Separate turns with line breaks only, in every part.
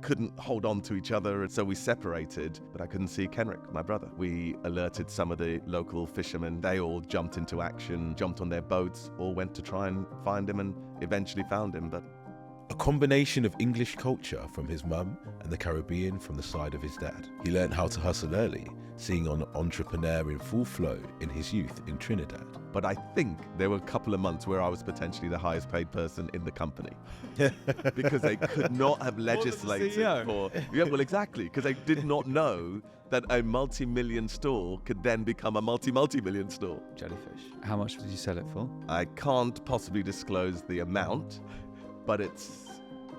couldn't hold on to each other, and so we separated. But I couldn't see Kenrick, my brother. We alerted some of the local fishermen. They all jumped into action, jumped on their boats, all went to try and find him, and eventually found him. But
a combination of English culture from his mum and the Caribbean from the side of his dad. He learned how to hustle early, seeing an entrepreneur in full flow in his youth in Trinidad.
But I think there were a couple of months where I was potentially the highest paid person in the company because they could not have legislated for... Yeah, well, exactly, because they did not know that a multi-million store could then become a multi-million store.
Jellyfish. How much did you sell it for?
I can't possibly disclose the amount, but it's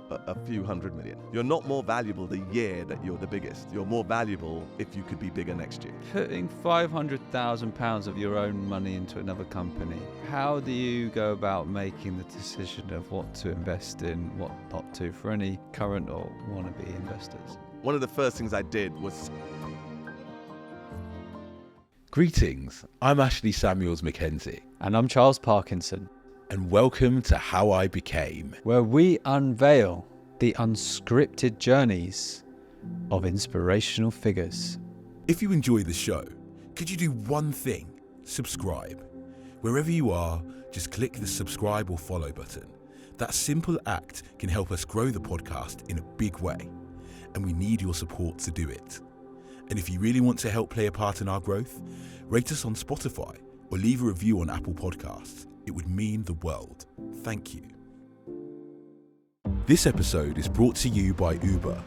a few hundred million. You're not more valuable the year that you're the biggest. You're more valuable if you could be bigger next year.
Putting £500,000 of your own money into another company, how do you go about making the decision of what to invest in, what not to, for any current or wannabe investors?
One of the first things I did was...
Greetings, I'm Ashley Samuels Mackenzie.
And I'm Charles Parkinson.
And welcome to How I Became,
where we unveil the unscripted journeys of inspirational figures.
If you enjoy the show, could you do one thing? Subscribe. Wherever you are, just click the subscribe or follow button. That simple act can help us grow the podcast in a big way, and we need your support to do it. And if you really want to help play a part in our growth, rate us on Spotify or leave a review on Apple Podcasts. It would mean the world. Thank you. This episode is brought to you by Uber,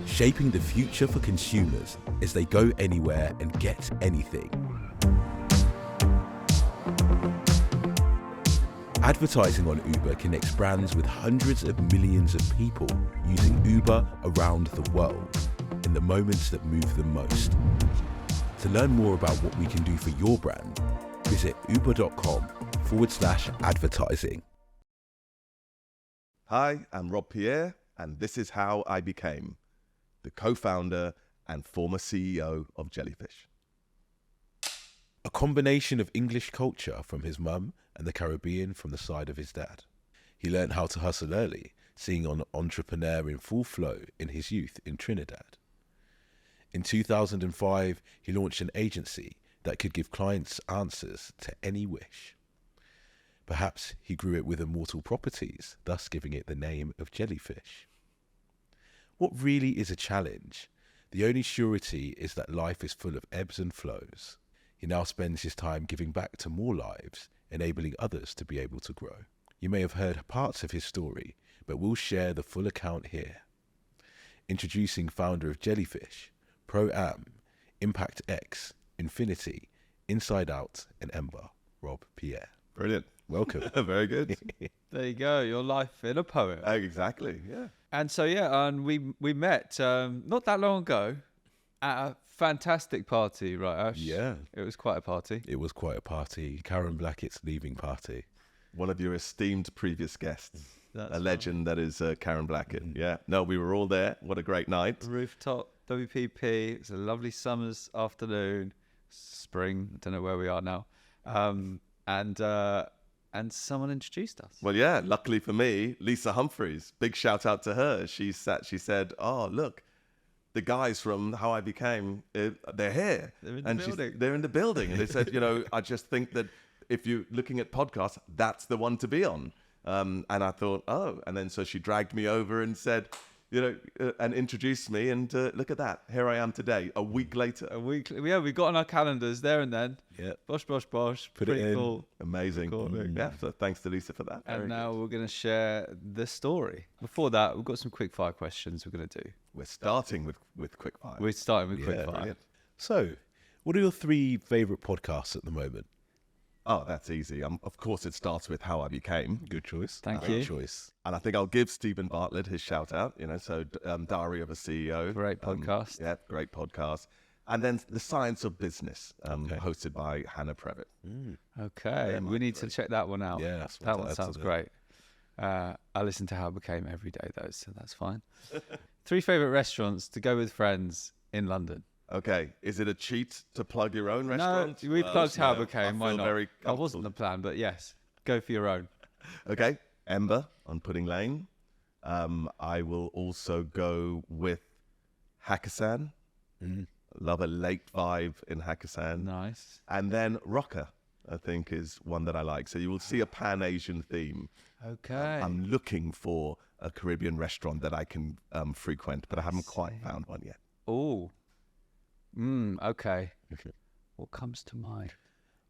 shaping the future for consumers as they go anywhere and get anything. Advertising on Uber connects brands with hundreds of millions of people using Uber around the world in the moments that move them most. To learn more about what we can do for your brand, visit uber.com/advertising.
Hi, I'm Rob Pierre, and this is how I became the co-founder and former CEO of Jellyfish.
A combination of English culture from his mum and the Caribbean from the side of his dad. He learned how to hustle early, seeing an entrepreneur in full flow in his youth in Trinidad. In 2005, he launched an agency that could give clients answers to any wish. Perhaps he grew it with immortal properties, thus giving it the name of Jellyfish. What really is a challenge? The only surety is that life is full of ebbs and flows. He now spends his time giving back to more lives, enabling others to be able to grow. You may have heard parts of his story, but we'll share the full account here. Introducing founder of Jellyfish, Pro-Am, Impact X, Infinity, Inside Out, and Ember, Rob Pierre.
Brilliant.
Welcome.
Very good.
There you go, your life in a poem.
Exactly, yeah.
And so, and we met not that long ago at a fantastic party, right, Ash?
Yeah.
It was quite a party.
It was quite a party. Karen Blackett's leaving party.
One of your esteemed previous guests.
That's
a legend that is Karen Blackett. Yeah. No, we were all there. What a great night.
Rooftop, WPP. It's a lovely summer's afternoon. Spring. I don't know where we are now. And someone introduced us.
Well, yeah, luckily for me, Lisa Humphreys, big shout out to her. She said, oh, look, the guys from How I Became, they're here.
They're in the building.
They're in the building. And they said, I just think that if you're looking at podcasts, that's the one to be on. And I thought, oh, and then so she dragged me over and said, and introduced me, and look at that. Here I am today, a week later.
Yeah, we got on our calendars there and then.
Yeah.
Bosh.
Put
Pretty
it in.
cool.
Amazing. Yeah, so thanks to Lisa for that.
And now we're going to share the story. Before that, we've got some quick fire questions we're going to do.
We're starting with quick fire.
We're starting with quick fire.
Brilliant.
So, what are your 3 favourite podcasts at the moment?
Oh, that's easy. Of course, it starts with How I Became.
Good choice.
Thank
Great
you.
choice.
And I think I'll give Stephen Bartlett his shout out, so Diary of a CEO.
Great podcast.
Yeah, great podcast. And then The Science of Business, hosted by Hannah Previtt.
Okay, we need to check that one out.
Yeah, that's
that one
that's
sounds
it.
great. I listen to How I Became every day though, so that's fine. 3 favourite restaurants to go with friends in London.
Okay, is it a cheat to plug your own restaurant?
No, we plugged How I Became. Why not?
Very
That wasn't the plan, but yes, go for your own.
Okay, Ember on Pudding Lane, I will also go with Hakkasan. Love a late vibe in Hakkasan.
Nice.
And then Rocker, I think, is one that I like. So you will see a Pan-Asian theme.
Okay.
I'm looking for a Caribbean restaurant that I can frequent, but I haven't quite found one yet.
Oh. Okay. What comes to mind?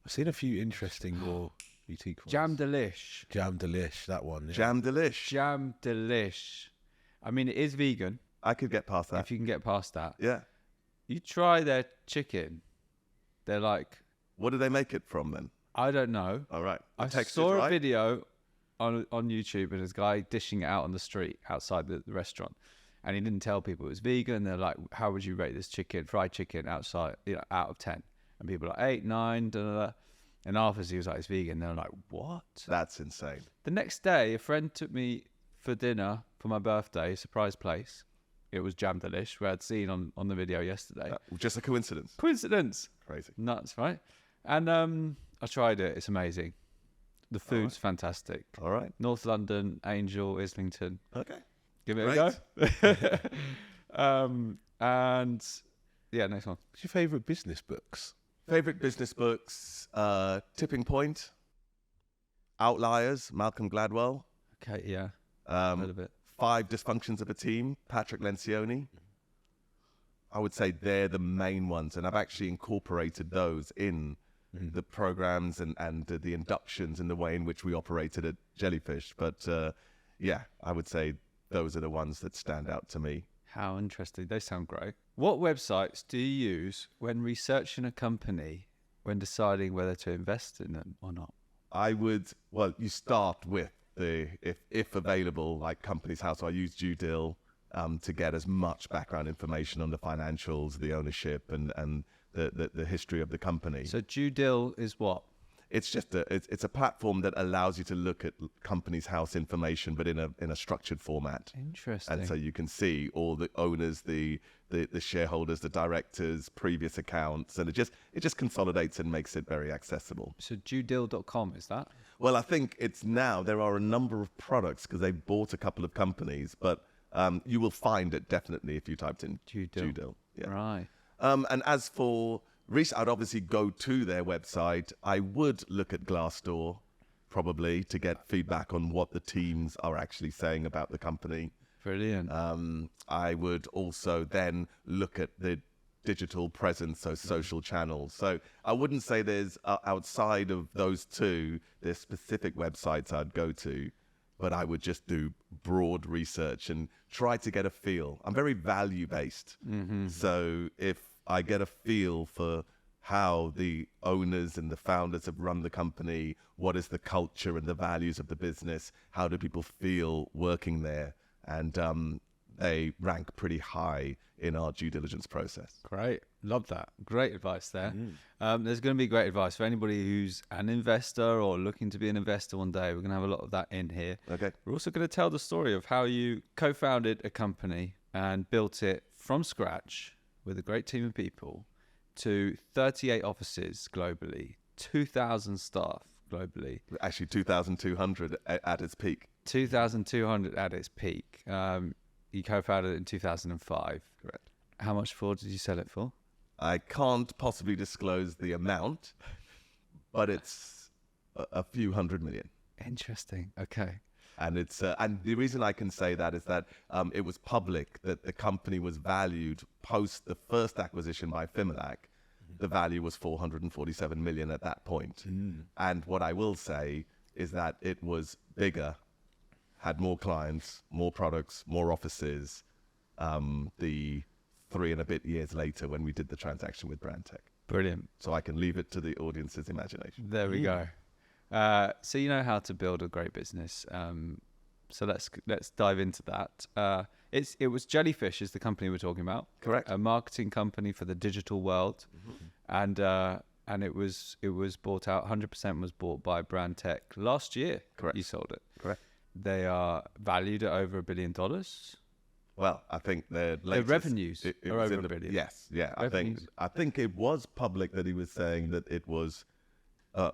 I've seen a few interesting more boutique ones.
Jam Delish.
Jam Delish, that one. Yeah.
Jam Delish.
Jam Delish. I mean, it is vegan.
I could get past that.
If you can get past that.
Yeah.
You try their chicken. They're like...
What do they make it from then?
I don't know.
All right.
I saw a video on YouTube of this guy dishing it out on the street outside the restaurant. And he didn't tell people it was vegan. They're like, how would you rate this chicken, fried chicken outside, out of 10? And people are like, 8, 9, da, da, da. And afterwards he was like, it's vegan. They're like, what?
That's insane.
The next day, a friend took me for dinner for my birthday, surprise place. It was Jam Delish, where I'd seen on the video yesterday.
Just a coincidence.
Coincidence.
Crazy.
Nuts, right? And I tried it. It's amazing. The food's fantastic.
All right.
North London, Angel, Islington.
Okay.
Give it a go. And yeah, next one.
What's your favourite business books?
Favorite business books, Tipping Point, Outliers, Malcolm Gladwell.
Okay, yeah. Heard of it.
5 Dysfunctions of a Team, Patrick Lencioni. I would say they're the main ones, and I've actually incorporated those in the programs and the inductions and the way in which we operated at Jellyfish. But yeah, I would say those are the ones that stand out to me.
How interesting. They sound great. What websites do you use when researching a company, when deciding whether to invest in them or not?
You start with if available, like Companies House. So I use Due to get as much background information on the financials, the ownership, and the history of the company.
So Due is what?
It's just it's a platform that allows you to look at Companies House information, but in a structured format.
Interesting.
And so you can see all the owners, the shareholders, the directors, previous accounts, and it just consolidates and makes it very accessible.
So duedeal.com, is that?
Well, I think it's now there are a number of products because they bought a couple of companies, but you will find it definitely if you typed in Due. Yeah.
Right.
And as for research, I'd obviously go to their website. I would look at Glassdoor probably to get feedback on what the teams are actually saying about the company.
Brilliant.
I would also then look at the digital presence, so social channels. So I wouldn't say there's outside of those two, there's specific websites I'd go to, but I would just do broad research and try to get a feel. I'm very value-based. So if I get a feel for how the owners and the founders have run the company, what is the culture and the values of the business, how do people feel working there, and they rank pretty high in our due diligence process.
Great. Love that. Great advice there. There's going to be great advice for anybody who's an investor or looking to be an investor one day. We're going to have a lot of that in here.
Okay.
We're also going to tell the story of how you co-founded a company and built it from scratch with a great team of people to 38 offices globally, 2,000 staff globally.
Actually, 2,200 at its peak.
2,200 at its peak. You co-founded it in 2005.
Correct.
How much for did you sell it for?
I can't possibly disclose the amount, but it's a few hundred million.
Interesting. Okay.
And it's and the reason I can say that is that it was public that the company was valued post the first acquisition by Fimelac. The value was 447 million at that point. And what I will say is that it was bigger, had more clients, more products, more offices. The 3 and a bit years later when we did the transaction with Brandtech.
Brilliant.
So I can leave it to the audience's imagination.
There we go. So you know how to build a great business. So let's dive into that. It was Jellyfish is the company we're talking about.
Correct.
A marketing company for the digital world, and it was bought out. 100% was bought by Brandtech last year.
Correct.
You sold it.
Correct.
They are valued at over $1 billion.
Well, I think their
revenues are over $1 billion.
Yes, yeah.
Revenues.
I think it was public that he was saying that it was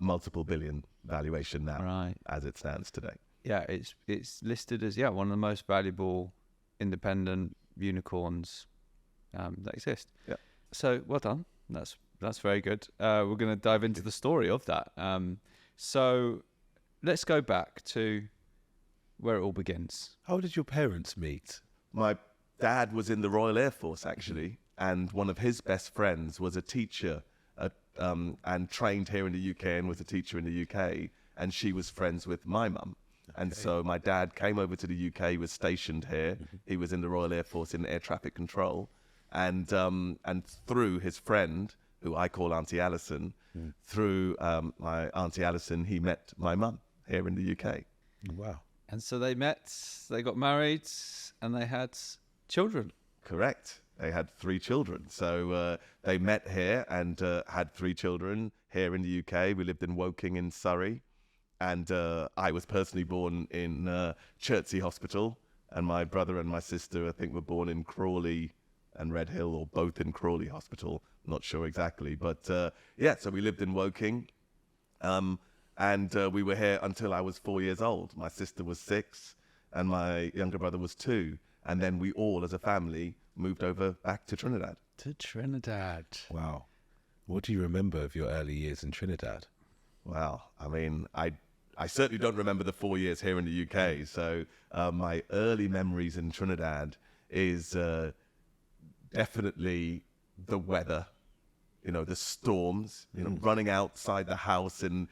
multiple billion valuation now,
Right.
as it stands today.
it's listed as one of the most valuable independent unicorns that exist.
Yeah.
So well done. That's very good. We're going to dive into the story of that. So let's go back to where it all begins.
How did your parents meet?
My dad was in the Royal Air Force, actually, and one of his best friends was a teacher and trained here in the UK and was a teacher in the UK, and she was friends with my mum. And so my dad came over to the UK, was stationed here. He was in the Royal Air Force in air traffic control. And through his friend, who I call Auntie Alison, through my Auntie Alison, he met my mum here in the UK.
Wow.
And so they met, they got married, and they had children.
Correct. They had 3 children. So they met here and had 3 children here in the UK. We lived in Woking in Surrey. And I was personally born in Chertsey Hospital. And my brother and my sister, I think, were born in Crawley and Red Hill, or both in Crawley Hospital. Not sure exactly. But so we lived in Woking. And we were here until I was 4 years old. My sister was 6 and my younger brother was 2. And then we all, as a family, moved over back to Trinidad.
To Trinidad.
Wow. What do you remember of your early years in Trinidad?
Well, I mean, I certainly don't remember the 4 years here in the UK. So my early memories in Trinidad is definitely the weather. The storms, running outside the house and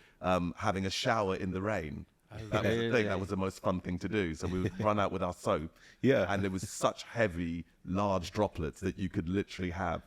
having a shower in the rain. That was the thing. That was the most fun thing to do. So we would run out with our soap.
Yeah.
And there was such heavy, large droplets that you could literally have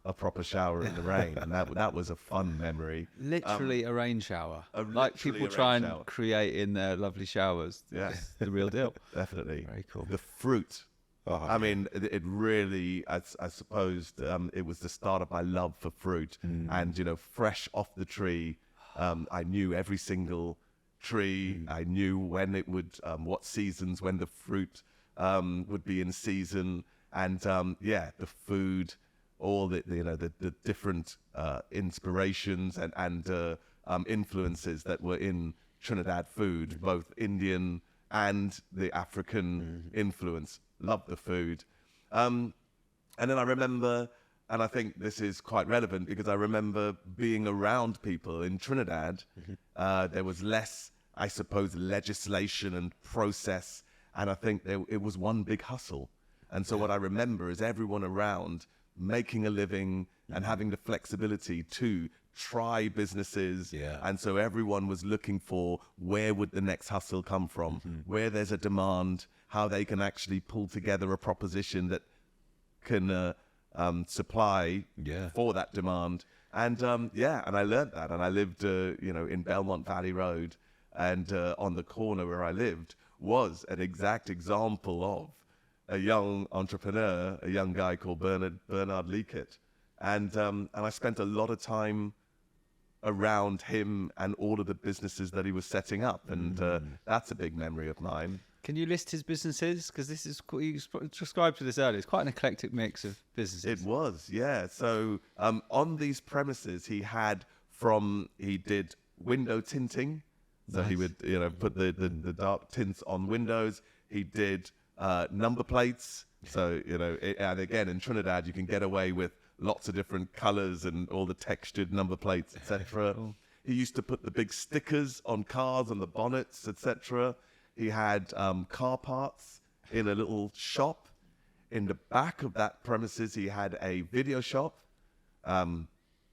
a proper shower in the rain. And that was a fun memory.
Literally a rain shower.
Like
people try and create in their lovely showers.
Yes.
The real deal.
Definitely.
Very cool.
The fruit.
Oh,
I mean, it really, I suppose, it was the start of my love for fruit. And, fresh off the tree, I knew every single tree. I knew when it would, what seasons, when the fruit would be in season. And, the food, all the different inspirations and influences that were in Trinidad food, both Indian and the African influence. Loved the food. And then I remember, and I think this is quite relevant because I remember being around people in Trinidad. There was less, I suppose, legislation and process. And I think it was one big hustle. And so what I remember is everyone around making a living and having the flexibility to try businesses.
Yeah.
And so everyone was looking for where would the next hustle come from, where there's a demand, how they can actually pull together a proposition that can supply for that demand. And and I learned that. And I lived, in Belmont Valley Road, and on the corner where I lived was an exact example of a young entrepreneur, a young guy called Bernard Leakett. And I spent a lot of time around him and all of the businesses that he was setting up. And that's a big memory of mine.
Can you list his businesses? Because this is, you described to this earlier, it's quite an eclectic mix of businesses.
It was, yeah. So on these premises, he did window tinting. So he would, put the dark tints on windows. He did number plates. So, and again, in Trinidad, you can get away with lots of different colors and all the textured number plates, etc. Cool. He used to put the big stickers on cars and the bonnets, etc. He had car parts in a little shop. In the back of that premises, he had a video shop.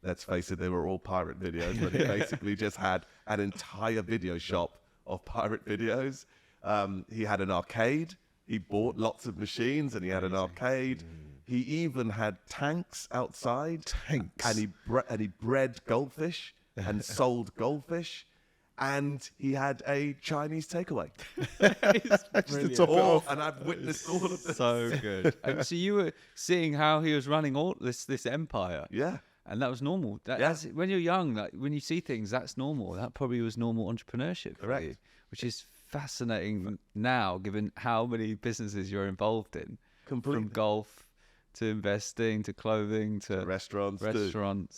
Let's face it, they were all pirate videos, but he basically just had an entire video shop of pirate videos. He had an arcade. He bought lots of machines and he had an arcade. He even had tanks outside.
Tanks.
And he bred goldfish and sold goldfish. And he had a Chinese takeaway. And I've witnessed all of this.
So good. So you were seeing how he was running all this empire.
Yeah.
And that was normal. That's, when you're young, when you see things, that's normal. That probably was normal entrepreneurship for you, which is fascinating now, given how many businesses you're involved in.
Completely.
From golf to investing to clothing to
restaurants.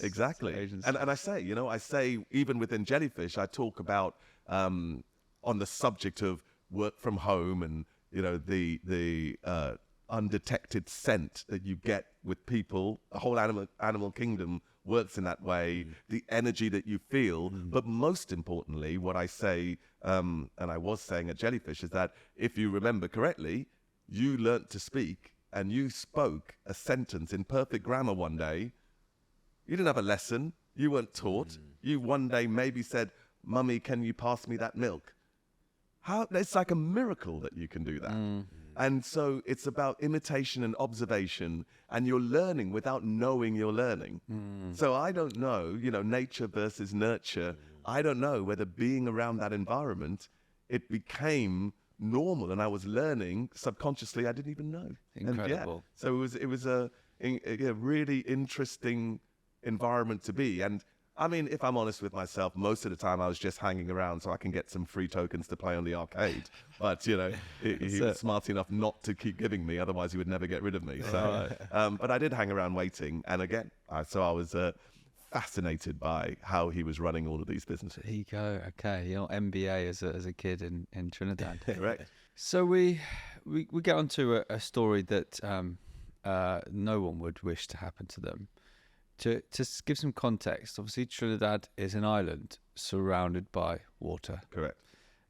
Exactly. And I say, even within Jellyfish, I talk about on the subject of work from home and, you know, the undetected scent that you get with people. The whole animal kingdom works in that way. The energy that you feel. But most importantly, what I say, and I was saying at Jellyfish, is that if you remember correctly, you learnt to speak and you spoke a sentence in perfect grammar one day. You didn't have a lesson. You weren't taught. You one day maybe said, "Mummy, can you pass me that milk?" It's like a miracle that you can do that. And so it's about imitation and observation, and you're learning without knowing you're learning. So I don't know, you know, nature versus nurture. I don't know whether being around that environment, it became normal, and I was learning subconsciously. I didn't even know.
Incredible.
So it was a really interesting environment to be. And I mean, if I'm honest with myself, most of the time I was just hanging around so I can get some free tokens to play on the arcade. But, you know, he was smart enough not to keep giving me, otherwise he would never get rid of me. So, but I did hang around waiting. And again, so I was fascinated by how he was running all of these businesses.
There you go. Okay, you're MBA as a kid in Trinidad.
Correct.
So we get onto a story that no one would wish to happen to them. To give some context, obviously Trinidad is an island surrounded by water.
Correct.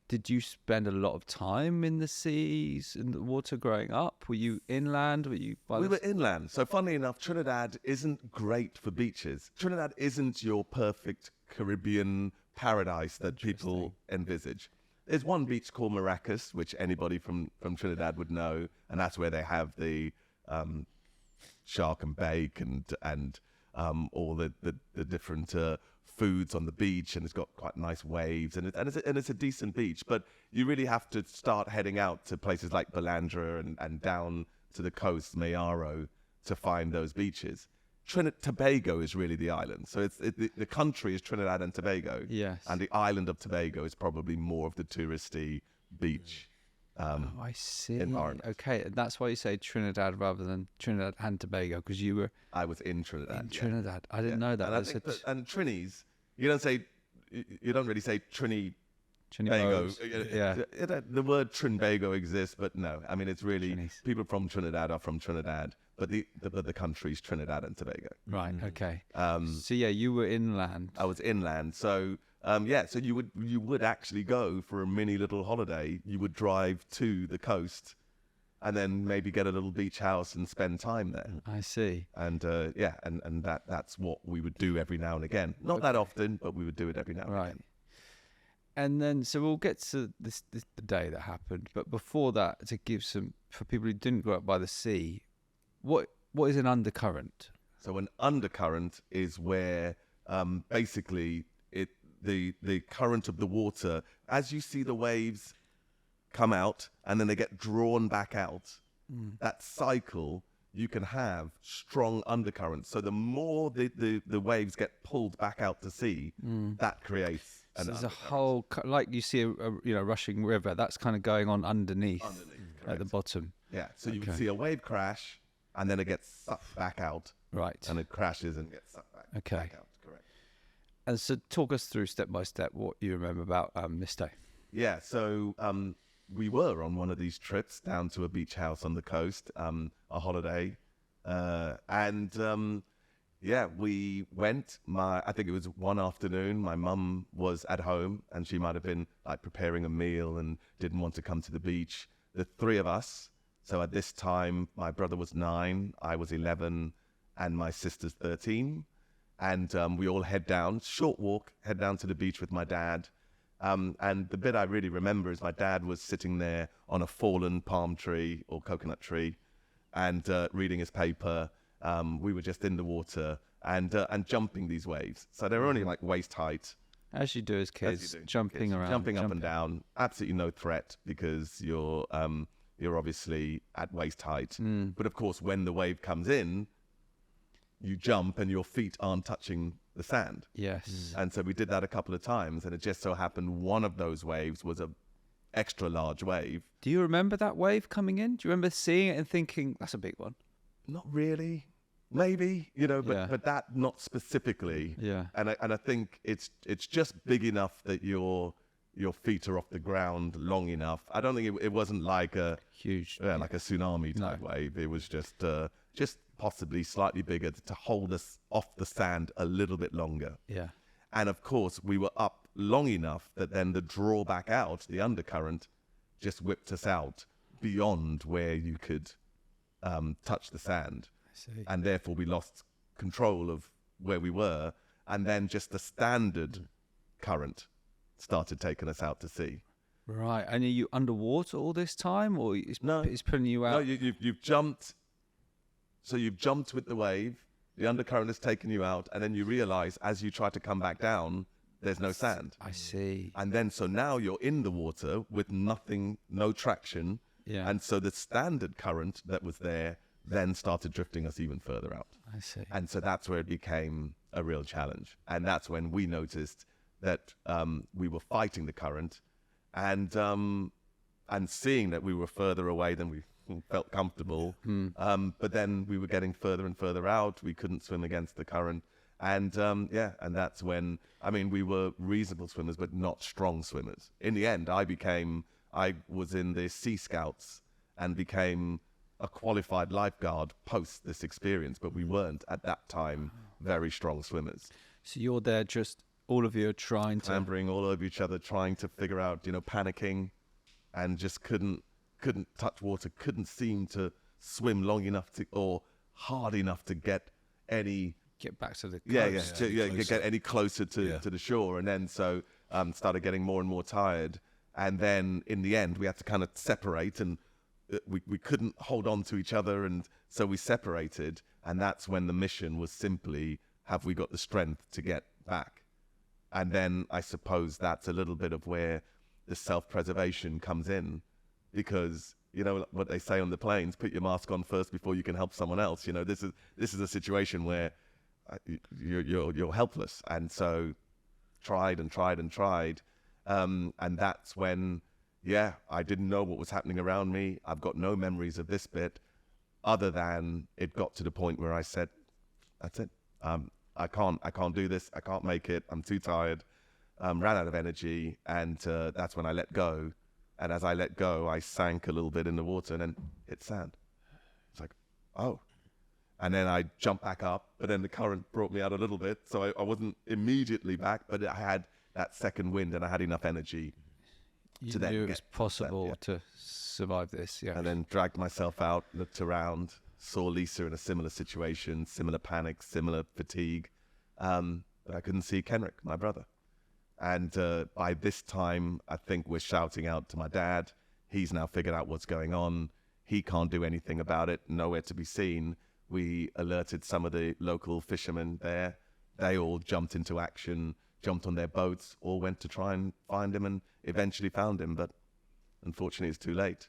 Did you spend a lot of time in the seas, in the water growing up? Were you inland? We were
inland. So funnily enough, Trinidad isn't great for beaches. Trinidad isn't your perfect Caribbean paradise that people envisage. There's one beach called Maracas, which anybody from Trinidad would know, and that's where they have the shark and bake and all the different foods on the beach, and it's got quite nice waves, and it's a decent beach. But you really have to start heading out to places like Balandra and down to the coast, Mayaro, to find those beaches. Tobago is really the island. So the country is Trinidad and Tobago.
Yes.
And the island of Tobago is probably more of the touristy beach.
I see.
Environment.
Okay, and that's why you say Trinidad rather than Trinidad and Tobago, because
I was in Trinidad.
In Trinidad, I didn't know that.
And Trinis, you don't really say Trinbago.
Yeah.
The word Trinbago exists, but no. I mean, it's really
Trinis.
People from Trinidad are from Trinidad, but the country's Trinidad and Tobago.
Right. Okay. So yeah, you were inland.
I was inland. So so you would actually go for a mini little holiday. You would drive to the coast, and then maybe get a little beach house and spend time there.
I see.
And and that's what we would do every now and again. Not that often, but we would do it every now and again.
And then, so we'll get to the day that happened. But before that, to give for people who didn't grow up by the sea, what is an undercurrent?
So an undercurrent is where basically the current of the water, as you see the waves come out and then they get drawn back out, that cycle, you can have strong undercurrents. So the more the waves get pulled back out to sea, that creates an
there's a whole, like you see a rushing river, that's kind of going on underneath at the bottom.
Yeah, so you would see a wave crash and then it gets sucked back out.
Right.
And it crashes and gets sucked back, back out. Correct.
And so talk us through step by step what you remember about this day.
Yeah, so we were on one of these trips down to a beach house on the coast, a holiday. We went. I think it was one afternoon. My mum was at home and she might have been like preparing a meal and didn't want to come to the beach. The three of us. So at this time, my brother was 9, I was 11, and my sister's 13. And we all head down, short walk, head down to the beach with my dad. And the bit I really remember is my dad was sitting there on a fallen palm tree or coconut tree and reading his paper. We were just in the water and jumping these waves. So they were only like waist height.
As you do as kids, jumping around.
Jumping up and down. Absolutely no threat because you're obviously at waist height. But of course, when the wave comes in, you jump and your feet aren't touching the sand.
Yes.
And so we did that a couple of times, and it just so happened one of those waves was a extra large wave.
Do you remember that wave coming in? Do you remember seeing it and thinking, that's a big one?
Not really. Maybe, but that not specifically.
Yeah.
And I think it's just big enough that you're your feet are off the ground long enough. I don't think it wasn't like a
huge,
like a tsunami type wave. It was just possibly slightly bigger to hold us off the sand a little bit longer.
Yeah.
And of course, we were up long enough that then the drawback out, the undercurrent, just whipped us out beyond where you could touch the sand.
I see.
And therefore we lost control of where we were. And then just the standard current started taking us out to sea.
Right. And are you underwater all this time, or it's pulling you out?
No, you've jumped. So you've jumped with the wave. The undercurrent has taken you out, and then you realize as you try to come back down, there's no sand.
I see.
And then so now you're in the water with nothing, no traction.
Yeah.
And so the standard current that was there then started drifting us even further out.
I see.
And so that's where it became a real challenge. And that's when we noticed that we were fighting the current and seeing that we were further away than we felt comfortable. But then we were getting further and further out. We couldn't swim against the current. And and that's when, I mean, we were reasonable swimmers, but not strong swimmers. In the end, I was in the Sea Scouts and became a qualified lifeguard post this experience, but we weren't at that time very strong swimmers.
So you're there, just all of you are trying to
Clambering all over each other, trying to figure out, panicking, and just couldn't touch water, couldn't seem to swim long enough or hard enough to get
back to the
coast. Get any closer to
Yeah.
the shore. And then so started getting more and more tired. And then in the end, we had to kind of separate, and we couldn't hold on to each other. And so we separated. And that's when the mission was simply, have we got the strength to get back? And then I suppose that's a little bit of where the self-preservation comes in, because what they say on the planes, put your mask on first before you can help someone else. This is a situation where you're helpless. And so tried and tried and tried. And that's when, I didn't know what was happening around me. I've got no memories of this bit, other than it got to the point where I said, that's it. I can't do this. I can't make it. I'm too tired. Ran out of energy. And that's when I let go. And as I let go, I sank a little bit in the water and then hit sand. It's like, oh. And then I jumped back up, but then the current brought me out a little bit. So I wasn't immediately back, but I had that second wind and I had enough energy
You knew it was possible to survive this, yeah.
And then dragged myself out, looked around, saw Lisa in a similar situation, similar panic, similar fatigue. But I couldn't see Kenrick, my brother. And by this time, I think we're shouting out to my dad. He's now figured out what's going on. He can't do anything about it, nowhere to be seen. We alerted some of the local fishermen there. They all jumped into action, jumped on their boats, all went to try and find him, and eventually found him. But unfortunately, it's too late.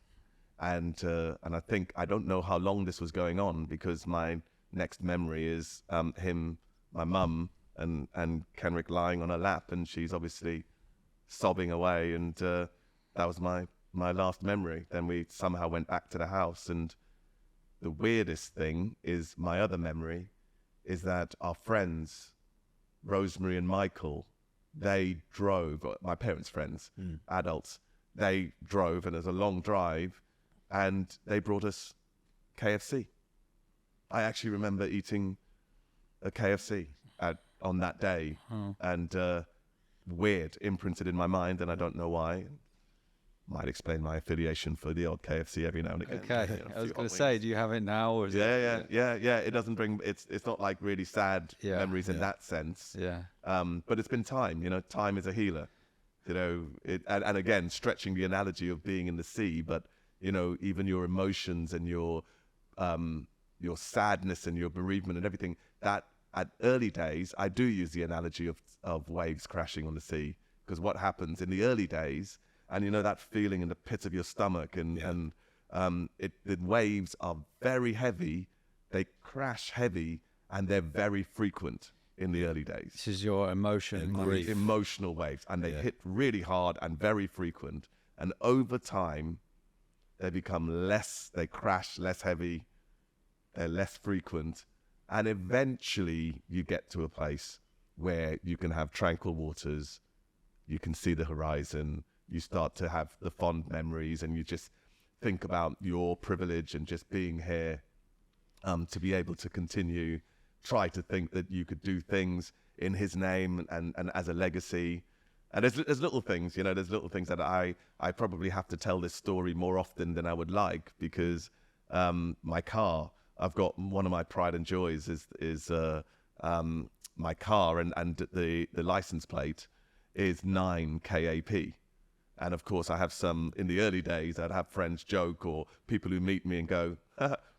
And I think, I don't know how long this was going on, because my next memory is him, my mum, and Kenrick lying on her lap, and she's obviously sobbing away. And that was my last memory. Then we somehow went back to the house. And the weirdest thing is, my other memory is that our friends, Rosemary and Michael, they drove, my parents' friends, adults, they drove, and it was a long drive, and they brought us KFC. I actually remember eating a KFC on that day, and weird, imprinted in my mind, and I don't know why. Might explain my affiliation for the odd KFC every now and again.
Okay, I was going to say, do you have it now, or is
yeah. It doesn't bring. It's not like really sad memories in that sense.
Yeah.
But it's been time. Time is a healer. And again, stretching the analogy of being in the sea, but even your emotions and your sadness and your bereavement and everything. That at early days, I do use the analogy of waves crashing on the sea, because what happens in the early days. And that feeling in the pit of your stomach, the waves are very heavy, they crash heavy, and they're very frequent in the early days.
This is your emotion and grief.
Emotional waves, and they hit really hard and very frequent. And over time, they become they crash less heavy, they're less frequent, and eventually you get to a place where you can have tranquil waters, you can see the horizon, you start to have the fond memories, and you just think about your privilege and just being here, to be able to continue, try to think that you could do things in his name and as a legacy. And there's little things, there's little things that I probably have to tell this story more often than I would like, because my car, I've got one of my pride and joys is my car, and the license plate is 9 KAP. And of course, I have some, in the early days, I'd have friends joke, or people who meet me and go,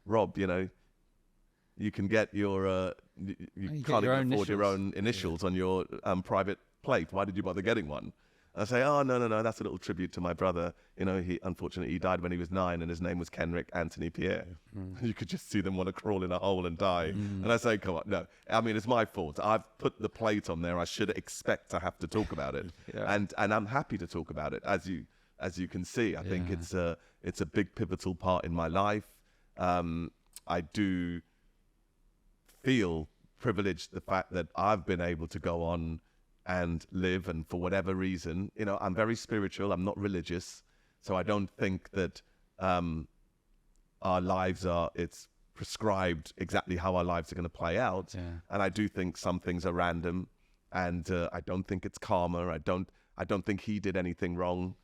Rob, you can get your, you can't even afford your own initials on your private plate. Why did you bother getting one? I say, oh, no, that's a little tribute to my brother. Unfortunately, he died when he was 9, and his name was Kenrick Anthony Pierre. You could just see them want to crawl in a hole and die. And I say, come on, no. I mean, it's my fault. I've put the plate on there. I should expect to have to talk about it. And I'm happy to talk about it. As you can see, I think it's a big pivotal part in my life. I do feel privileged, the fact that I've been able to go on and live, and for whatever reason, I'm very spiritual, I'm not religious, so I don't think that our lives it's prescribed exactly how our lives are going to play out. And I do think some things are random, and I don't think it's karma. I don't think he did anything wrong.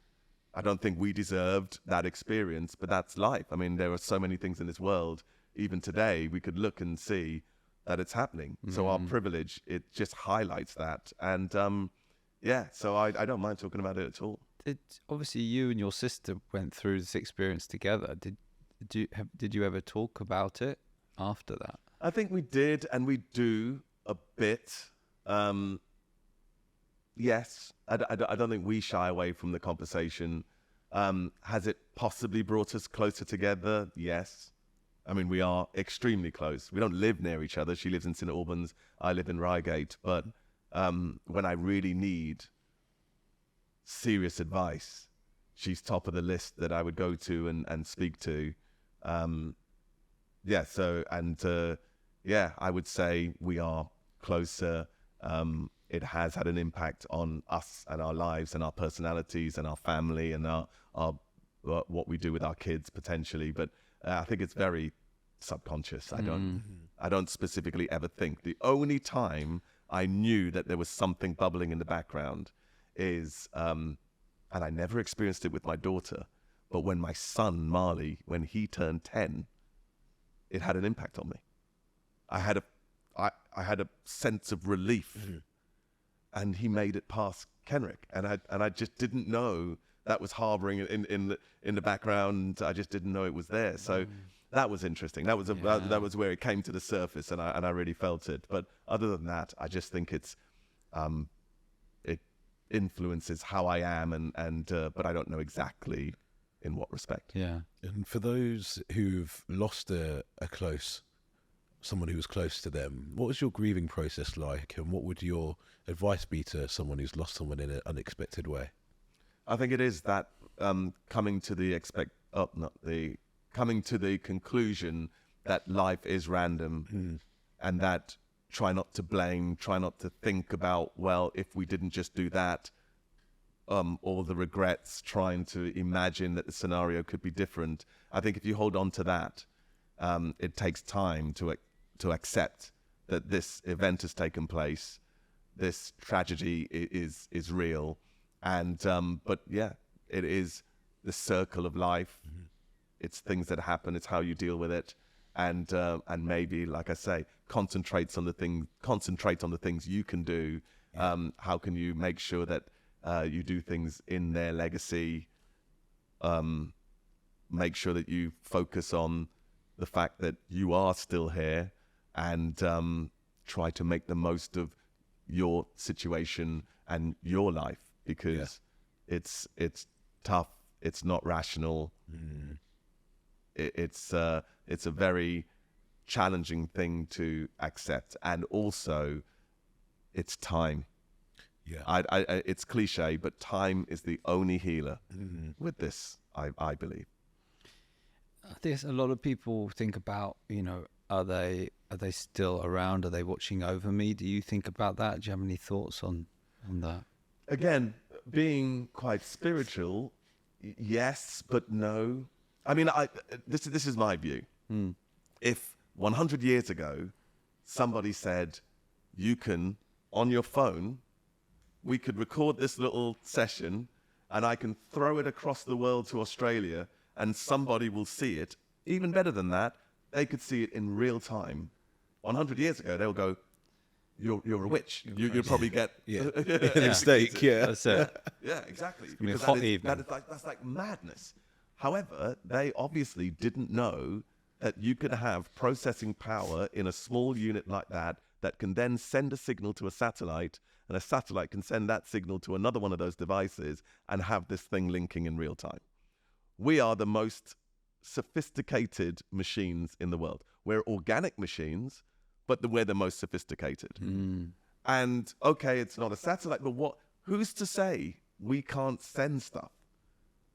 I don't think we deserved that experience, but that's life. I mean, there are so many things in this world, even today, we could look and see that it's happening. So our privilege, it just highlights that. And so I don't mind talking about it at all.
Obviously you and your sister went through this experience together. Did you ever talk about it after that?
I think we did, and we do a bit. Yes, I don't think we shy away from the conversation. Has it possibly brought us closer together? Yes. I mean, we are extremely close. We don't live near each other. She lives in St Albans. I live in Reigate. But when I really need serious advice, she's top of the list that I would go to and speak to. I would say we are closer. It has had an impact on us and our lives and our personalities and our family and our what we do with our kids potentially. But I think it's very subconscious. I don't specifically ever think. The only time I knew that there was something bubbling in the background is, and I never experienced it with my daughter, but when my son, Marley, when he turned 10, it had an impact on me. I had a sense of relief, and he made it past Kenrick, and I just didn't know that was harboring in the background. I just didn't know it was there. So that was interesting. That was where it came to the surface, and I really felt it. But other than that, I just think it influences how I am, but I don't know exactly in what respect.
Yeah.
And for those who've lost someone who was close to them, what was your grieving process like, and what would your advice be to someone who's lost someone in an unexpected way?
I think it is that coming to the conclusion that life is random, and that try not to blame, try not to think about, well, if we didn't just do that, all the regrets, trying to imagine that the scenario could be different. I think if you hold on to that, it takes time to accept that this event has taken place, this tragedy is real. And but yeah, it is the circle of life. It's things that happen. It's how you deal with it, and maybe, like I say, concentrate on the things you can do. How can you make sure that you do things in their legacy? Make sure that you focus on the fact that you are still here, and try to make the most of your situation and your life. Because it's tough, it's not rational. It's a very challenging thing to accept, and also it's time. It's cliche, but time is the only healer with this, I believe.
I think a lot of people think about, are they still around? Are they watching over me? Do you think about that? Do you have any thoughts on that?
Again, being quite spiritual, yes, but no. I mean, this is my view. If 100 years ago, somebody said, you can, on your phone, we could record this little session and I can throw it across the world to Australia and somebody will see it. Even better than that, they could see it in real time. 100 years ago, they'll go, you're a witch. You'll probably get
a mistake. Yeah,
that's it.
Yeah, exactly.
It's gonna be a
Because
hot evening.
that's like madness. However, they obviously didn't know that you could have processing power in a small unit like that can then send a signal to a satellite, and a satellite can send that signal to another one of those devices and have this thing linking in real time. We are the most sophisticated machines in the world. We're organic machines, but we're the most sophisticated. And okay, it's not a satellite, but who's to say we can't send stuff?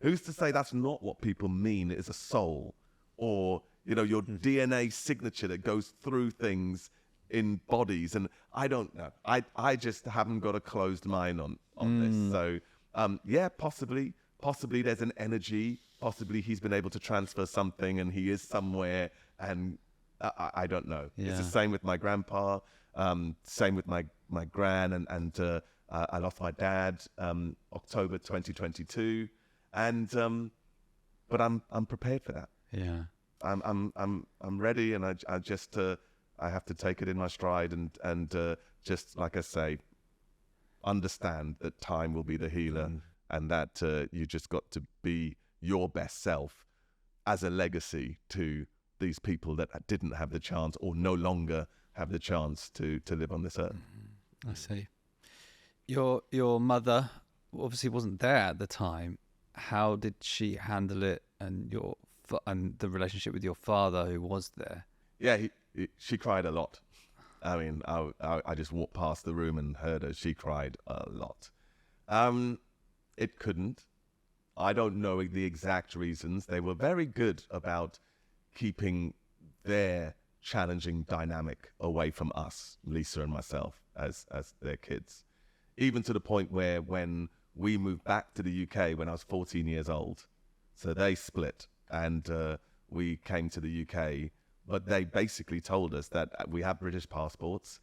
Who's to say that's not what people mean is a soul, or your DNA signature that goes through things in bodies? And I don't know. I just haven't got a closed mind on this. So yeah, possibly there's an energy. Possibly he's been able to transfer something and he is somewhere, and I don't know.
Yeah.
It's the same with my grandpa. Same with my gran, and I lost my dad October 2022, and but I'm prepared for that.
Yeah.
I'm ready, and I just I have to take it in my stride, and just like I say, understand that time will be the healer, and that you just got to be your best self as a legacy to these people that didn't have the chance or no longer have the chance to live on this earth.
I see. Your mother obviously wasn't there at the time. How did she handle it, and the relationship with your father who was there?
Yeah, she cried a lot. I mean, I just walked past the room and heard her. She cried a lot. It couldn't. I don't know the exact reasons. They were very good about keeping their challenging dynamic away from us, Lisa and myself, as their kids. Even to the point where when we moved back to the UK when I was 14 years old, so they split and we came to the UK, but they basically told us that we have British passports.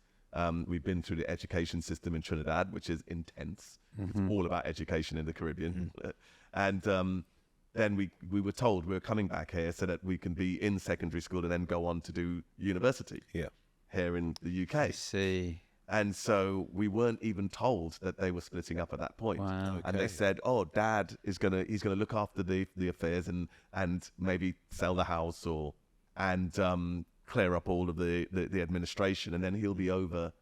We've been through the education system in Trinidad, which is intense. It's all about education in the Caribbean. And then we were told we were coming back here so that we can be in secondary school and then go on to do university here in the UK.
I see.
And so we weren't even told that they were splitting up at that point.
Wow.
And they said, "Oh, Dad is he's gonna look after the affairs and maybe sell the house and clear up all of the administration, and then he'll be over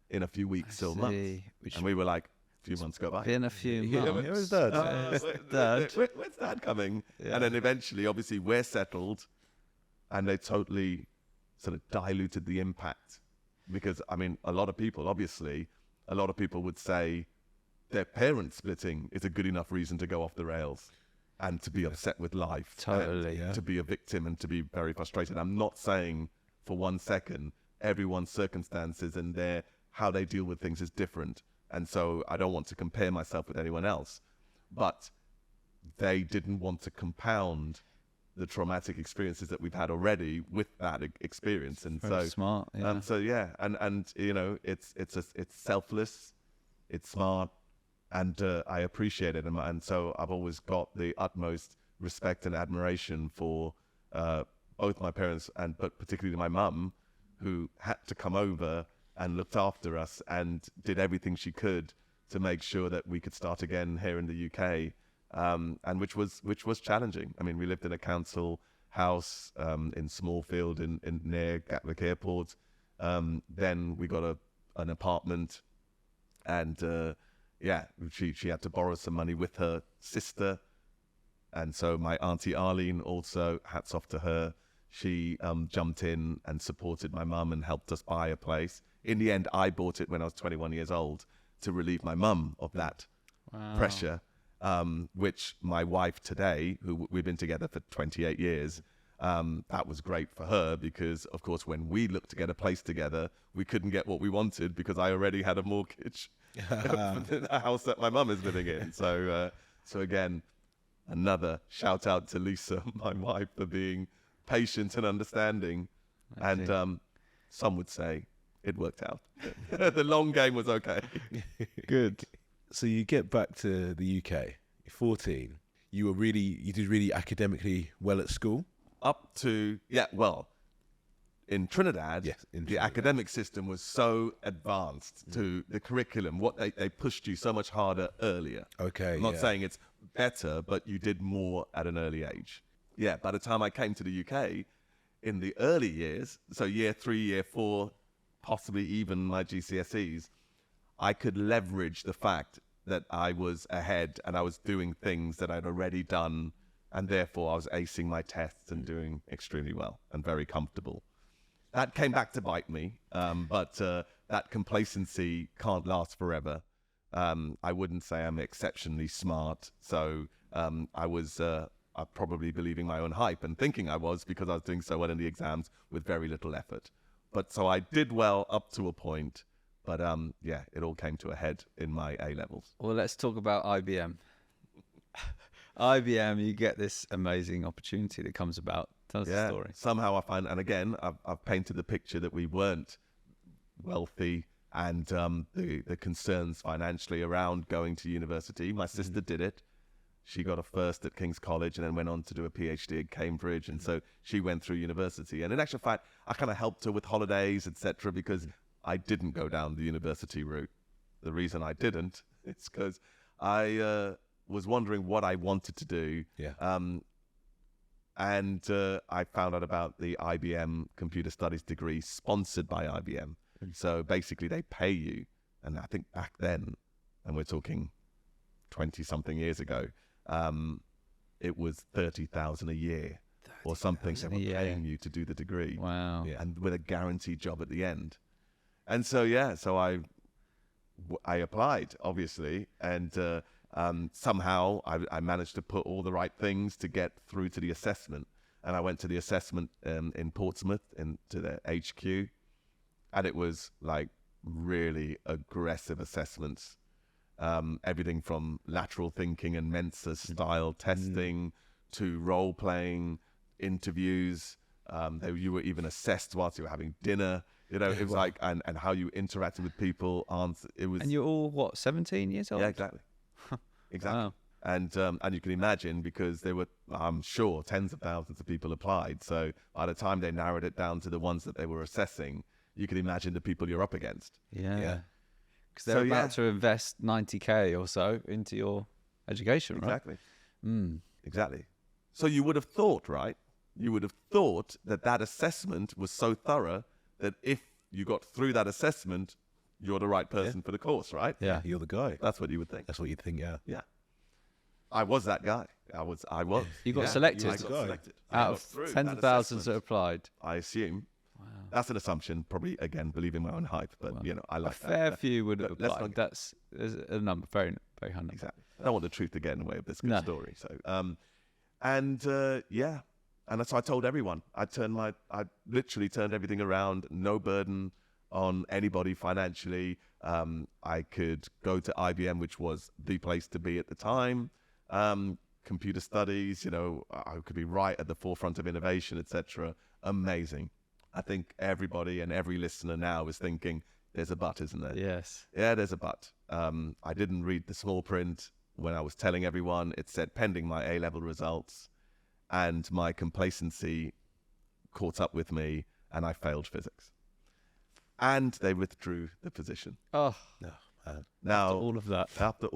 in a few weeks or months." And we were like, a few months go by.
In a few months.
Where's Dad?
Where's Dad coming? Yeah. And then eventually, obviously, we're settled, and they totally sort of diluted the impact. Because, I mean, a lot of people would say their parents splitting is a good enough reason to go off the rails and to be upset with life.
Totally,
to be a victim and to be very frustrated. I'm not saying for 1 second everyone's circumstances and how they deal with things is different. And so I don't want to compare myself with anyone else. But they didn't want to compound the traumatic experiences that we've had already with that experience, and
very smart. Yeah.
And it's selfless, it's smart, and I appreciate it, and so I've always got the utmost respect and admiration for both my parents but particularly my mum, who had to come over and looked after us and did everything she could to make sure that we could start again here in the UK. And which was challenging. I mean, we lived in a council house in Smallfield in near Gatwick Airport. Then we got an apartment, and she had to borrow some money with her sister. And so my auntie Arlene also, hats off to her, she jumped in and supported my mum and helped us buy a place. In the end, I bought it when I was 21 years old to relieve my mum of that pressure. Which my wife today, who we've been together for 28 years, That was great for her because, of course, when we looked to get a place together, we couldn't get what we wanted because I already had a mortgage for the house that my mum is living in. So again, another shout out to Lisa, my wife, for being patient and understanding. And some would say it worked out. The long game was okay.
Good.
So you get back to the UK, you're 14. You did really academically well at school?
Up to, in Trinidad,
Yes, in
the
Trinidad.
academic system was so advanced to the curriculum. What they pushed you so much harder earlier.
Okay.
I'm not saying it's better, but you did more at an early age. Yeah, by the time I came to the UK, in the early years, so year 3, year 4, possibly even my GCSEs, I could leverage the fact that I was ahead and I was doing things that I'd already done, and therefore I was acing my tests and doing extremely well and very comfortable. That came back to bite me, but that complacency can't last forever. I wouldn't say I'm exceptionally smart, so I was probably believing my own hype and thinking I was because I was doing so well in the exams with very little effort. But so I did well up to a point, but it all came to a head in my A-levels.
Well, let's talk about IBM. IBM, you get this amazing opportunity that comes about. Tell us the story.
Somehow I find, and again, I've painted the picture that we weren't wealthy and the concerns financially around going to university. My sister did it. She got a first at King's College and then went on to do a PhD at Cambridge. And so she went through university. And in actual fact, I kind of helped her with holidays, etc., because I didn't go down the university route. The reason I didn't is because I was wondering what I wanted to do.
Yeah.
And I found out about the IBM Computer Studies degree sponsored by IBM. So basically they pay you. And I think back then, and we're talking 20-something years ago, it was 30,000 a year or something. They were paying you to do the degree.
Wow.
Yeah.
And with a guaranteed job at the end. And so, so I applied, obviously, and somehow I managed to put all the right things to get through to the assessment. And I went to the assessment in Portsmouth, to the HQ, and it was like really aggressive assessments. Everything from lateral thinking and Mensa style testing to role playing, interviews. You were even assessed whilst you were having dinner. You know, it was like, and how you interacted with people. It was.
And you're all, what, 17 years old?
Yeah, exactly. Exactly.
Wow.
And you can imagine, because there were, I'm sure, tens of thousands of people applied. So by the time they narrowed it down to the ones that they were assessing, you can imagine the people you're up against.
Yeah. Because they're about to invest 90K or so into your education, right?
Exactly. Exactly. So you would have thought, right? You would have thought that assessment was so thorough that if you got through that assessment, you're the right person for the course, right?
Yeah, you're the guy.
That's what you would think.
That's what you'd think, yeah.
Yeah. I was that guy. I was.
You got selected?
I got selected.
Out of tens of thousands that applied?
I assume.
Wow.
That's an assumption, probably, again, believing my own hype, but, I like that.
A fair few would have
let's
applied. That's a number, very, very high number.
Exactly. I don't want the truth to get in the way of this good story. So, and so I told everyone. I literally turned everything around. No burden on anybody financially. I could go to IBM, which was the place to be at the time. Computer studies, I could be right at the forefront of innovation, etc. Amazing. I think everybody and every listener now is thinking, there's a but, isn't there?
Yes.
Yeah, there's a but. I didn't read the small print when I was telling everyone. It said pending my A-level results, and my complacency caught up with me, and I failed physics. And they withdrew the position.
Oh,
No, man.
Now,
after all of that.
After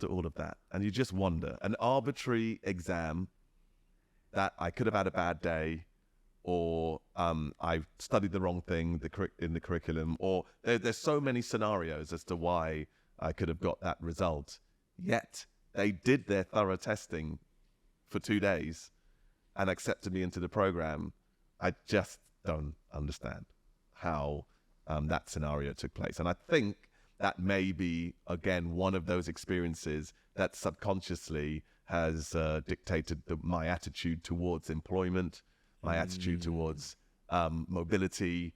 all of that. And you just wonder, an arbitrary exam that I could have had a bad day, or I studied the wrong thing in the curriculum, or there's so many scenarios as to why I could have got that result. Yet they did their thorough testing for 2 days and accepted me into the program. I just don't understand how that scenario took place. And I think that may be, again, one of those experiences that subconsciously has dictated my attitude towards employment, my attitude towards mobility,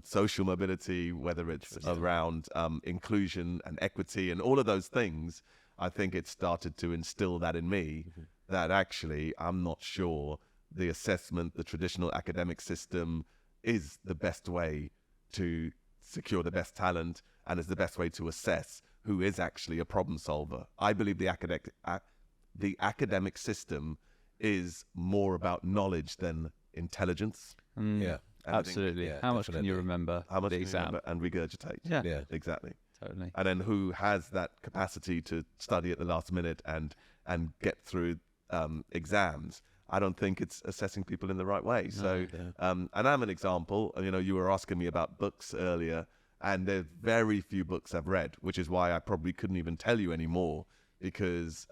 social mobility, whether it's around inclusion and equity and all of those things. I think it started to instill that in me, that actually I'm not sure the assessment, the traditional academic system is the best way to secure the best talent and is the best way to assess who is actually a problem solver. I believe the academic system is more about knowledge than intelligence.
Yeah.
Absolutely. How much can you remember?
How much
the
can you
exam?
remember and regurgitate?
Yeah.
Exactly.
Totally.
And then who has that capacity to study at the last minute and get through exams? I don't think it's assessing people in the right way. So, and I'm an example. You know, you were asking me about books earlier, and there's very few books I've read, which is why I probably couldn't even tell you anymore, because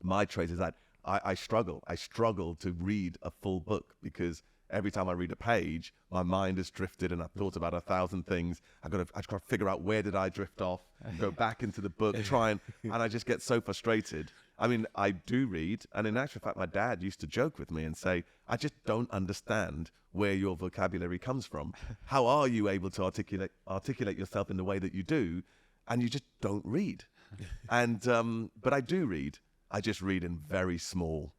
my trait is that I struggle. I struggle to read a full book, because every time I read a page, my mind has drifted and I've thought about 1,000 things. I've got to figure out, where did I drift off, go back into the book, and I just get so frustrated. I mean, I do read, and in actual fact, my dad used to joke with me and say, I just don't understand where your vocabulary comes from. How are you able to articulate yourself in the way that you do, and you just don't read? And but I do read. I just read in very small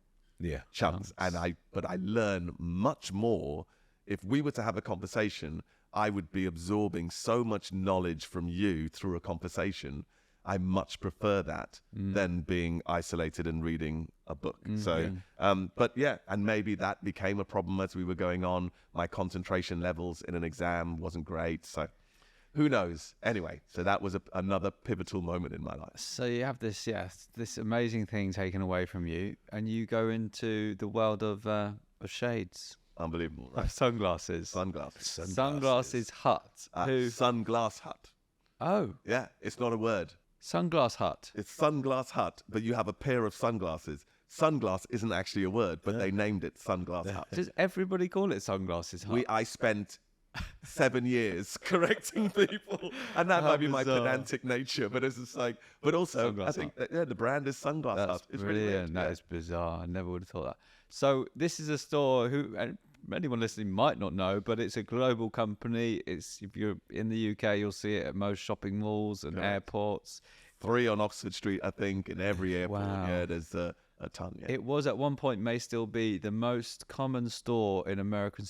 chunks, but I learn much more. If we were to have a conversation, I would be absorbing so much knowledge from you through a conversation. I much prefer that than being isolated and reading a book. So, but yeah, and maybe that became a problem as we were going on. My concentration levels in an exam wasn't great. So who knows? Anyway, so that was another pivotal moment in my life.
So you have this amazing thing taken away from you, and you go into the world of shades.
Unbelievable, right?
Sunglasses. Sunglasses Hut.
Sunglass Hut.
Oh.
Yeah, it's not a word.
Sunglass Hut.
It's Sunglass Hut, but you have a pair of sunglasses. Sunglass isn't actually a word, but they named it Sunglass Hut.
Does everybody call it Sunglasses Hut?
I spent 7 years correcting people, and that might be my pedantic nature, but it's just like, but also I think the brand is Sunglass Hut. It's
brilliant. That is bizarre. I never would have thought that. So this is a store and anyone listening might not know, but it's a global company. If you're in the UK, you'll see it at most shopping malls and airports. 3 on Oxford Street, I think, in every airport.
Wow. Yeah, there's a ton. Yeah.
It was at one point, may still be, the most common store in American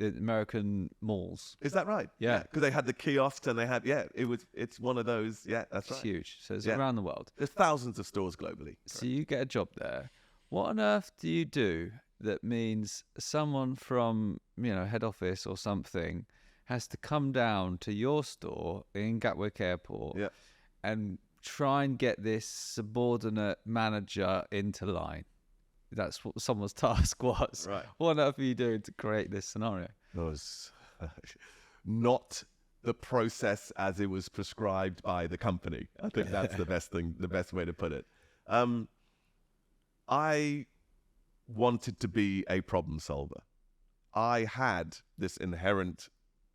American malls.
Is that right?
Yeah,
because they had the kiosks and they had it's one of those. Yeah, that's right.
It's huge. So it's around the world.
There's thousands of stores globally.
So you get a job there. What on earth do you do that means someone from head office or something has to come down to your store in Gatwick Airport and try and get this subordinate manager into line? That's what someone's task was.
Right.
What on earth are you doing to create this scenario?
It was not the process as it was prescribed by the company. I think that's the best way to put it. I wanted to be a problem solver. I had this inherent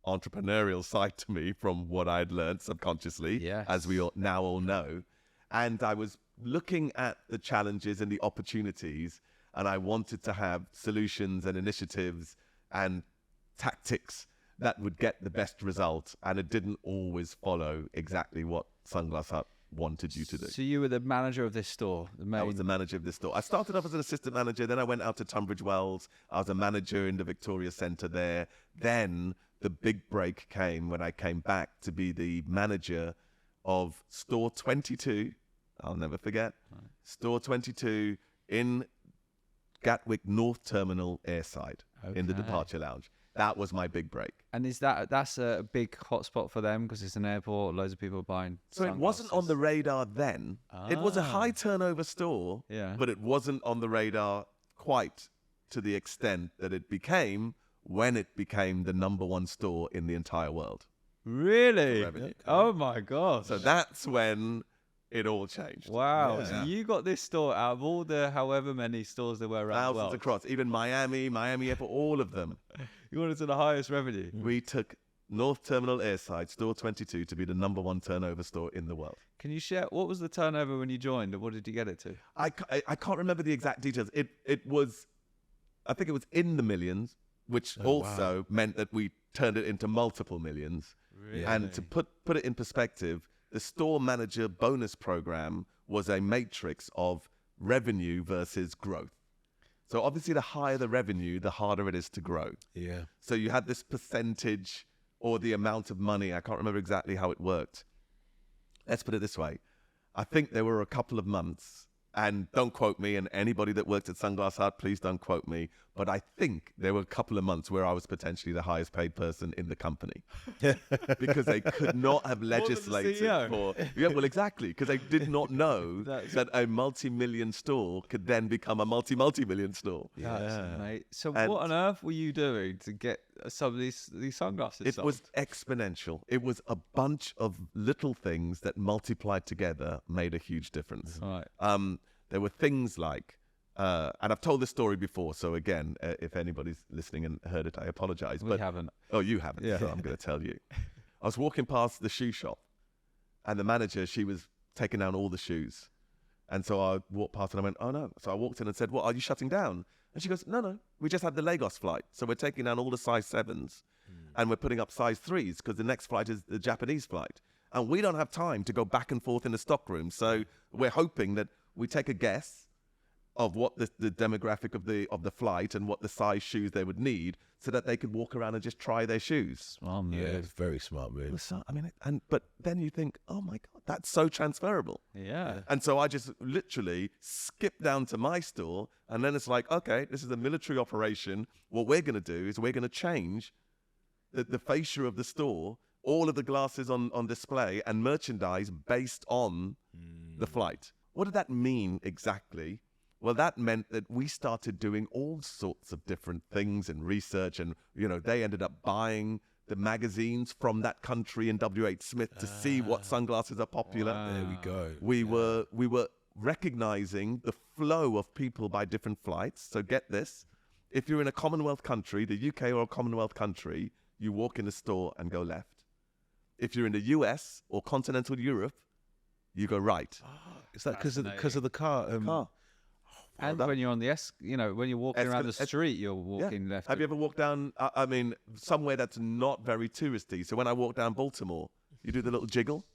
entrepreneurial side to me from what I'd learned subconsciously, as we now all know. And I was looking at the challenges and the opportunities, and I wanted to have solutions and initiatives and tactics that would get the best result. And it didn't always follow exactly what Sunglass Hut wanted you to do.
So you were the manager of this store?
I was the manager of this store. I started off as an assistant manager, then I went out to Tunbridge Wells. I was a manager in the Victoria Centre there. Then the big break came when I came back to be the manager of Store 22. I'll never forget. Right. Store 22 in Gatwick North Terminal airside in the departure lounge. That was my big break.
And that's a big hotspot for them because it's an airport, loads of people buying sunglasses.
It wasn't on the radar then. It was a high turnover store, but it wasn't on the radar quite to the extent that it became when it became the #1 store in the entire world.
Really? Oh my gosh.
So that's when it all changed.
Wow. Yeah. So you got this store out of all the however many stores there were around the world.
Thousands across, even Miami Airport, all of them.
You wanted to the highest revenue.
We took North Terminal airside, Store 22, to be the #1 turnover store in the world.
Can you share, what was the turnover when you joined, and what did you get it to?
I can't remember the exact details. It was I think it was in the millions, which also meant that we turned it into multiple millions.
Really?
And to put it in perspective, the store manager bonus program was a matrix of revenue versus growth. So obviously the higher the revenue, the harder it is to grow.
Yeah.
So you had this percentage or the amount of money. I can't remember exactly how it worked. Let's put it this way. I think there were a couple of months, and don't quote me, and anybody that worked at Sunglass Hut, please don't quote me, but I think there were a couple of months where I was potentially the highest paid person in the company because they could not have legislated for... Yeah, well, exactly, because they did not know that a multi-million store could then become a multi-multi-million store.
Yeah, mate. So what on earth were you doing to get some of these sunglasses
It
sold?
was exponential. It was a bunch of little things that multiplied together made a huge difference.
Right.
There were things like, and I've told this story before, so again, if anybody's listening and heard it, I apologize.
We haven't.
Oh, you haven't, so I'm going to tell you. I was walking past the shoe shop, and the manager, she was taking down all the shoes. And so I walked past and I went, oh no. So I walked in and said, what, are you shutting down? And she goes, no, we just had the Lagos flight. So we're taking down all the size 7s and we're putting up size 3s because the next flight is the Japanese flight. And we don't have time to go back and forth in the stockroom. So we're hoping that we take a guess of what the demographic of the flight and what the size shoes they would need so that they could walk around and just try their shoes.
Smart move.
Yeah, it's very smart move.
So, I mean, but then you think, oh my God, that's so transferable.
Yeah.
And so I just literally skipped down to my store, and then it's like, okay, this is a military operation. What we're going to do is we're going to change the fascia of the store, all of the glasses on display and merchandise based on the flight. What did that mean exactly? Well, that meant that we started doing all sorts of different things and research, and they ended up buying the magazines from that country in W.H. Smith to see what sunglasses are popular.
Wow.
There we go.
We were recognizing the flow of people by different flights. So get this, if you're in a Commonwealth country, the UK or a Commonwealth country, you walk in a store and go left. If you're in the US or continental Europe, you go right.
Is that because of the car?
Car.
And when you're on the when you're walking around the street, you're walking left.
Have you ever walked down, somewhere that's not very touristy? So when I walk down Baltimore, you do the little jiggle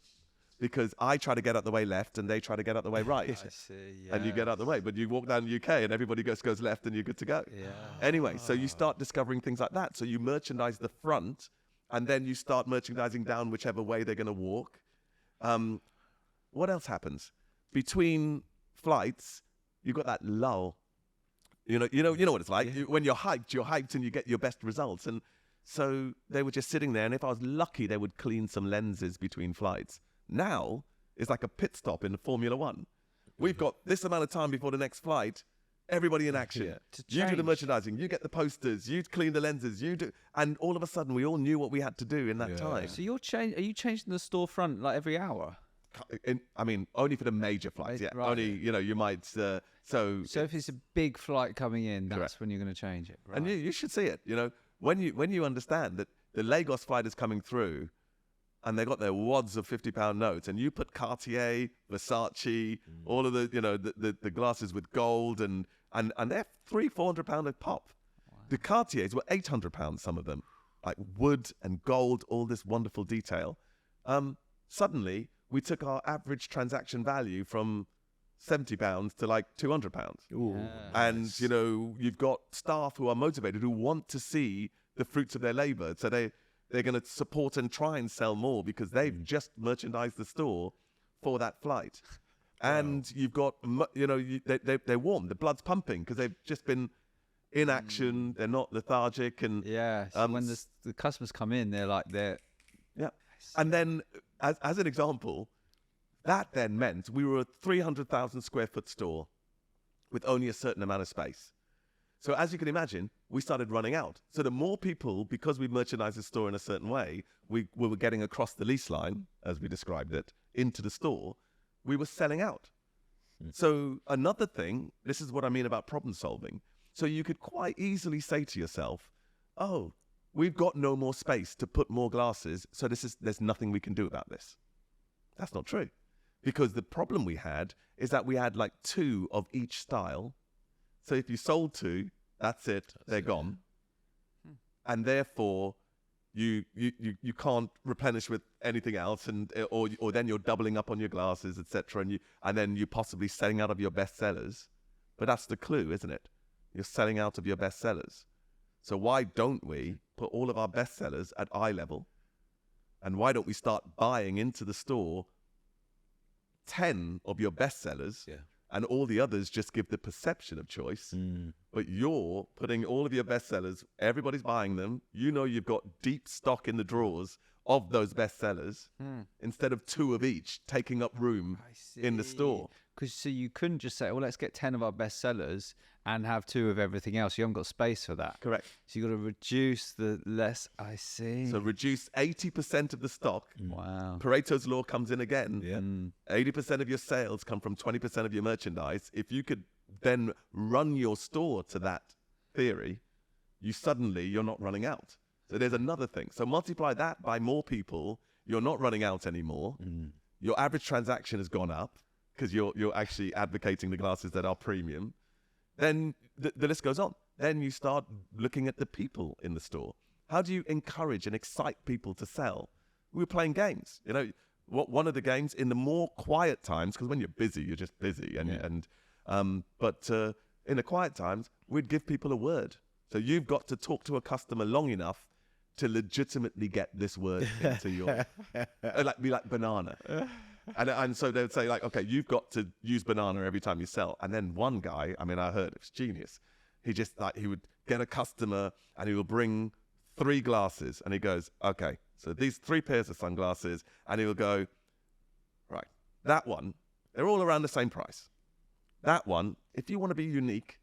because I try to get out the way left and they try to get out the way right.
I see, yeah.
And you get out the way. But you walk down the UK and everybody goes left and you're good to go.
Yeah.
Anyway, so you start discovering things like that. So you merchandise the front and then you start merchandising down whichever way they're going to walk. What else happens? Between flights, you got that lull. You know what it's like. When you're hyped and you get your best results. And so they were just sitting there, and if I was lucky, they would clean some lenses between flights. Now it's like a pit stop in Formula One. We've got this amount of time before the next flight. Everybody in action.
Yeah.
You do the merchandising. You get the posters. You clean the lenses. You do, and all of a sudden, we all knew what we had to do in that time.
So are you changing the storefront like every hour?
Only for the major flights. Yeah,
Right.
only you might. So
if it's a big flight coming in, that's
Correct.
when you're going to change it. Right.
And you should see it. When you understand that the Lagos flight is coming through, and they got their wads of £50 notes, and you put Cartier, Versace, all of the glasses with gold, and they're £300-400 a pop. Wow. The Cartiers were £800, some of them, like wood and gold, all this wonderful detail. Suddenly, we took our average transaction value from £70 to like £200.
Yeah.
And, you've got staff who are motivated, who want to see the fruits of their labor. So they're going to support and try and sell more because they've just merchandised the store for that flight. And you've got, they're warm. The blood's pumping because they've just been in action. They're not lethargic. And
So when the customers come in, they're
yeah. And then, as an example, that then meant we were a 300,000 square foot store with only a certain amount of space. So as you can imagine, we started running out. So the more people, because we merchandised the store in a certain way, we were getting across the lease line, as we described it, into the store, we were selling out. So another thing, this is what I mean about problem solving. So you could quite easily say to yourself, oh, we've got no more space to put more glasses, so there's nothing we can do about this. That's not true. Because the problem we had is that we had like 2 of each style. So if you sold 2, That's it. They're gone. And therefore, you can't replenish with anything else, and or then you're doubling up on your glasses, etc. And then you're possibly selling out of your bestsellers. But that's the clue, isn't it? You're selling out of your bestsellers. So why don't we put all of our bestsellers at eye level? And why don't we start buying into the store 10 of your bestsellers, and all the others just give the perception of choice, but you're putting all of your bestsellers, everybody's buying them, you know you've got deep stock in the drawers of those bestsellers, instead of 2 of each taking up room in the store.
Because so you couldn't just say, well, let's get 10 of our bestsellers and have 2 of everything else. You haven't got space for that.
Correct.
So you've got to reduce the less. I see.
So reduce 80% of the stock.
Wow.
Pareto's law comes in again. 80% of your sales come from 20% of your merchandise. If you could then run your store to that theory, you're not running out. So there's another thing. So multiply that by more people. You're not running out anymore. Your average transaction has gone up because you're actually advocating the glasses that are premium. Then the list goes on. Then you start looking at the people in the store. How do you encourage and excite people to sell? We were playing games. You know, one of the games in the more quiet times, because when you're busy, you're just busy. But in the quiet times, we'd give people a word. So you've got to talk to a customer long enough to legitimately get this word into your, be like banana. And so they would say, like, okay, you've got to use banana every time you sell. And then one guy, I mean, I heard it was genius. He would get a customer and he would bring 3 glasses and he goes, okay, so these 3 pairs of sunglasses, and he will go, right, that one, they're all around the same price. That one, if you want to be unique,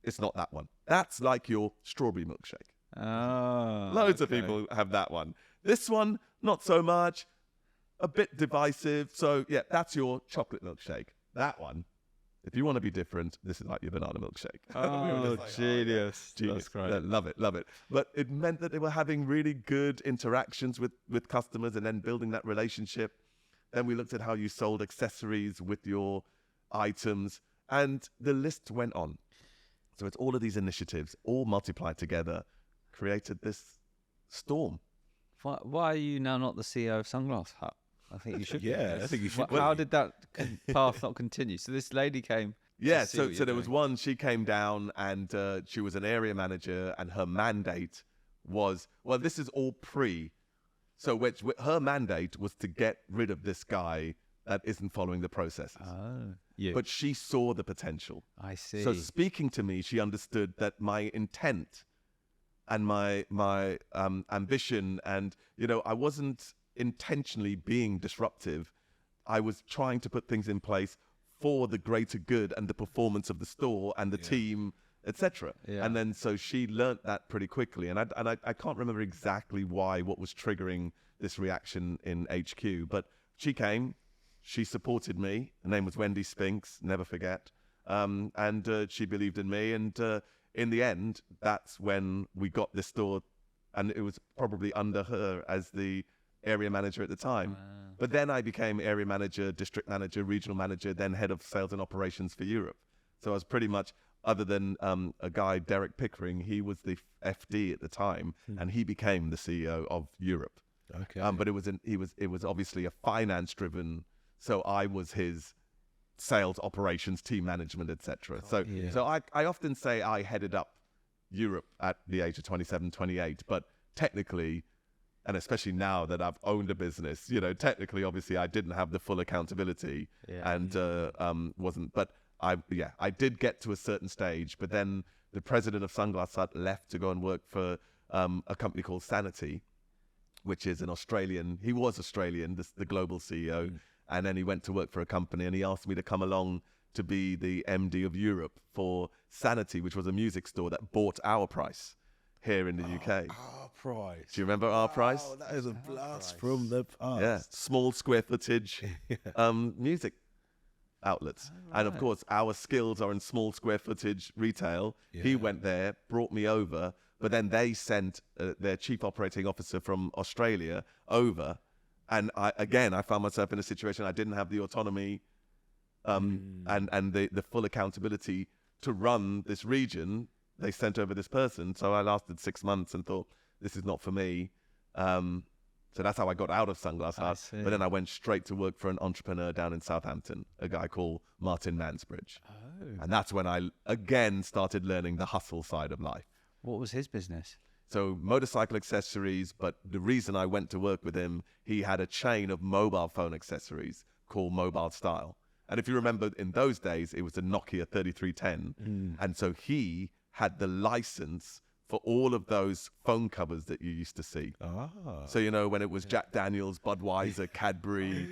it's not that one. That's like your strawberry milkshake.
Oh,
Loads of people have that one. This one, not so much. A bit divisive. So, yeah, that's your chocolate milkshake. That one, if you want to be different, this is like your banana milkshake.
Oh, genius.
Genius.
That's great.
Yeah, love it. But it meant that they were having really good interactions with customers and then building that relationship. Then we looked at how you sold accessories with your items, and the list went on. So it's all of these initiatives, all multiplied together, created this storm.
Why are you now not the CEO of Sunglass Hut? I think you should.
I think you should.
How did that path not continue? So this lady came.
Yeah, so there was one, she came down and she was an area manager, and her mandate was, well, this is all so her mandate was to get rid of this guy that isn't following the processes.
Oh,
but she saw the potential.
I see.
So speaking to me, she understood that my intent and my ambition, and, you know, I wasn't intentionally being disruptive. I was trying to put things in place for the greater good and the performance of the store and the team, etc. And then so she learnt that pretty quickly. And I can't remember exactly what was triggering this reaction in HQ, but she came, she supported me. Her name was Wendy Spinks, never forget. And she believed in me. And in the end, that's when we got this store, and it was probably under her as the area manager at the time. Wow. But then I became area manager, district manager, regional manager, then head of sales and operations for Europe. So I was pretty much, other than a guy, Derek Pickering, he was the FD at the time, and he became the CEO of Europe.
Okay.
But it was obviously a finance driven, so I was his sales, operations, team management, etc. So I often say I headed up Europe at the age of 27, 28, but technically, and especially now that I've owned a business, you know, technically, obviously, I didn't have the full accountability and wasn't. But I did get to a certain stage. But then the president of Sunglass Hut left to go and work for a company called Sanity, which is an Australian. He was Australian, the global CEO, and then he went to work for a company, and he asked me to come along to be the MD of Europe for Sanity, which was a music store that bought Our Price here in the UK.
Our Price.
Do you remember Our Price?
Oh, that is a blast from the past.
Yeah, small square footage music outlets. Right. And of course, our skills are in small square footage retail. Yeah. He went there, brought me over, but then they sent their chief operating officer from Australia over. And I found myself in a situation I didn't have the autonomy and the full accountability to run this region, they sent over this person. So I lasted 6 months and thought, this is not for me. So that's how I got out of Sunglass Hut. But then I went straight to work for an entrepreneur down in Southampton, a guy called Martin Mansbridge. Oh. And that's when I, again, started learning the hustle side of life.
What was his business?
So motorcycle accessories, but the reason I went to work with him, he had a chain of mobile phone accessories called Mobile Style. And if you remember, in those days, it was a Nokia 3310. And so he had the license for all of those phone covers that you used to see. So, you know, when it was Jack Daniels, Budweiser, Cadbury,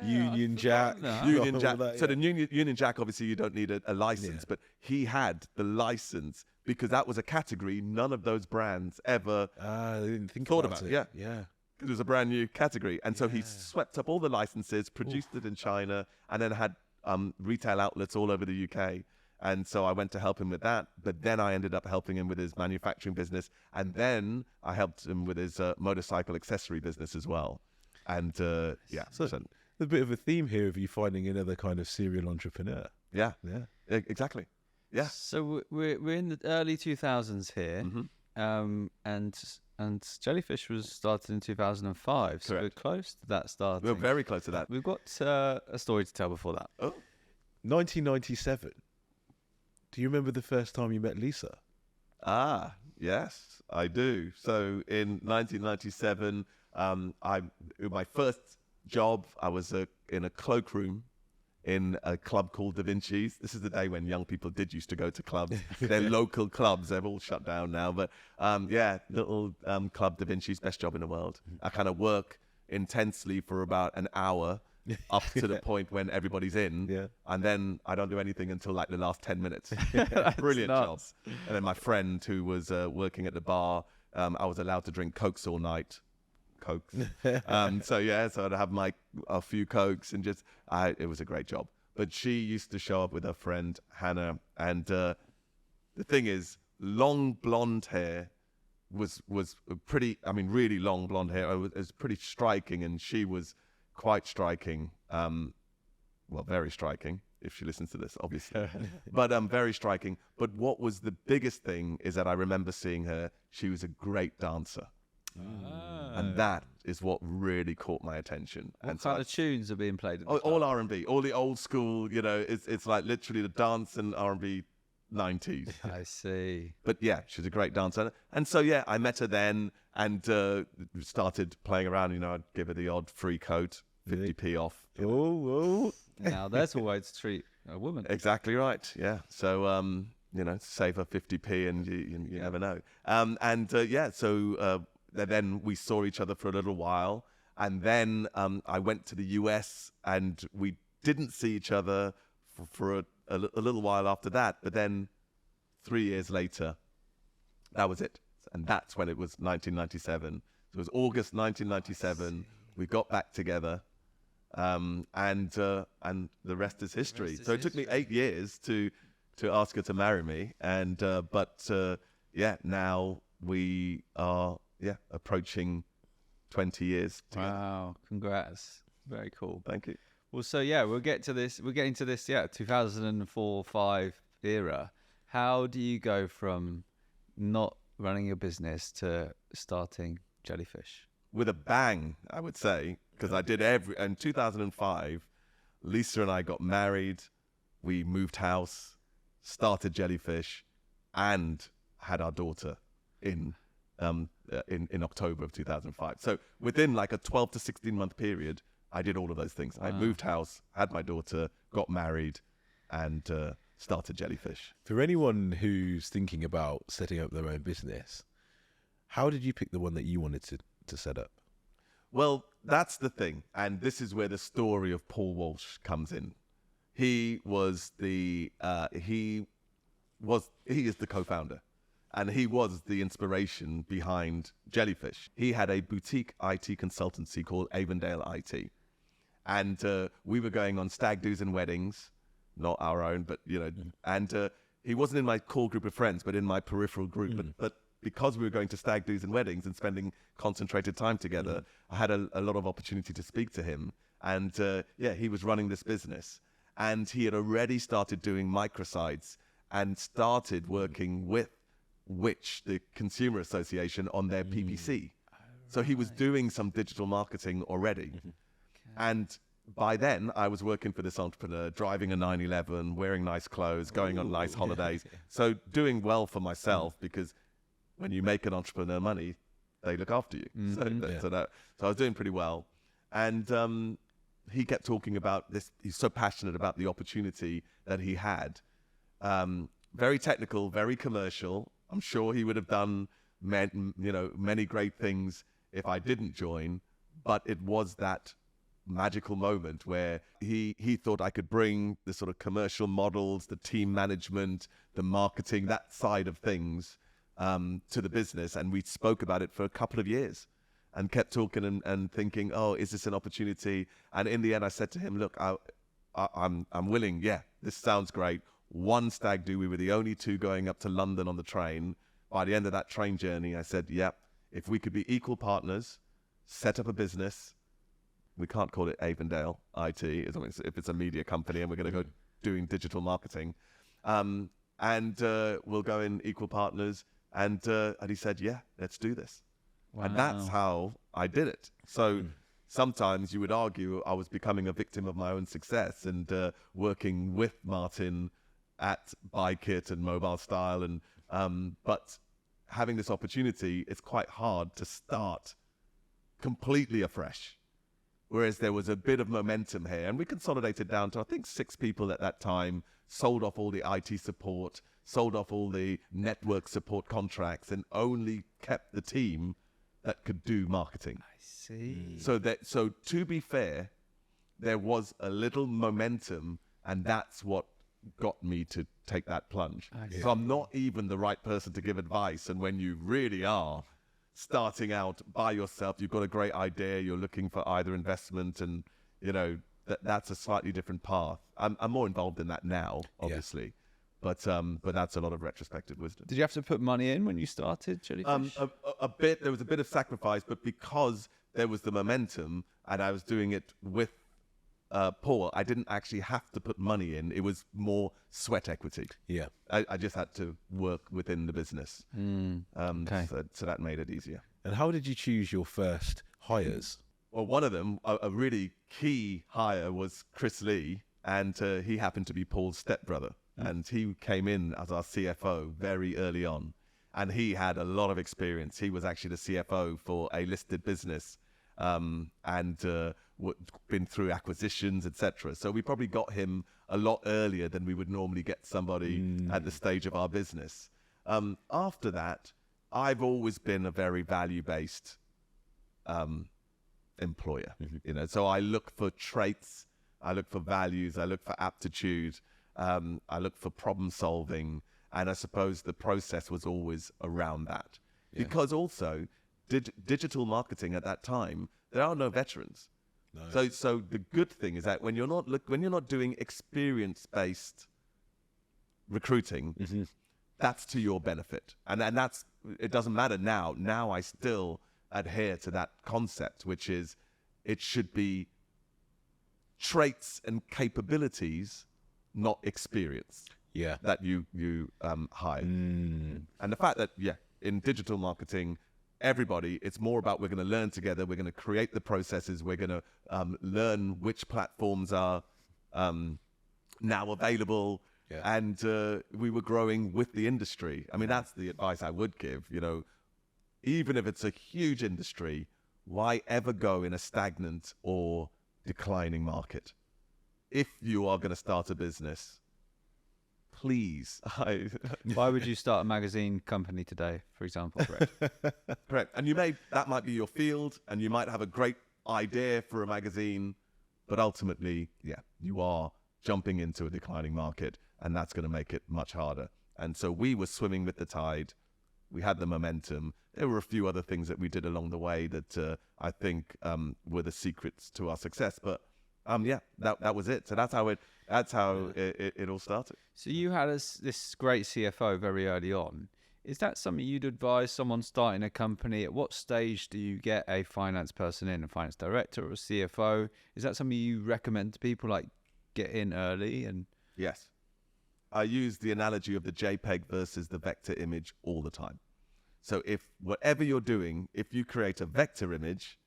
Union Jack.
Union Jack. So the Union Jack, obviously, you don't need a license, but he had the license because that was a category none of those brands ever
they didn't think
thought about.
it.
Yeah. It was a brand new category. And so he swept up all the licenses, produced it in China, and then had retail outlets all over the UK. And so I went to help him with that. But then I ended up helping him with his manufacturing business. And then I helped him with his motorcycle accessory business as well. And
So there's a bit of a theme here of you finding another kind of serial entrepreneur.
Yeah, exactly. Yeah.
So we're in the early 2000s here. And Jellyfish was started in 2005.
Correct.
So we're close to that starting.
We're very close to that.
We've got a story to tell before that.
1997. Do you remember the first time you met Lisa?
Yes, I do. So in 1997, my first job, I was in a cloakroom in a club called Da Vinci's. This is the day when young people used to go to clubs. They're local clubs. They've all shut down now. But little club Da Vinci's, best job in the world. I kind of work intensely for about an hour up to the point when everybody's in. And then I don't do anything until like the last 10 minutes. Brilliant job. And then my friend who was working at the bar, I was allowed to drink Cokes all night. Cokes. So I'd have a few Cokes and it was a great job. But she used to show up with her friend Hannah, and the thing is, long blonde hair was pretty. I mean, really long blonde hair. It was pretty striking, and she was quite striking. Very striking. If she listens to this, obviously, but very striking. But what was the biggest thing is that I remember seeing her. She was a great dancer. And that is what really caught my attention.
What kind of tunes are being played?
All R&B, all the old school. You know, it's like literally the dance and R&B 90s.
I see.
But yeah, she's a great dancer, and so I met her then and started playing around. You know, I'd give her the odd free coat, 50p off.
Now there's a way to treat a woman.
Exactly right. Yeah. So save her 50p, and you never know. Then we saw each other for a little while, and then I went to the US, and we didn't see each other for a little while after that. But then 3 years later, that was it. And that's when it was 1997. So it was August 1997. We got back together, and the rest is history. So it took me 8 years to ask her to marry me, and now we are approaching 20 years together.
Wow, congrats. Very cool.
Thank you.
Well, so we'll get to this. We're getting to this 2004-5 era. How do you go from not running your business to starting Jellyfish?
With a bang, I would say, because I did in 2005, Lisa and I got married, we moved house, started Jellyfish, and had our daughter in October of 2005. So within like a 12 to 16 month period, I did all of those things. Wow. I moved house, had my daughter, got married, and started Jellyfish.
For anyone who's thinking about setting up their own business, how did you pick the one that you wanted to set up?
Well, that's the thing. And this is where the story of Paul Walsh comes in. He is the co-founder. And he was the inspiration behind Jellyfish. He had a boutique IT consultancy called Avondale IT. And we were going on stag do's and weddings, not our own, but, and he wasn't in my core group of friends, but in my peripheral group. But because we were going to stag do's and weddings and spending concentrated time together, I had a lot of opportunity to speak to him. And he was running this business. And he had already started doing microsites and started working with the Consumer Association, on their PPC. So he was doing some digital marketing already. And by then, I was working for this entrepreneur, driving a 911, wearing nice clothes, going on nice holidays. So doing well for myself, because when you make an entrepreneur money, they look after you. So I was doing pretty well. And he kept talking about this. He's so passionate about the opportunity that he had. Very technical, very commercial. I'm sure he would have done many great things if I didn't join. But it was that magical moment where he thought I could bring the sort of commercial models, the team management, the marketing, that side of things to the business. And we spoke about it for a couple of years and kept talking and thinking, oh, is this an opportunity? And in the end, I said to him, look, I'm willing. Yeah, this sounds great. One stag do. We were the only two going up to London on the train. By the end of that train journey, I said, yep, if we could be equal partners, set up a business. We can't call it Avondale IT, if it's a media company and we're going to go doing digital marketing. And we'll go in equal partners. And he said, yeah, let's do this. Wow. And that's how I did it. So sometimes you would argue I was becoming a victim of my own success and working with Martin at BuyKit and Mobile Style. But having this opportunity, it's quite hard to start completely afresh. Whereas there was a bit of momentum here, and we consolidated down to, I think, 6 people at that time, sold off all the IT support, sold off all the network support contracts, and only kept the team that could do marketing.
I see.
So to be fair, there was a little momentum, and that's what got me to take that plunge. So I'm not even the right person to give advice, and when you really are starting out by yourself, you've got a great idea, you're looking for either investment, and that's a slightly different path. I'm more involved in that now, obviously, but that's a lot of retrospective wisdom.
Did you have to put money in when you started Jellyfish?
A bit. There was a bit of sacrifice, but because there was the momentum and I was doing it with Paul, I didn't actually have to put money in. It was more sweat equity. Yeah, I just had to work within the business. Okay. So that made it easier.
And how did you choose your first hires?
Well, one of them, a really key hire, was Chris Lee, and he happened to be Paul's stepbrother. And he came in as our CFO very early on, and he had a lot of experience. He was actually the CFO for a listed business, and been through acquisitions, etc. So we probably got him a lot earlier than we would normally get somebody at the stage of our business. After that, I've always been a very value-based employer. So I look for traits, I look for values, I look for aptitude, I look for problem solving, and I suppose the process was always around that. Because also, digital marketing at that time, there are no veterans. No. So the good thing is that when you're not doing experience-based recruiting, that's to your benefit, and that's, it doesn't matter now. Now I still adhere to that concept, which is it should be traits and capabilities, not experience. That you hire, and the fact that in digital marketing, everybody, it's more about we're going to learn together, we're going to create the processes, we're going to learn which platforms are now available, and we were growing with the industry. I mean, that's the advice I would give. Even if it's a huge industry, why ever go in a stagnant or declining market? If you are going to start a business, please.
Why would you start a magazine company today, for example?
Correct. And that might be your field, and you might have a great idea for a magazine, but ultimately, you are jumping into a declining market, and that's going to make it much harder. And so we were swimming with the tide. We had the momentum. There were a few other things that we did along the way that I think were the secrets to our success. But that was it. So that's how it all started.
So you had this great CFO very early on. Is that something you'd advise someone starting a company? At what stage do you get a finance person in, a finance director or a CFO? Is that something you recommend to people, like get in early? And
yes, I use the analogy of the JPEG versus the vector image all the time. So if whatever you're doing, if you create a vector image,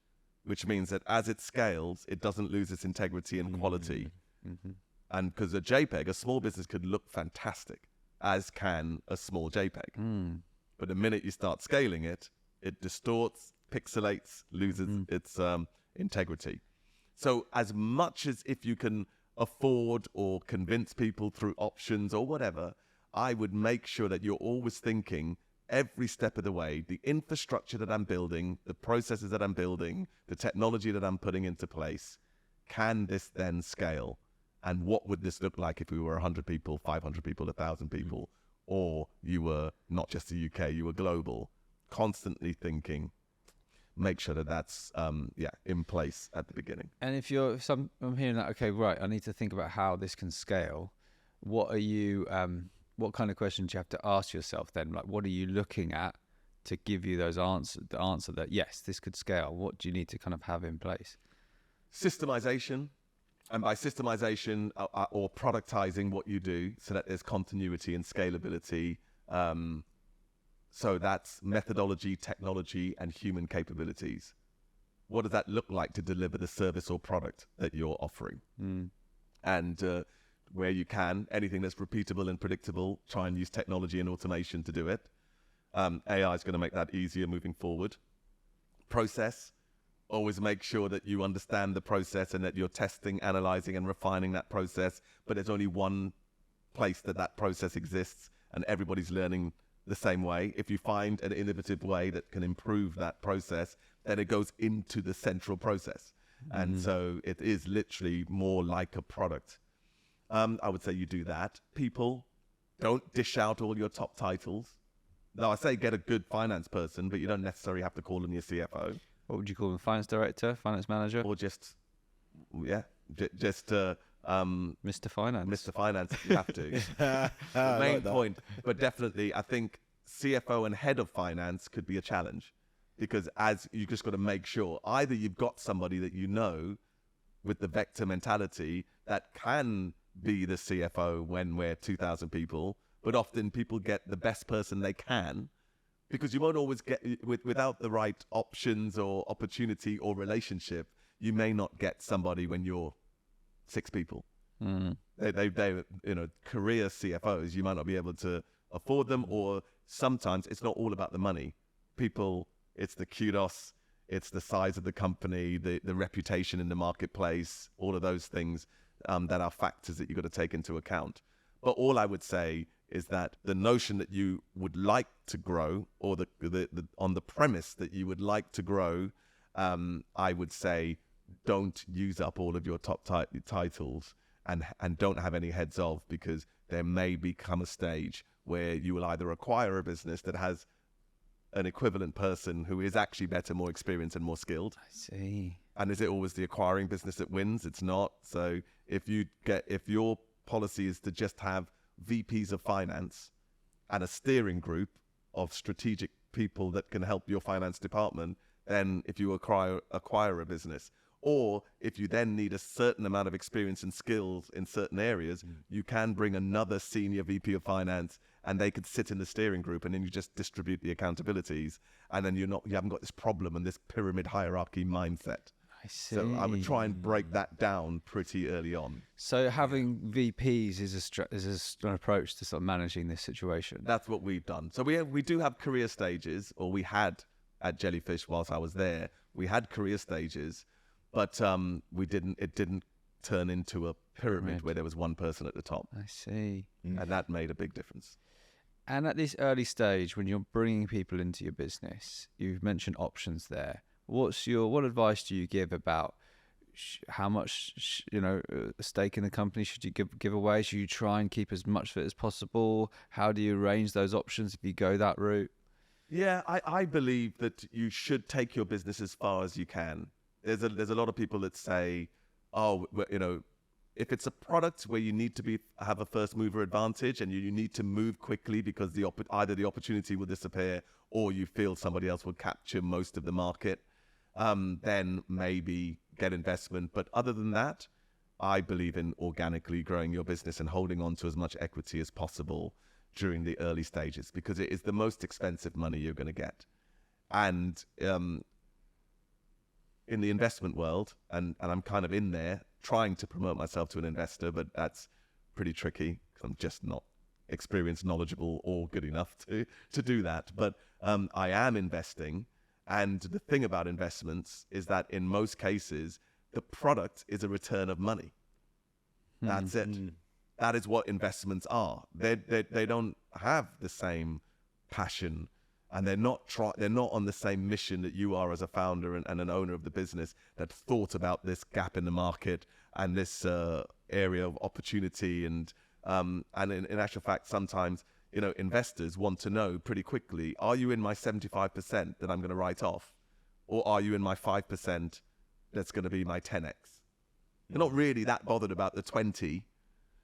which means that as it scales, it doesn't lose its integrity and quality.
Mm-hmm.
And because a JPEG, a small business could look fantastic, as can a small JPEG. But the minute you start scaling it, it distorts, pixelates, loses its integrity. So as much as if you can afford or convince people through options or whatever, I would make sure that you're always thinking every step of the way, the infrastructure that I'm building, the processes that I'm building, the technology that I'm putting into place, can this then scale? And what would this look like if we were 100 people, 500 people, 1,000 people, or you were not just the UK, you were global? Constantly thinking, make sure that that's in place at the beginning.
And if I'm hearing that, okay, right, I need to think about how this can scale. What are you, what kind of questions do you have to ask yourself then? Like, what are you looking at to give you those answers, the answer that, yes, this could scale? What do you need to kind of have in place?
Systemization. And by systemization or productizing what you do so that there's continuity and scalability. So that's methodology, technology, and human capabilities. What does that look like to deliver the service or product that you're offering? And where you can, anything that's repeatable and predictable, try and use technology and automation to do it. AI is going to make that easier moving forward. Process. Always make sure that you understand the process and that you're testing, analyzing, and refining that process. But there's only one place that process exists, and everybody's learning the same way. If you find an innovative way that can improve that process, then it goes into the central process. And so it is literally more like a product. I would say you do that. People, don't dish out all your top titles. Now, I say get a good finance person, but you don't necessarily have to call them your CFO.
What would you call them? Finance director, finance manager?
Or just Mr.
Finance.
Mr. Finance, if you have to. The main point, but definitely, I think CFO and head of finance could be a challenge, because as you just got to make sure either you've got somebody that you know with the vector mentality that can be the CFO when we're 2,000 people, but often people get the best person they can. Because you won't always get, without the right options or opportunity or relationship, you may not get somebody when you're 6 people. They career CFOs, you might not be able to afford them, or sometimes it's not all about the money. People, it's the kudos, it's the size of the company, the reputation in the marketplace, all of those things that are factors that you've got to take into account. But all I would say is that the notion that you would like to grow, or on the premise that you would like to grow, I would say don't use up all of your top titles and don't have any heads of, because there may become a stage where you will either acquire a business that has an equivalent person who is actually better, more experienced, and more skilled.
I see.
And is it always the acquiring business that wins? It's not. So if your policy is to just have VPs of finance and a steering group of strategic people that can help your finance department, then if you acquire a business, or if you then need a certain amount of experience and skills in certain areas, you can bring another senior VP of finance and they could sit in the steering group, and then you just distribute the accountabilities, and then you haven't got this problem and this pyramid hierarchy mindset.
I see.
So I would try and break that down pretty early on.
So having VPs is an approach to sort of managing this situation.
That's what we've done. So we do have career stages, or we had at Jellyfish whilst I was there. We had career stages, but it didn't turn into a pyramid where there was one person at the top.
I see.
And that made a big difference.
And at this early stage, when you're bringing people into your business, you've mentioned options there. What advice do you give about how much a stake in the company should you give away? Should you try and keep as much of it as possible? How do you arrange those options if you go that route?
Yeah, I believe that you should take your business as far as you can. There's a lot of people that say, if it's a product where you need to have a first mover advantage and you need to move quickly because either the opportunity will disappear or you feel somebody else will capture most of the market, then maybe get investment. But other than that, I believe in organically growing your business and holding on to as much equity as possible during the early stages, because it is the most expensive money you're going to get. And in the investment world, and I'm kind of in there trying to promote myself to an investor, but that's pretty tricky because I'm just not experienced, knowledgeable, or good enough to do that. But I am investing. And the thing about investments is that in most cases, the product is a return of money. That's it. That is what investments are. They don't have the same passion, and they're not on the same mission that you are as a founder and an owner of the business that thought about this gap in the market and this area of opportunity. And in actual fact, sometimes, you know, investors want to know pretty quickly, are you in my 75% that I'm going to write off, or are you in my 5% that's going to be my 10x? They're not really that bothered about the 20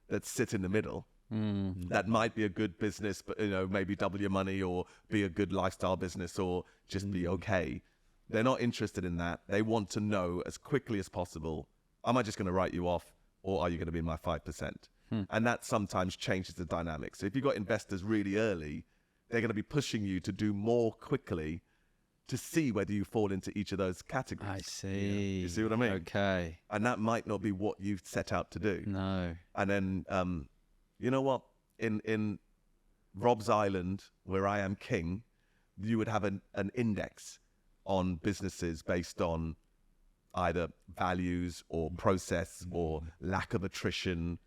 that sit in the middle. That might be a good business, but, you know, maybe double your money or be a good lifestyle business or just be okay. They're not interested in that. They want to know as quickly as possible, am I just going to write you off, or are you going to be in my 5%? And that sometimes changes the dynamic. So if you've got investors really early, they're going to be pushing you to do more quickly to see whether you fall into each of those categories.
I see.
You see what I mean?
Okay.
And that might not be what you've set out to do.
No.
And then, you know what? In Rob's Island, where I am king, you would have an index on businesses based on either values or process or lack of attrition,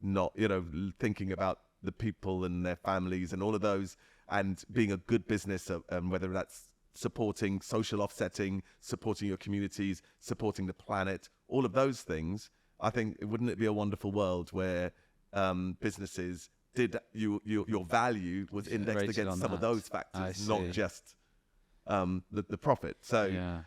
not, you know, thinking about the people and their families and all of those, and being a good business, whether that's supporting social offsetting, supporting your communities, supporting the planet, all of those things. I think, wouldn't it be a wonderful world where businesses did your value was indexed against some of those factors, not just the profit. So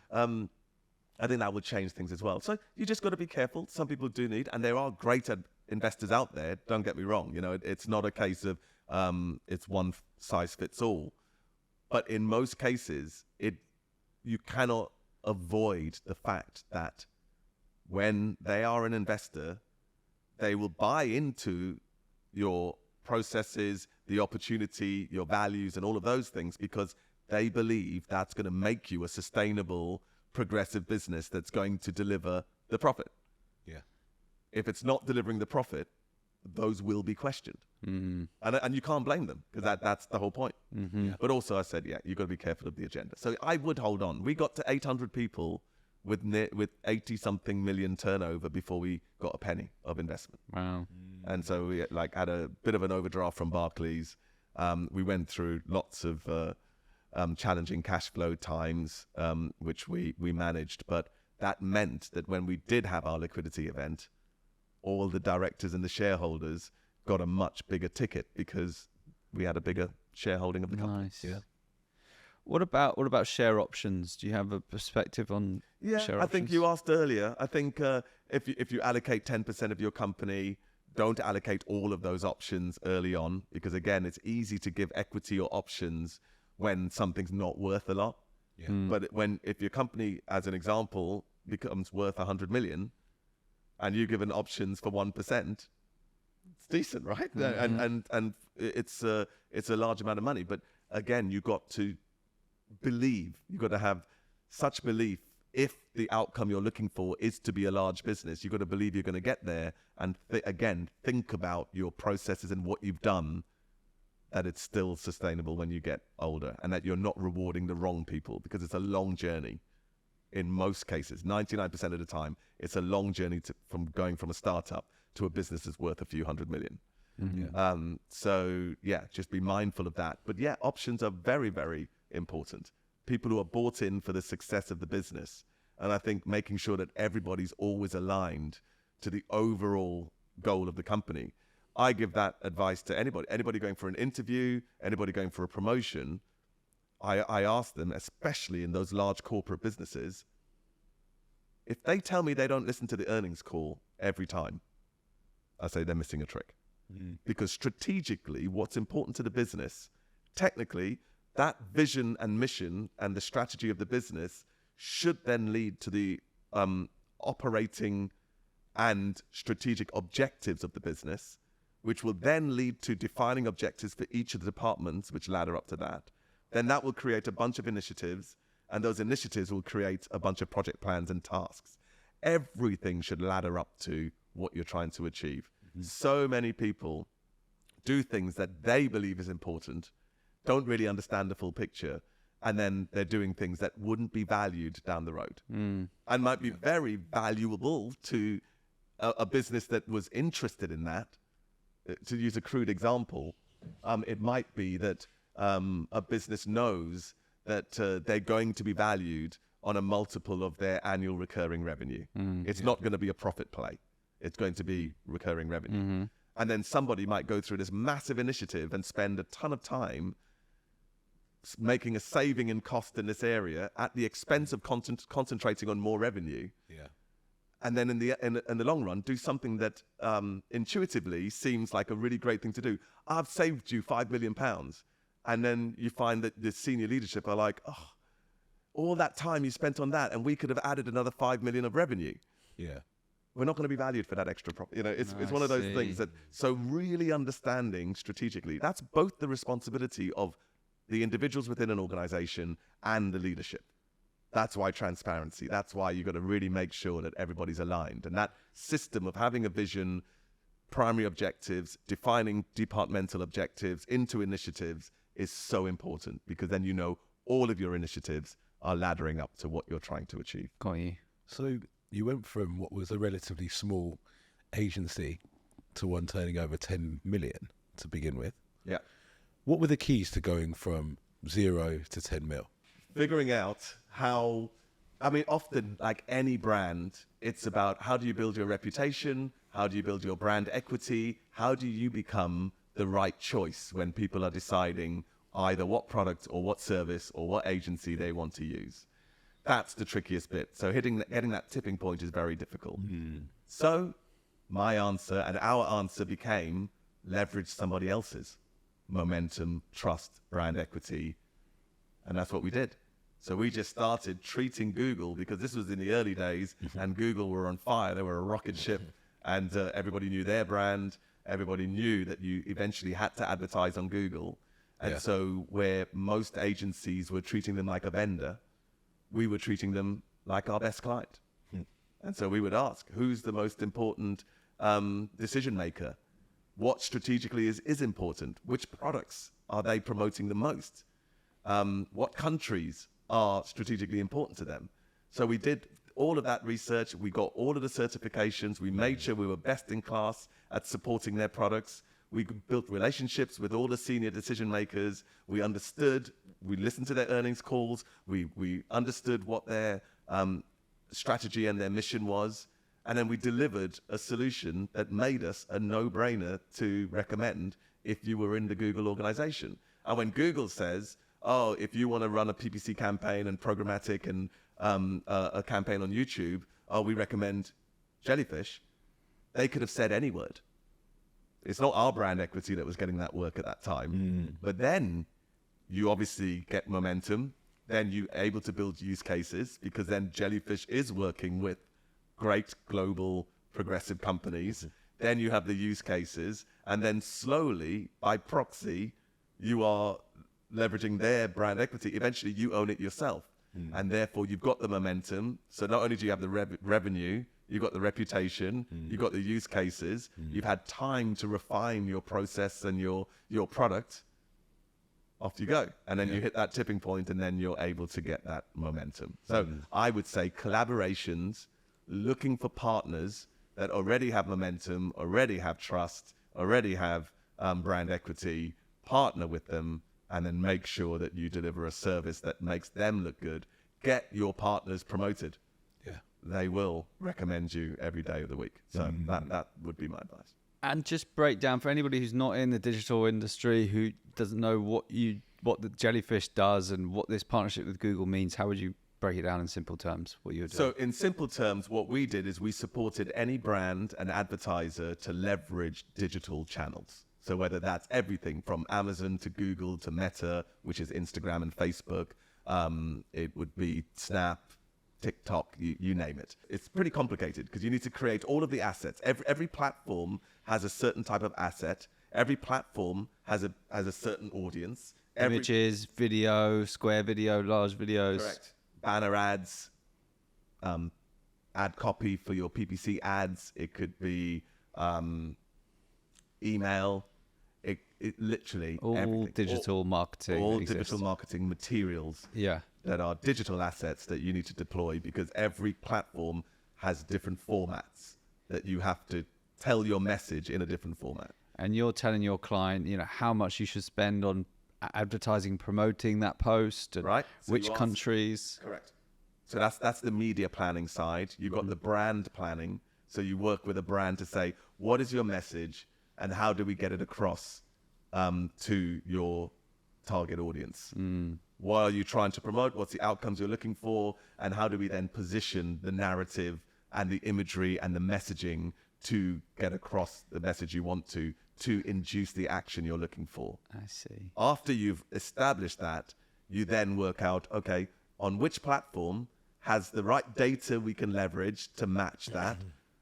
I think that would change things as well. So you just got to be careful. Some people do need, and there are great investors out there. Don't get me wrong. You know, it's not a case of it's one size fits all. But in most cases, you cannot avoid the fact that when they are an investor, they will buy into your processes, the opportunity, your values, and all of those things, because they believe that's going to make you a sustainable, progressive business that's going to deliver the profit.
Yeah.
If it's not delivering the profit, those will be questioned. And you can't blame them, because that's the whole point. But also I said, you've got to be careful of the agenda. So I would hold on. We got to 800 people with 80-something million turnover before we got a penny of investment.
Wow.
And so we had a bit of an overdraft from Barclays. We went through lots of challenging cash flow times, which we managed. But that meant that when we did have our liquidity event, all the directors and the shareholders got a much bigger ticket because we had a bigger shareholding of the company.
Nice. Yeah. What about share options? Do you have a perspective on share options?
I think you asked earlier. I think if you allocate 10% of your company, don't allocate all of those options early on, because again, it's easy to give equity or options when something's not worth a lot.
Yeah.
But if your company, as an example, becomes worth 100 million, and you give an options for 1%, it's decent, right? And it's a large amount of money. But again, you've got to believe. You've got to have such belief. If the outcome you're looking for is to be a large business, you've got to believe you're going to get there. And again, think about your processes and what you've done, that it's still sustainable when you get older, and that you're not rewarding the wrong people, because it's a long journey. In most cases, 99% of the time, it's a long journey from going from a startup to a business that's worth a few hundred million. So just be mindful of that. But options are very, very important. People who are bought in for the success of the business. And I think making sure that everybody's always aligned to the overall goal of the company. I give that advice to anybody going for an interview, anybody going for a promotion. I ask them, especially in those large corporate businesses, if they tell me they don't listen to the earnings call every time, I say they're missing a trick. Because strategically, what's important to the business, technically, that vision and mission and the strategy of the business should then lead to the operating and strategic objectives of the business, which will then lead to defining objectives for each of the departments, which ladder up to that. Then that will create a bunch of initiatives, and those initiatives will create a bunch of project plans and tasks. Everything should ladder up to what you're trying to achieve. So many people do things that they believe is important, don't really understand the full picture, and then they're doing things that wouldn't be valued down the road and might be very valuable to a business that was interested in that. To use a crude example, it might be that a business knows that they're going to be valued on a multiple of their annual recurring revenue. It's not going to be a profit play. It's going to be recurring revenue. And then somebody might go through this massive initiative and spend a ton of time making a saving in cost in this area at the expense of concentrating on more revenue. And then in the long run, do something that intuitively seems like a really great thing to do. I've saved you £5 million. And then you find that the senior leadership are like, oh, all that time you spent on that, and we could have added another 5 million of revenue. We're not going to be valued for that extra profit. You know, it's one of those things that, so really understanding strategically, that's both the responsibility of the individuals within an organization and the leadership. That's why transparency, that's why you've got to really make sure that everybody's aligned. And that system of having a vision, primary objectives, defining departmental objectives into initiatives is so important, because then you know all of your initiatives are laddering up to what you're trying to achieve.
Got you.
So you went from what was a relatively small agency to one turning over 10 million to begin with.
Yeah.
What were the keys to going from 0 to 10 mil?
Figuring out how, I mean, often, like any brand, it's about how do you build your reputation? How do you build your brand equity? How do you become the right choice when people are deciding either what product or what service or what agency they want to use? That's the trickiest bit. So getting that tipping point is very difficult. So my answer and our answer became leverage somebody else's momentum, trust, brand equity. And that's what we did. So we just started treating Google, because this was in the early days and Google were on fire. They were a rocket ship, and everybody knew their brand. Everybody knew that you eventually had to advertise on Google. And so where most agencies were treating them like a vendor, we were treating them like our best client. And so we would ask, who's the most important decision maker? What strategically is important? Which products are they promoting the most? What countries are strategically important to them? So we did all of that research. We got all of the certifications. We made sure we were best in class at supporting their products. We built relationships with all the senior decision makers. We understood, we listened to their earnings calls. We understood what their strategy and their mission was. And then we delivered a solution that made us a no-brainer to recommend if you were in the Google organization. And when Google says, oh, if you want to run a PPC campaign and programmatic and a campaign on YouTube, oh, we recommend Jellyfish, they could have said any word. It's not our brand equity that was getting that work at that time. But then you obviously get momentum. Then you're able to build use cases, because then Jellyfish is working with great global progressive companies. Then you have the use cases. And then slowly, by proxy, you are leveraging their brand equity. Eventually, you own it yourself. And therefore, you've got the momentum. So not only do you have the revenue, you've got the reputation, you've got the use cases, you've had time to refine your process and your product. Off you go. And then you hit that tipping point, and then you're able to get that momentum. So I would say collaborations, looking for partners that already have momentum, already have trust, already have brand equity, partner with them, and then make sure that you deliver a service that makes them look good. Get your partners promoted. They will recommend you every day of the week. So that would be my advice.
And just break down for anybody who's not in the digital industry, who doesn't know what the Jellyfish does and what this partnership with Google means. How would you break it down in simple terms, what you're doing?
So in simple terms, what we did is we supported any brand and advertiser to leverage digital channels. So whether that's everything from Amazon to Google to Meta, which is Instagram and Facebook, it would be Snap, TikTok, you name it. It's pretty complicated because you need to create all of the assets. Every platform has a certain type of asset. Every platform has a certain audience.
Images, video, square video, large videos.
Correct. Banner ads, ad copy for your PPC ads. It could be email. It literally
all
everything.
digital marketing.
All digital marketing materials.
Yeah.
That are digital assets that you need to deploy, because every platform has different formats that you have to tell your message in a different format.
And you're telling your client, how much you should spend on advertising, promoting that post, and
right? So
which countries.
Correct. So that's the media planning side. You've got the brand planning. So you work with a brand to say, what is your message and how do we get it across to your target audience? What are you trying to promote? What's the outcomes you're looking for? And how do we then position the narrative and the imagery and the messaging to get across the message you want to induce the action you're looking for?
I see.
After you've established that, you then work out, okay, on which platform has the right data we can leverage to match that?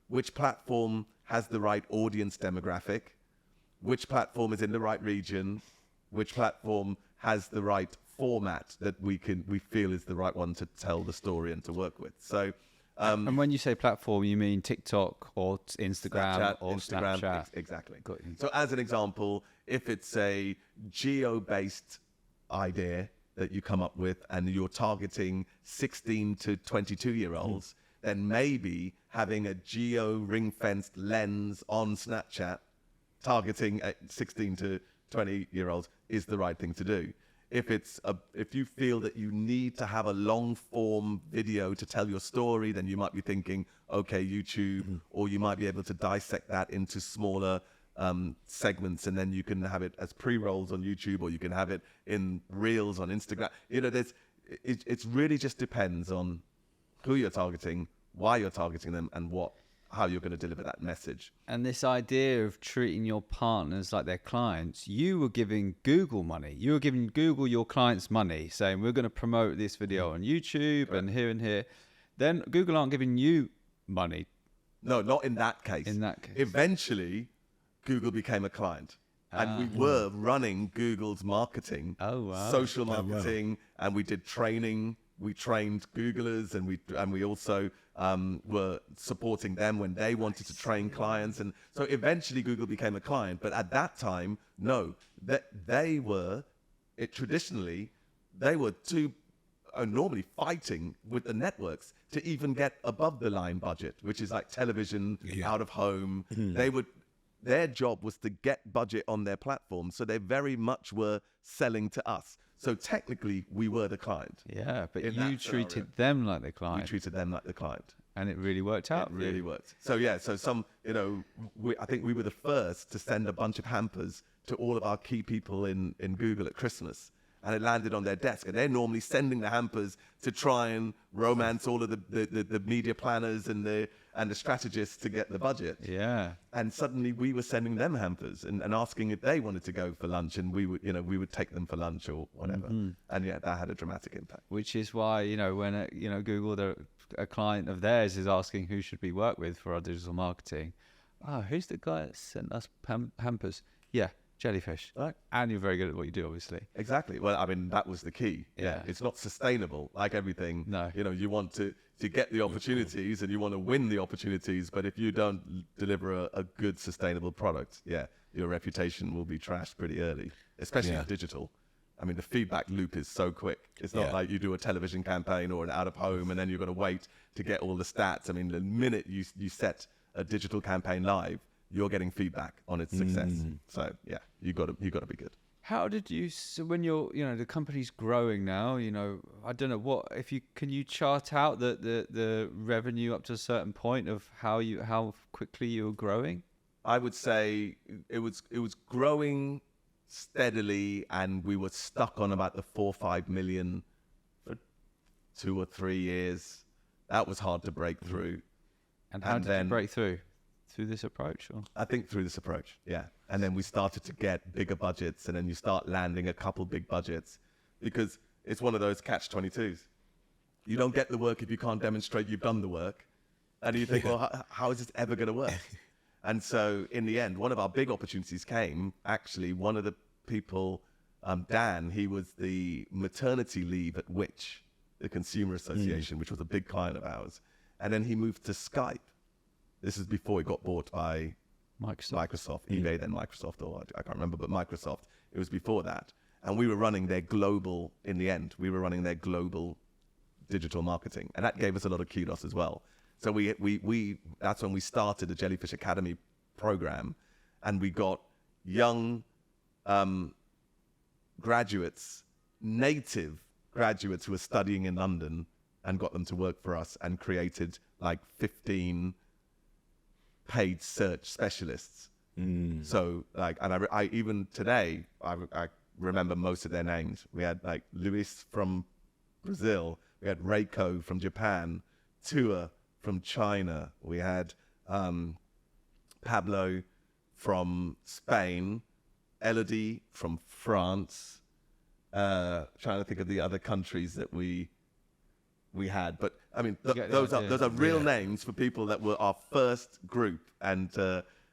Which platform has the right audience demographic? Which platform is in the right region? Which platform has the right format that we feel is the right one to tell the story and to work with? So,
and when you say platform, you mean TikTok or Instagram or Snapchat?
Exactly.
Got you.
So as an example, if it's a geo-based idea that you come up with and you're targeting 16 to 22-year-olds, then maybe having a geo ring-fenced lens on Snapchat targeting 16 to 20-year-olds is the right thing to do. If you feel that you need to have a long form video to tell your story, then you might be thinking, okay, YouTube, or you might be able to dissect that into smaller segments, and then you can have it as pre-rolls on YouTube, or you can have it in reels on Instagram. It really just depends on who you're targeting, why you're targeting them, and how you're going to deliver that message.
And this idea of treating your partners like their clients, you were giving Google money. You were giving Google your clients money, saying, we're going to promote this video on YouTube. Correct. And here and here. Then Google aren't giving you money.
No, not in that case.
In that case.
Eventually, Google became a client. And we were running Google's marketing, social marketing, and we did training. We trained Googlers, and we also were supporting them when they wanted to train clients. And so eventually Google became a client. But at that time, no, they were normally fighting with the networks to even get above the line budget, which is like television, out of home. Their job was to get budget on their platform. So they very much were selling to us. So technically, we were the client.
Yeah, but you treated them like the client.
We treated them like the client.
And it really worked out.
It really worked. So yeah, I think we were the first to send a bunch of hampers to all of our key people in Google at Christmas. And it landed on their desk. And they're normally sending the hampers to try and romance all of the media planners and the strategists to get the budget.
Yeah.
And suddenly we were sending them hampers and asking if they wanted to go for lunch, and we would take them for lunch or whatever. And yeah, that had a dramatic impact.
Which is why, when Google, a client of theirs is asking who should we work with for our digital marketing. Who's the guy that sent us hampers? Yeah. Jellyfish. Right. And you're very good at what you do, obviously.
Exactly. Well, I mean, that was the key. Yeah. It's not sustainable, like everything.
No.
You want to get the opportunities and you want to win the opportunities, but if you don't deliver a good, sustainable product, your reputation will be trashed pretty early, especially in digital. I mean, the feedback loop is so quick. It's not like you do a television campaign or an out of home and then you've got to wait to get all the stats. I mean, the minute you set a digital campaign live, you're getting feedback on its success. So yeah, you got to be good.
How did you, so when you're, the company's growing now, I don't know can you chart out the revenue up to a certain point of how quickly you were growing?
I would say it was growing steadily, and we were stuck on about the 4 or 5 million for 2 or 3 years. That was hard to break through.
And how did you break through? Through this approach? Or?
I think through this approach, yeah. And then we started to get bigger budgets, and then you start landing a couple big budgets, because it's one of those catch-22s. you don't get the work if you can't demonstrate you've done the work. And you think, well, how is this ever going to work? And so in the end, one of our big opportunities came, actually, one of the people, Dan, he was the maternity leave at Which, the Consumer Association, which was a big client of ours. And then he moved to Skype. This is before he got bought by Microsoft, eBay, then Microsoft, or I can't remember, but Microsoft. It was before that. And we were running their global, in the end, we were running their global digital marketing. And that gave us a lot of kudos as well. So we that's when we started the Jellyfish Academy program, and we got young graduates, native graduates who were studying in London, and got them to work for us, and created like 15 paid search specialists. So like, and I even today, I remember most of their names. We had like Luis from Brazil, we had Reiko from Japan, Tua from China, we had Pablo from Spain, Elodie from France, trying to think of the other countries that we had, but I mean those are real names for people that were our first group, and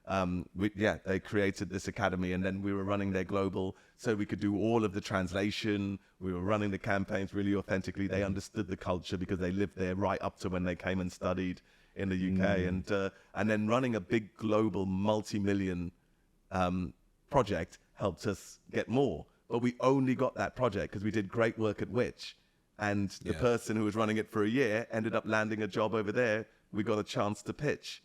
they created this academy, and then we were running their global, so we could do all of the translation. We were running the campaigns really authentically. They understood the culture because they lived there right up to when they came and studied in the UK, and then running a big global multi-million project helped us get more. But we only got that project because we did great work at Which, and the person who was running it for a year ended up landing a job over there. We got a chance to pitch,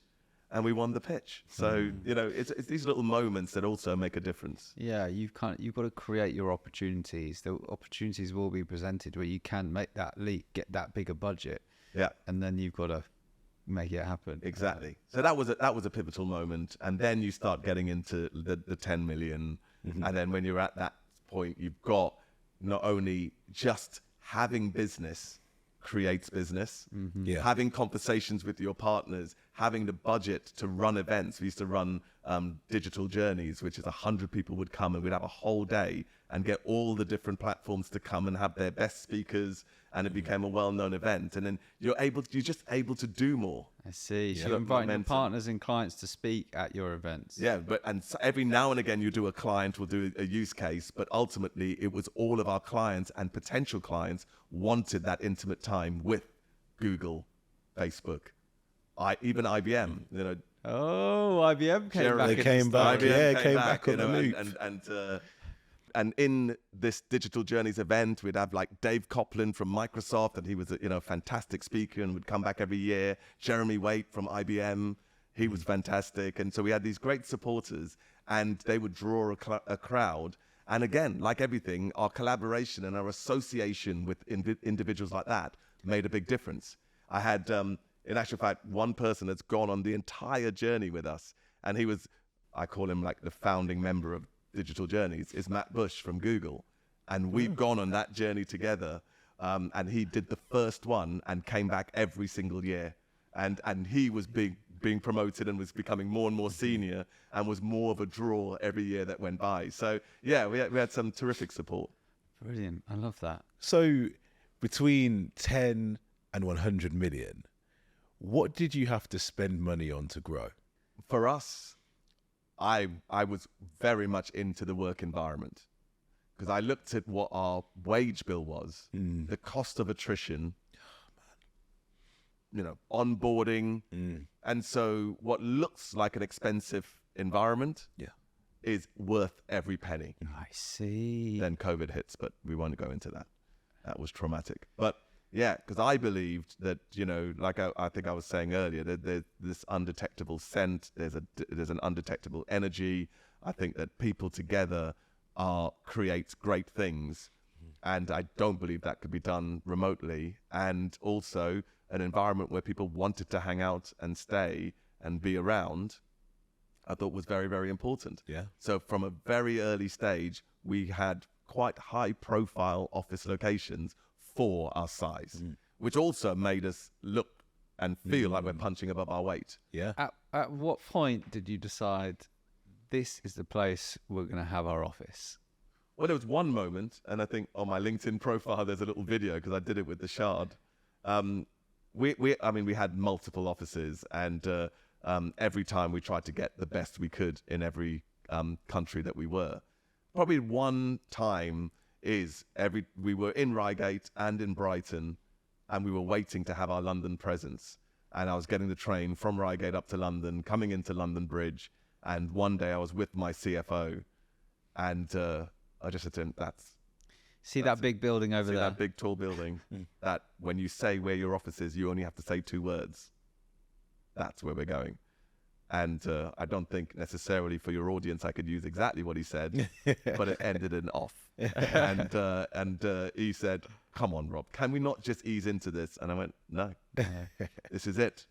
and we won the pitch. So, it's these little moments that also make a difference.
Yeah, you've got to create your opportunities. The opportunities will be presented where you can make that leap, get that bigger budget. Yeah. And then you've got to make it happen.
Exactly. So that was a pivotal moment. And then you start getting into the 10 million. And then when you're at that point, you've got not only just having business creates business, having conversations with your partners, having the budget to run events. We used to run digital journeys, which is 100 people would come, and we'd have a whole day and get all the different platforms to come and have their best speakers, and it became a well-known event. And then you're just able to do more.
I see. So you're inviting partners and clients to speak at your events.
Yeah, and so every now and again you do a client will do a use case, but ultimately it was all of our clients and potential clients wanted that intimate time with Google, Facebook, even IBM.
Oh, IBM came back.
They came back.
IBM came back on the loop. And in this Digital Journeys event, we'd have like Dave Copland from Microsoft, and he was a fantastic speaker and would come back every year. Jeremy Waite from IBM, he was fantastic. And so we had these great supporters, and they would draw a crowd. And again, like everything, our collaboration and our association with individuals like that made a big difference. I had, in actual fact, one person that's gone on the entire journey with us, and I call him like the founding member of Digital Journeys, is Matt Bush from Google. And we've gone on that journey together, and he did the first one and came back every single year. And he was being promoted and was becoming more and more senior and was more of a draw every year that went by. So yeah, we had some terrific support.
Brilliant. I love that.
So between 10 and 100 million, what did you have to spend money on to grow?
For us, I was very much into the work environment, because I looked at what our wage bill was, the cost of attrition, onboarding. And so what looks like an expensive environment is worth every penny.
I see. Then
COVID hits, but we won't go into that. That was traumatic. But yeah, because I believed that, like I think I was saying earlier, that there's this undetectable scent, there's an undetectable energy. I think that people together creates great things. And I don't believe that could be done remotely. And also an environment where people wanted to hang out and stay and be around, I thought was very, very important.
Yeah.
So from a very early stage, we had quite high profile office locations for our size, which also made us look and feel like we're punching above our weight.
Yeah.
At what point did you decide this is the place we're going to have our office?
Well, there was one moment, and I think on my LinkedIn profile there's a little video, because I did it with the Shard. we had multiple offices, and every time we tried to get the best we could in every country that we were. Probably one time we were in Reigate and in Brighton, and we were waiting to have our London presence. And I was getting the train from Reigate up to London, coming into London Bridge, and one day I was with my CFO, and I just said to him,
See that big building over there?
That big tall building, that when you say where your office is, you only have to say 2 words. That's where we're going. And I don't think necessarily for your audience I could use exactly what he said, but it ended in off. And he said, come on, Rob, can we not just ease into this? And I went, no, this is it.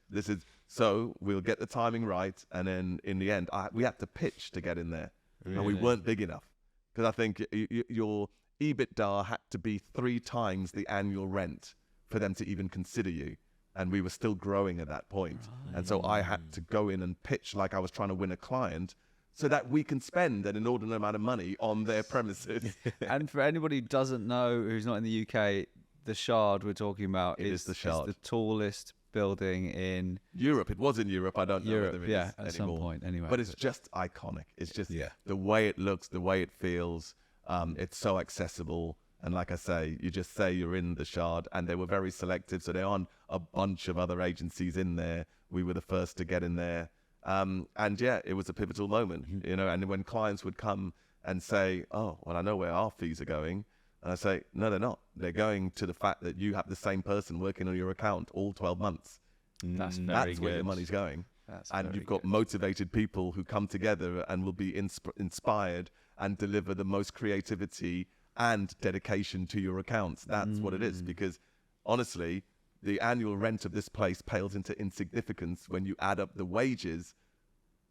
So we'll get the timing right. And then in the end, we had to pitch to get in there. Really? And we weren't big enough. Because I think your EBITDA had to be 3 times the annual rent for them to even consider you. And we were still growing at that point. Right. And so I had to go in and pitch like I was trying to win a client so that we can spend an inordinate amount of money on their premises.
And for anybody who doesn't know, who's not in the UK, the Shard we're talking about
is the Shard.
It's the tallest building in
Europe. It was in Europe. I don't know whether it is
at
anymore.
Some point anyway.
But it's just iconic. It's just the way it looks, the way it feels. It's so accessible. And like I say, you just say you're in the Shard, and they were very selective. So there aren't a bunch of other agencies in there. We were the first to get in there. And yeah, it was a pivotal moment, you know, and when clients would come and say, oh, well, I know where our fees are going. And I say, no, they're not. They're going to the fact that you have the same person working on your account all 12 months.
That's
where your money's going. And you've got motivated people who come together and will be inspired and deliver the most creativity and dedication to your accounts. That's what it is, because honestly, the annual rent of this place pales into insignificance when you add up the wages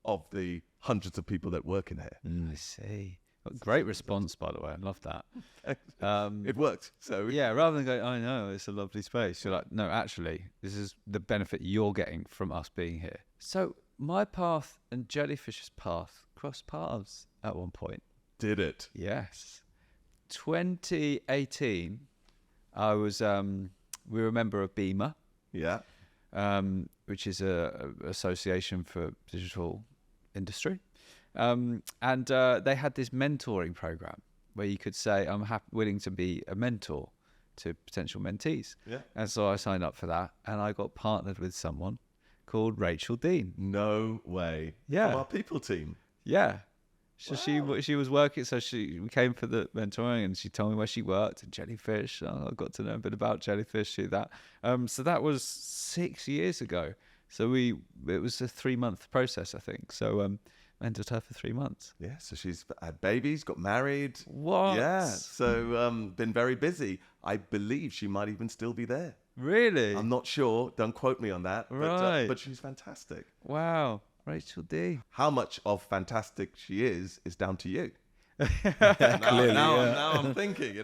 of the hundreds of people that work in here.
I see. Great response, by the way. I love that.
It worked. So
yeah, rather than going, I know, it's a lovely space, you're like, no, actually, this is the benefit you're getting from us being here. So my path and Jellyfish's path crossed paths at one point.
Did it?
Yes. 2018, I was, we were a member of BEMA.
Yeah.
Which is a association for digital industry. And they had this mentoring program where you could say, I'm willing to be a mentor to potential mentees.
Yeah.
And so I signed up for that, and I got partnered with someone called Rachel Dean.
No way.
Yeah.
From our people team.
Yeah. So she was working, so we came for the mentoring, and she told me where she worked at Jellyfish. I got to know a bit about Jellyfish through that. So that was 6 years ago. So it was a 3-month process, I think. So mentored her for 3 months.
Yeah, so she's had babies, got married.
What?
Yeah, so been very busy. I believe she might even still be there.
Really?
I'm not sure. Don't quote me on that.
Right.
But she's fantastic.
Wow. Rachel D.
How much of fantastic she is down to you.
Clearly,
now I'm thinking, you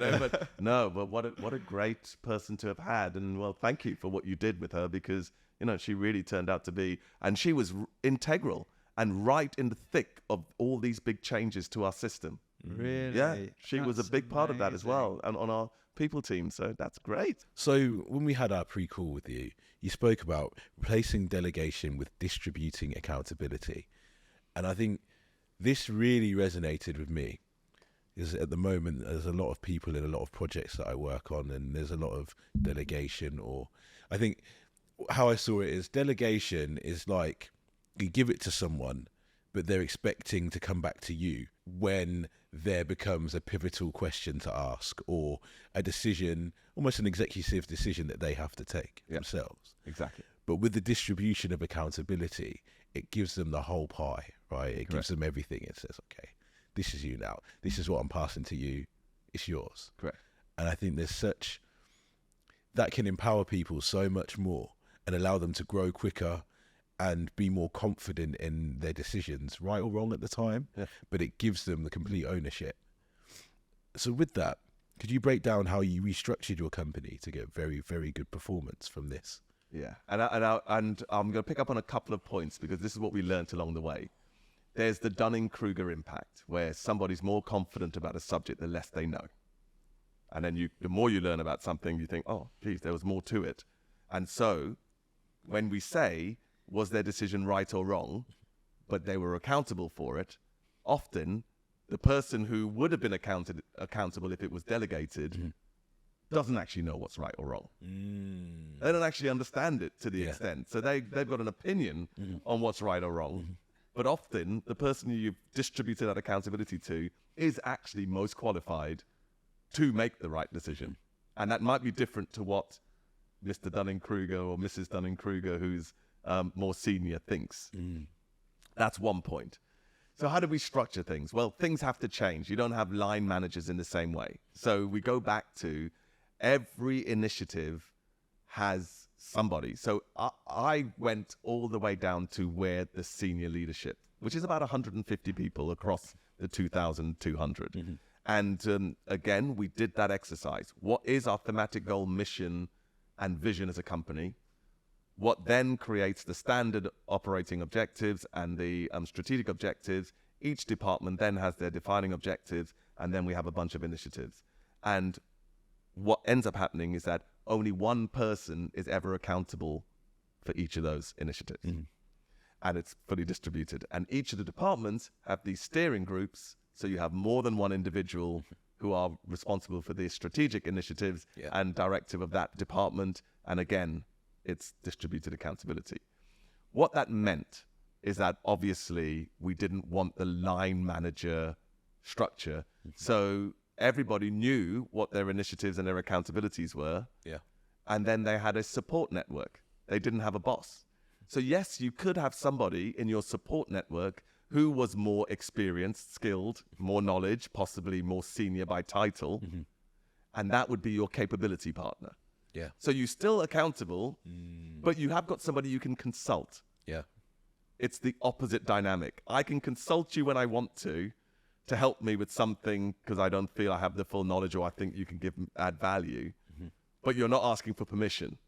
know, but what a great person to have had. And well, thank you for what you did with her, because, you know, she really turned out to be, and she was integral and right in the thick of all these big changes to our system.
Really?
Yeah, she was a big part of that as well, and on our people team. So that's great.
So when we had our pre-call with you, you spoke about replacing delegation with distributing accountability. And I think this really resonated with me, because at the moment there's a lot of people in a lot of projects that I work on, and there's a lot of delegation, or I think how I saw it is delegation is like you give it to someone, but they're expecting to come back to you when there becomes a pivotal question to ask, or a decision, almost an executive decision that they have to take themselves.
Exactly.
But with the distribution of accountability, it gives them the whole pie, right? It gives them everything. It says, okay, this is you now. This is what I'm passing to you. It's yours.
Correct.
And I think that can empower people so much more and allow them to grow quicker and be more confident in their decisions, right or wrong at the time, but it gives them the complete ownership. So with that, could you break down how you restructured your company to get very, very good performance from this?
Yeah, and I'm going to pick up on a couple of points, because this is what we learned along the way. There's the Dunning-Kruger impact, where somebody's more confident about a subject the less they know. And then the more you learn about something, you think, oh, geez, there was more to it. And so when we say, was their decision right or wrong, but they were accountable for it, often the person who would have been accountable if it was delegated doesn't actually know what's right or wrong. They don't actually understand it to the extent. So they've got an opinion on what's right or wrong. But often the person you've distributed that accountability to is actually most qualified to make the right decision. And that might be different to what Mr. Dunning-Kruger or Mrs. Dunning-Kruger, who's more senior, thinks. That's one point. So how do we structure things? Well, things have to change. You don't have line managers in the same way. So we go back to every initiative has somebody. So I went all the way down to where the senior leadership, which is about 150 people across the 2,200. And again, we did that exercise. What is our thematic goal, mission, and vision as a company? What then creates the standard operating objectives and the strategic objectives? Each department then has their defining objectives, and then we have a bunch of initiatives. And what ends up happening is that only one person is ever accountable for each of those initiatives. And it's fully distributed. And each of the departments have these steering groups, so you have more than one individual who are responsible for the strategic initiatives and directive of that department. And again, it's distributed accountability. What that meant is that obviously we didn't want the line manager structure. So everybody knew what their initiatives and their accountabilities were. And then they had a support network. They didn't have a boss. So yes, you could have somebody in your support network who was more experienced, skilled, more knowledge, possibly more senior by title. And that would be your capability partner. So you're still accountable, but you have got somebody you can consult. It's the opposite dynamic. I can consult you when I want to help me with something because I don't feel I have the full knowledge or I think you can add value, but you're not asking for permission.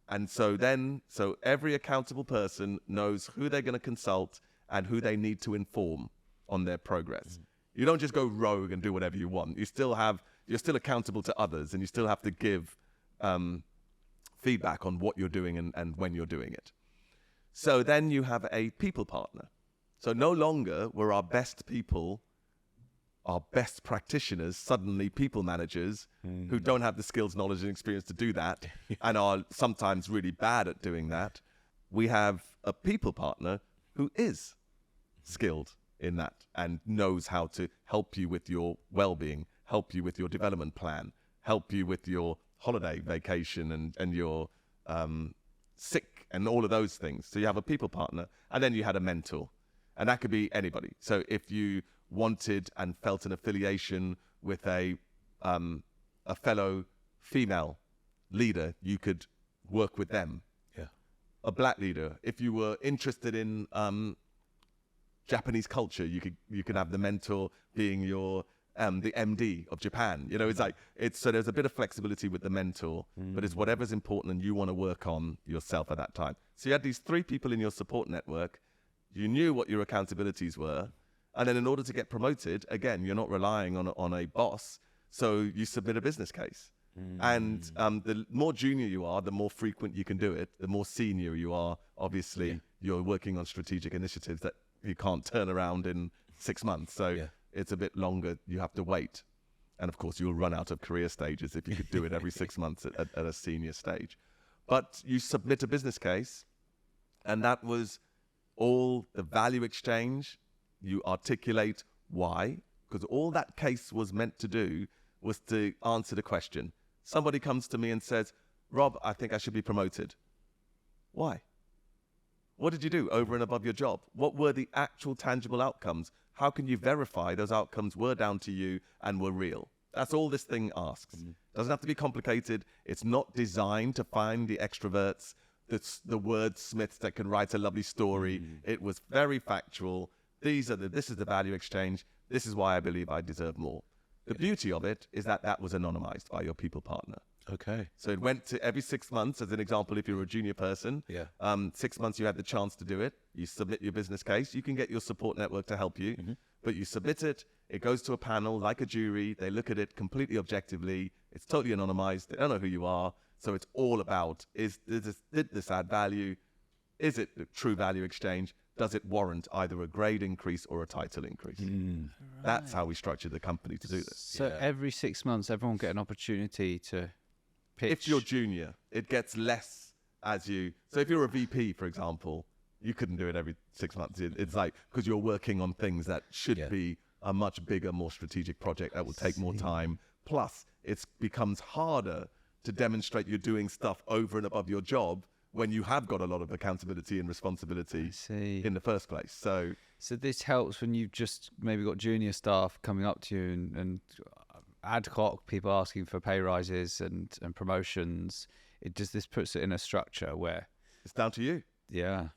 And so every accountable person knows who they're going to consult and who they need to inform on their progress. You don't just go rogue and do whatever you want. You're still accountable to others, and you still have to give feedback on what you're doing and when you're doing it. So then you have a people partner. So no longer were our best people, our best practitioners, suddenly people managers who don't have the skills, knowledge, and experience to do that and are sometimes really bad at doing that. We have a people partner who is skilled in that and knows how to help you with your well-being, help you with your development plan, help you with your holiday vacation and your sick and all of those things. So you have a people partner, and then you had a mentor, and that could be anybody. So if you wanted and felt an affiliation with a fellow female leader, you could work with them. A black leader. If you were interested in Japanese culture, you could have the mentor being your the MD of Japan. So there's a bit of flexibility with the mentor, but it's whatever's important and you want to work on yourself at that time. So you had these three people in your support network. You knew what your accountabilities were, and then in order to get promoted, again, you're not relying on a boss, so you submit a business case. And the more junior you are, the more frequent you can do it. The more senior you are, obviously, you're working on strategic initiatives that you can't turn around in 6 months. So it's a bit longer. You have to wait. And of course, you'll run out of career stages if you could do it every 6 months at a senior stage. But you submit a business case, and that was all the value exchange. You articulate why, because all that case was meant to do was to answer the question. Somebody comes to me and says, Rob, I think I should be promoted. Why? What did you do over and above your job? What were the actual tangible outcomes? How can you verify those outcomes were down to you and were real? That's all this thing asks. Doesn't have to be complicated. It's not designed to find the extroverts, the wordsmiths that can write a lovely story. It was very factual. This is the value exchange. This is why I believe I deserve more. The beauty of it is that was anonymized by your people partner.
Okay.
So it went to every 6 months, as an example, if you're a junior person. 6 months you had the chance to do it. You submit your business case. You can get your support network to help you. But you submit it. It goes to a panel like a jury. They look at it completely objectively. It's totally anonymized. They don't know who you are. So it's all about, did this add value? Is it a true value exchange? Does it warrant either a grade increase or a title increase? That's how we structured the company to do this.
So every 6 months, everyone get an opportunity to pitch.
If you're junior, it gets less as you... So if you're a VP, for example, you couldn't do it every 6 months. It's like, because you're working on things that should be a much bigger, more strategic project that will take more time. Plus, it becomes harder to demonstrate you're doing stuff over and above your job when you have got a lot of accountability and responsibility in the first place. So
this helps when you've just maybe got junior staff coming up to you and ad hoc people asking for pay rises and promotions. This puts it in a structure where
it's down to you.
Yeah.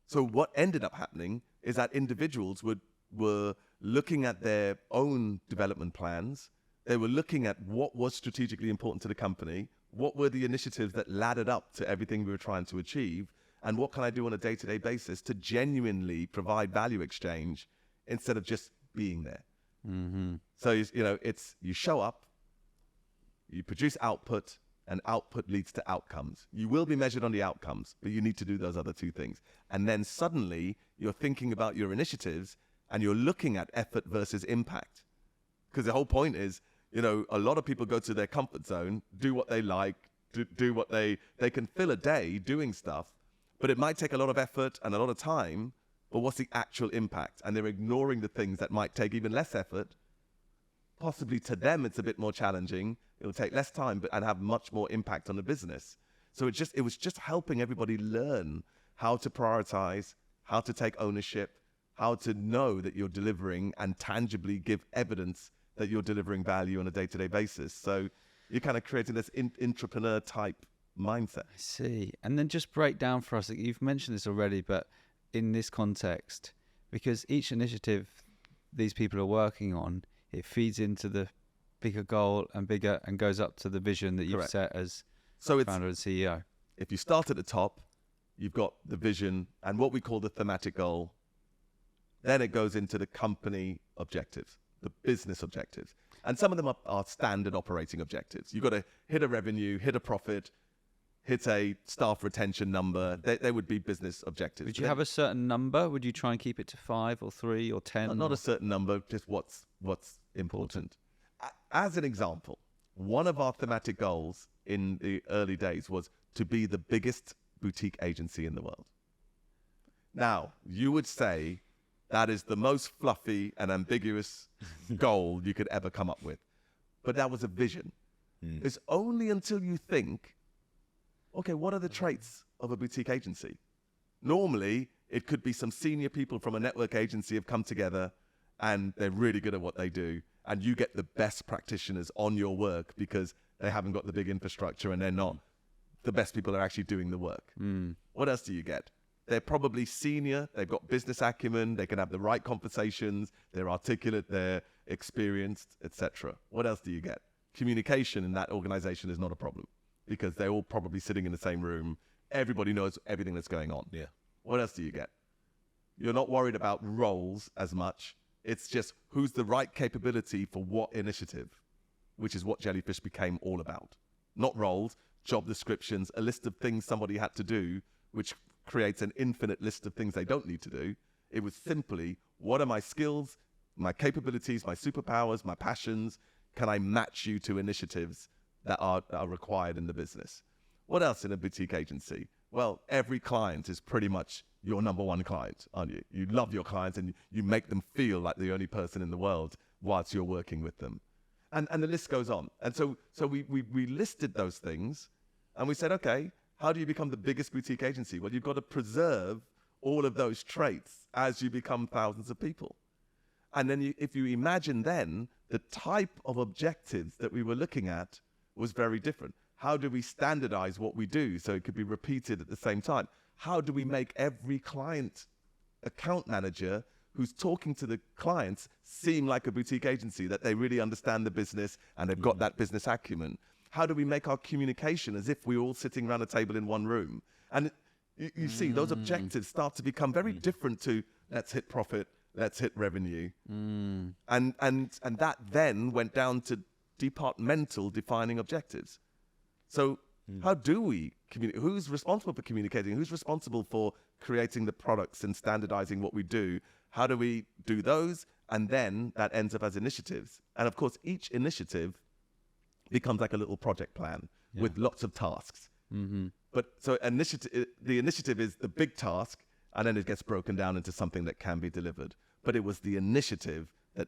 So what ended up happening is that individuals were looking at their own development plans. They were looking at what was strategically important to the company, what were the initiatives that laddered up to everything we were trying to achieve, and what can I do on a day-to-day basis to genuinely provide value exchange instead of just being there. So, you show up, you produce output, and output leads to outcomes. You will be measured on the outcomes, but you need to do those other two things. And then suddenly you're thinking about your initiatives and you're looking at effort versus impact. Because the whole point is, a lot of people go to their comfort zone, do what they like, do what they can fill a day doing stuff, but it might take a lot of effort and a lot of time, but what's the actual impact? And they're ignoring the things that might take even less effort. Possibly to them, it's a bit more challenging. It'll take less time and have much more impact on the business. So it was just helping everybody learn how to prioritize, how to take ownership, how to know that you're delivering and tangibly give evidence that you're delivering value on a day-to-day basis. So you're kind of creating this entrepreneur type mindset.
I see. And then just break down for us, you've mentioned this already, but in this context, because each initiative these people are working on, it feeds into the bigger goal and goes up to the vision that you've set as founder and CEO.
If you start at the top, you've got the vision and what we call the thematic goal. Then it goes into the company objectives, the business objectives. And some of them are standard operating objectives. You've got to hit a revenue, hit a profit, hit a staff retention number. They would be business objectives.
Would you have a certain number? Would you try and keep it to 5 or 3 or 10?
Not a certain number, just what's important. As an example, one of our thematic goals in the early days was to be the biggest boutique agency in the world. Now, you would say that is the most fluffy and ambiguous goal you could ever come up with. But that was a vision. It's only until you think, okay, what are the traits of a boutique agency? Normally, it could be some senior people from a network agency have come together and they're really good at what they do. And you get the best practitioners on your work because they haven't got the big infrastructure and they're not the best people are actually doing the work. What else do you get? They're probably senior, they've got business acumen, they can have the right conversations, they're articulate, they're experienced, etc. What else do you get? Communication in that organization is not a problem because they're all probably sitting in the same room. Everybody knows everything that's going on.
Yeah.
What else do you get? You're not worried about roles as much. It's just who's the right capability for what initiative, which is what Jellyfish became all about. Not roles, job descriptions, a list of things somebody had to do, which creates an infinite list of things they don't need to do. It was simply, what are my skills, my capabilities, my superpowers, my passions? Can I match you to initiatives that are required in the business? What else in a boutique agency? Well, every client is pretty much your number one client, aren't you? You love your clients and you make them feel like the only person in the world whilst you're working with them. And the list goes on. And so we listed those things and we said, okay, how do you become the biggest boutique agency? Well, you've got to preserve all of those traits as you become thousands of people. And then if you imagine then, the type of objectives that we were looking at was very different. How do we standardize what we do so it could be repeated at the same time? How do we make every client account manager who's talking to the clients seem like a boutique agency, that they really understand the business and they've got that business acumen? How do we make our communication as if we're all sitting around a table in one room? And you see, those objectives start to become very different to let's hit profit, let's hit revenue. And that then went down to departmental defining objectives. So How do we communicate? Who's responsible for communicating? Who's responsible for creating the products and standardizing what we do? How do we do those? And then that ends up as initiatives. And of course, each initiative becomes like a little project plan with lots of tasks. But so the initiative is the big task, and then it gets broken down into something that can be delivered. But it was the initiative that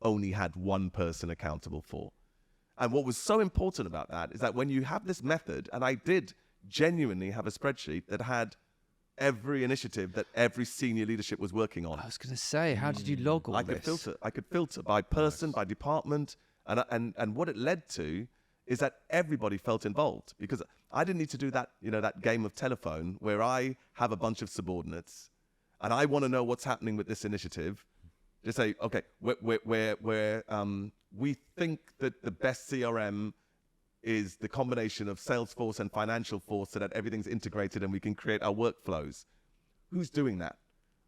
only had one person accountable for. And what was so important about that is that when you have this method, and I did genuinely have a spreadsheet that had every initiative that every senior leadership was working on.
I was going to say, how did you log all this?
I could filter by person, by department, and what it led to is that everybody felt involved, because I didn't need to do that, that game of telephone where I have a bunch of subordinates and I want to know what's happening with this initiative. Just say, okay, we think that the best CRM is the combination of Salesforce and Financial Force so that everything's integrated and we can create our workflows. Who's doing that?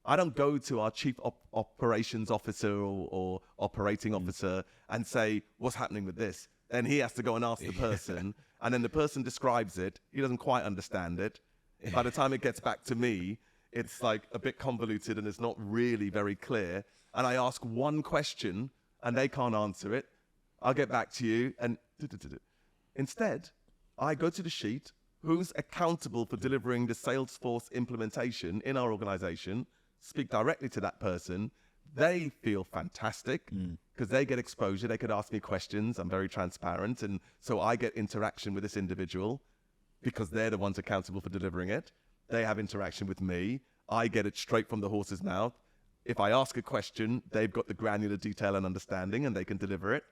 I don't go to our chief operations officer or operating officer and say, what's happening with this? Then he has to go and ask the person, and then the person describes it. He doesn't quite understand it. By the time it gets back to me, it's like a bit convoluted and it's not really very clear. And I ask one question and they can't answer it. I'll get back to you. And instead, I go to the sheet, who's accountable for delivering the Salesforce implementation in our organization, speak directly to that person. They feel fantastic because they get exposure. They could ask me questions. I'm very transparent. And so I get interaction with this individual because they're the ones accountable for delivering it. They have interaction with me. I get it straight from the horse's mouth. If I ask a question, they've got the granular detail and understanding and they can deliver it.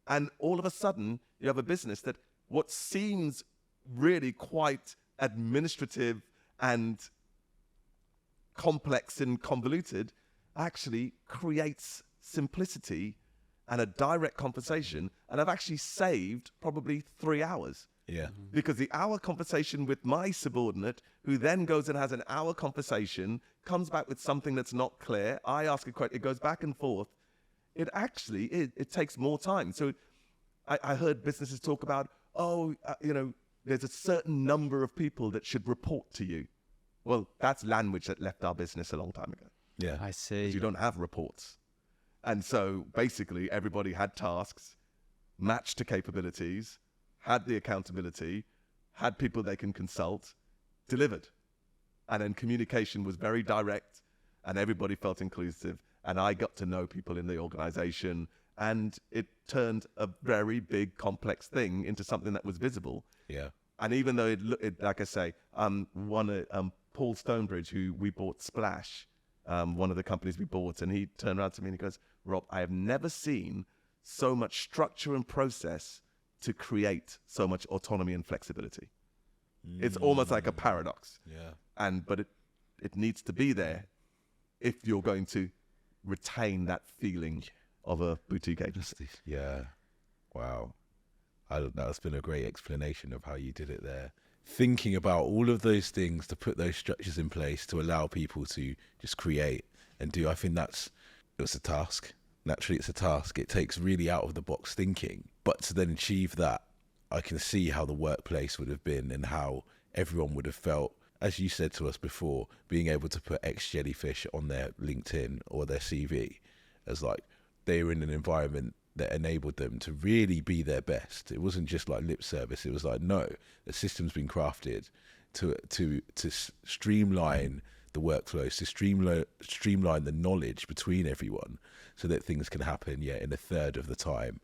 And all of a sudden, you have a business that what seems really quite administrative and complex and convoluted actually creates simplicity and a direct conversation. And I've actually saved probably 3 hours.
Yeah.
Because the hour conversation with my subordinate, who then goes and has an hour conversation, comes back with something that's not clear. I ask a question, it goes back and forth. It actually, it takes more time. So I heard businesses talk about, there's a certain number of people that should report to you. Well, that's language that left our business a long time ago.
Yeah.
I see.
You don't have reports. And so basically everybody had tasks, matched to capabilities, had the accountability, had people they can consult, delivered. And then communication was very direct and everybody felt inclusive. And I got to know people in the organization, and it turned a very big, complex thing into something that was visible.
Yeah.
And even though it like I say, Paul Stonebridge, who we bought Splash, one of the companies we bought, and he turned around to me and he goes, Rob, I have never seen so much structure and process to create so much autonomy and flexibility. It's almost like a paradox.
Yeah.
But it needs to be there if you're going to retain that feeling of a boutique agency.
Yeah. Wow. That's been a great explanation of how you did it there. Thinking about all of those things to put those structures in place to allow people to just create and do, I think it's a task. Naturally, it's a task. It takes really out of the box thinking. But to then achieve that, I can see how the workplace would have been and how everyone would have felt, as you said to us before, being able to put ex-Jellyfish on their LinkedIn or their CV as like they were in an environment that enabled them to really be their best. It wasn't just like lip service. It was like, no, the system's been crafted to streamline the workflows, to streamline the knowledge between everyone so that things can happen in a third of the time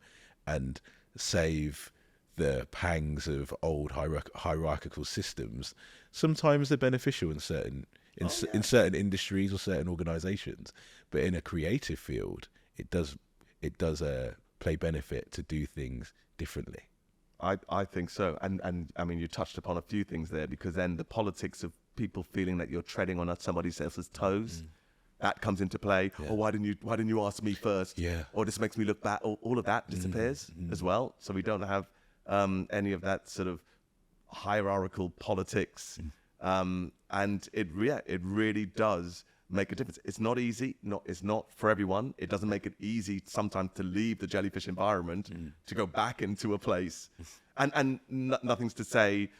and save the pangs of old hierarchical systems. Sometimes they're beneficial in certain industries or certain organizations, but in a creative field, it does play benefit to do things differently.
I think so. And I mean, you touched upon a few things there, because then the politics of people feeling that you're treading on somebody else's toes, that comes into play.
Yeah.
Or why didn't you ask me first?
Yeah.
Or this makes me look bad. All of that disappears as well. So we don't have any of that sort of hierarchical politics. And it really does make a difference. It's not easy. It's not for everyone. It doesn't make it easy sometimes to leave the Jellyfish environment to go back into a place. And nothing's to say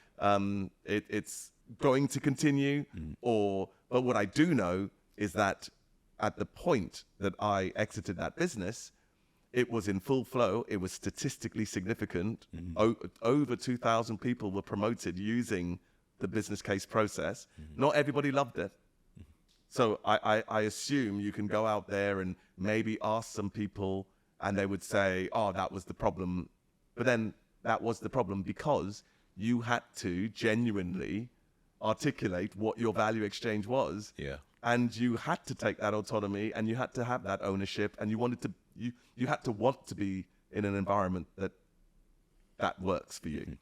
it's going to continue, but what I do know is that at the point that I exited that business, it was in full flow. It was statistically significant. Over 2,000 people were promoted using the business case process. Not everybody loved it. So I assume you can go out there and maybe ask some people and they would say, oh, that was the problem. But then that was the problem because you had to genuinely articulate what your value exchange was.
Yeah.
And you had to take that autonomy and you had to have that ownership and you had to want to be in an environment that works for you.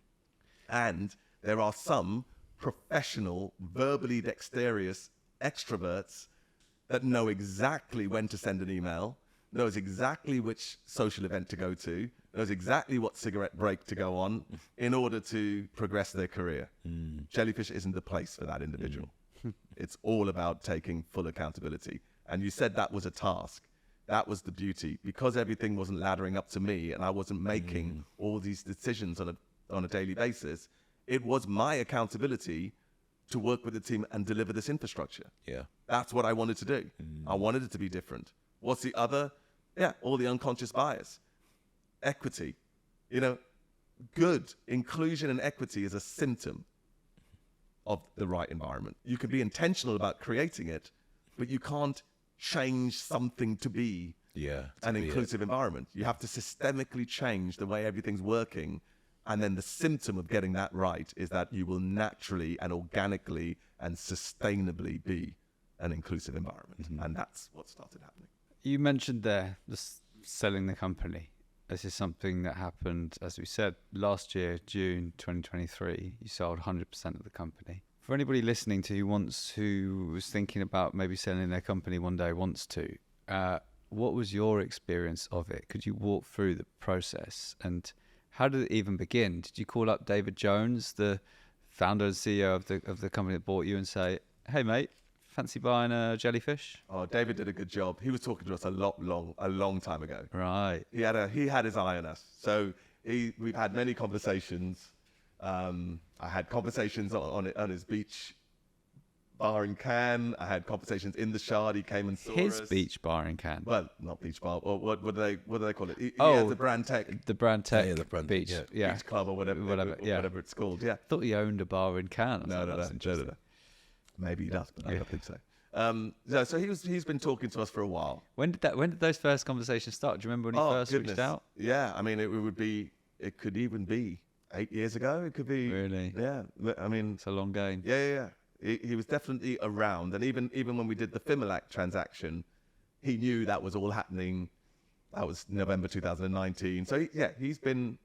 And there are some professional, verbally dexterous extroverts that know exactly when to send an email, knows exactly which social event to go to, knows exactly what cigarette break to go on in order to progress their career. Jellyfish isn't the place for that individual. It's all about taking full accountability. And you said that was a task. That was the beauty. Because everything wasn't laddering up to me and I wasn't making all these decisions on a daily basis, it was my accountability to work with the team and deliver this infrastructure.
Yeah.
That's what I wanted to do. I wanted it to be different. What's the other? Yeah, all the unconscious bias. Equity. Good inclusion and equity is a symptom of the right environment. You can be intentional about creating it, but you can't change something to be an inclusive environment. You have to systemically change the way everything's working. And then the symptom of getting that right is that you will naturally and organically and sustainably be an inclusive environment. And that's what started happening.
You mentioned there selling the company. This is something that happened, as we said, last year, June 2023. You sold 100% of the company. For anybody listening who was thinking about maybe selling their company one day, wants to, what was your experience of it? Could you walk through the process and how did it even begin? Did you call up David Jones, the founder and CEO of the company that bought you, and say, "Hey mate, fancy buying a Jellyfish?"
Oh, David did a good job. He was talking to us a long time ago.
Right.
He had his eye on us. So we've had many conversations. I had conversations on his beach bar in Cannes. I had conversations in the Shard. He came and saw us.
His beach bar in Cannes.
Well, not beach bar. Or what do they call it? He has the Brandtech.
The Brandtech beach. Yeah.
Beach club or whatever it's called. Yeah.
I thought he owned a bar in Cannes.
No. Maybe he does, but I don't think so. So he's been talking to us for a while.
When did those first conversations start? Do you remember when he first reached out?
Yeah, I mean, it could even be 8 years ago. It could be.
Really?
Yeah, I mean,
it's a long game.
Yeah. He was definitely around, and even when we did the Fimilac transaction, he knew that was all happening. That was November 2019. So he's been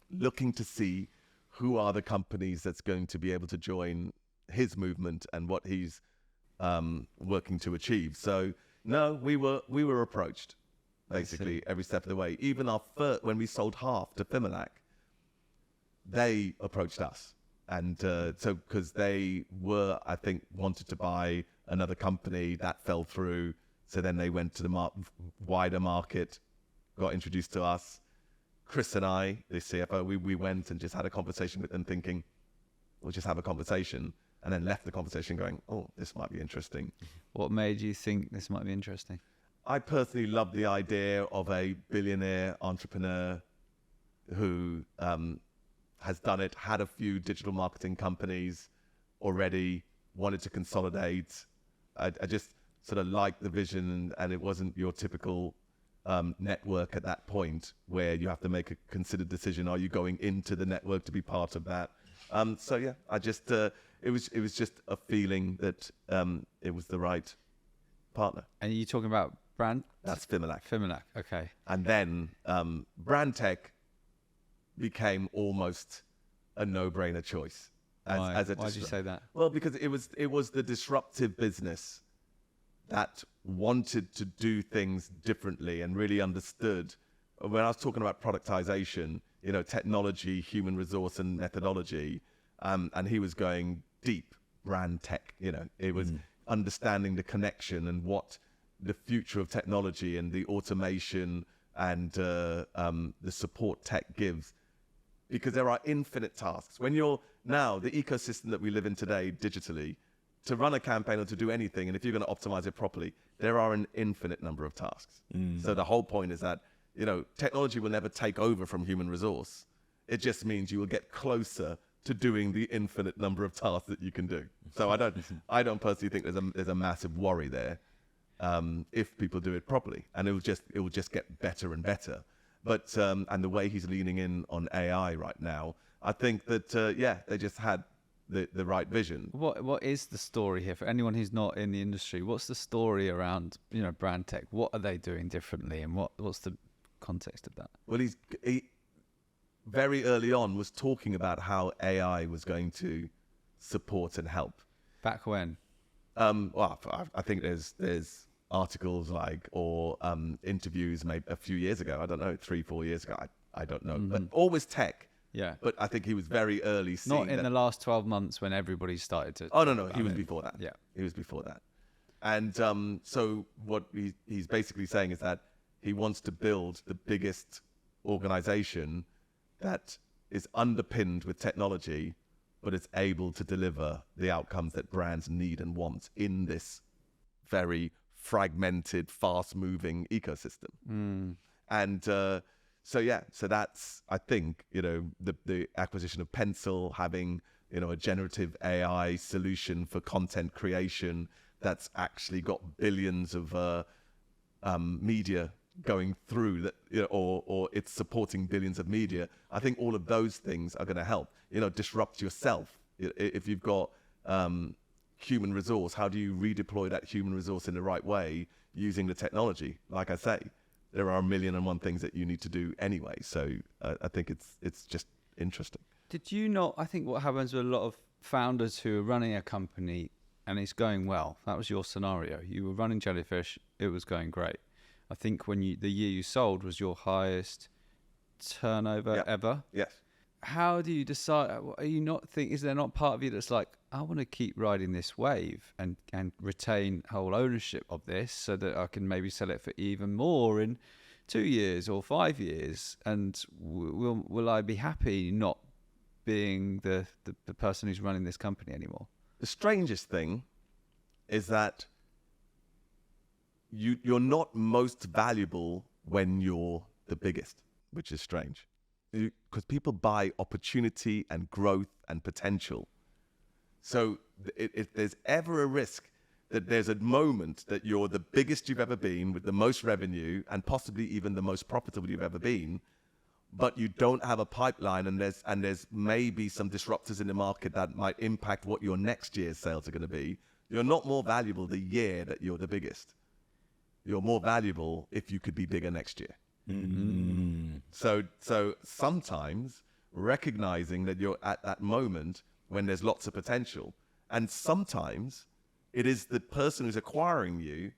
looking to see who are the companies that's going to be able to join his movement and what he's working to achieve. So no, we were approached basically every step of the way. Even when we sold half to Fimilac, they approached us. And so because they were, I think, wanted to buy another company, that fell through. So then they went to the wider market, got introduced to us. Chris and I, the CFO, we went and just had a conversation with them thinking, we'll just have a conversation, and then left the conversation going, oh, this might be interesting.
What made you think this might be interesting?
I personally love the idea of a billionaire entrepreneur who has done it, had a few digital marketing companies already, wanted to consolidate. I just sort of liked the vision, and it wasn't your typical network at that point where you have to make a considered decision. Are you going into the network to be part of that? So yeah, I just it was just a feeling that it was the right partner.
And you talking about Brand?
That's Fimilac.
Fimilac, okay.
And then Brandtech became almost a no-brainer choice.
Why did you say that?
Well, because it was the disruptive business that wanted to do things differently and really understood. When I was talking about productization, technology, human resource, and methodology, and he was going deep brand tech. It was understanding the connection and what the future of technology and the automation and the support tech gives. because there are infinite tasks. When you're now, the ecosystem that we live in today digitally, to run a campaign or to do anything, and if you're going to optimize it properly, there are an infinite number of tasks. So the whole point is that, you know, technology will never take over from human resource. It just means you will get closer to doing the infinite number of tasks that you can do. So I don't personally think there's a massive worry there, if people do it properly, and it will just get better and better. But and the way he's leaning in on AI right now, I think that they just had the right vision.
What is the story here for anyone who's not in the industry? What's the story around, you know, Brandtech? What are they doing differently, and what's the context of that?
Well, he very early on was talking about how AI was going to support and help.
Back when?
Well, I think there's articles or interviews maybe a few years ago. I don't know, 3-4 years ago. I don't know. But always tech.
Yeah.
But I think he was very early seeing
Not in the last 12 months when everybody started to...
Oh, no. He was before that.
Yeah.
He was before that. And so what he's basically saying is that he wants to build the biggest organization that is underpinned with technology, but it's able to deliver the outcomes that brands need and want in this very fragmented, fast-moving ecosystem. And so that's, I think, you know, the acquisition of Pencil, having, you know, a generative AI solution for content creation that's actually got billions of media going through that, you know, or it's supporting billions of media. I think all of those things are going to help. You know, disrupt yourself. If you've got human resource, how do you redeploy that human resource in the right way using the technology? Like I say, there are 1,000,001 things that you need to do anyway. So I think it's just interesting.
Did you not? I think what happens with a lot of founders who are running a company and it's going well. That was your scenario. You were running Jellyfish. It was going great. I think the year you sold was your highest turnover ever.
Yes.
How do you decide? Are you not is there not part of you that's like, I want to keep riding this wave and retain whole ownership of this so that I can maybe sell it for even more in 2 years or 5 years? And will I be happy not being the person who's running this company anymore?
The strangest thing is that you're not most valuable when you're the biggest, which is strange. Because people buy opportunity and growth and potential. So if there's ever a risk that there's a moment that you're the biggest you've ever been with the most revenue and possibly even the most profitable you've ever been, but you don't have a pipeline and there's maybe some disruptors in the market that might impact what your next year's sales are going to be, you're not more valuable the year that you're the biggest. You're more valuable if you could be bigger next year. So sometimes recognizing that you're at that moment when there's lots of potential, and sometimes it is the person who's acquiring you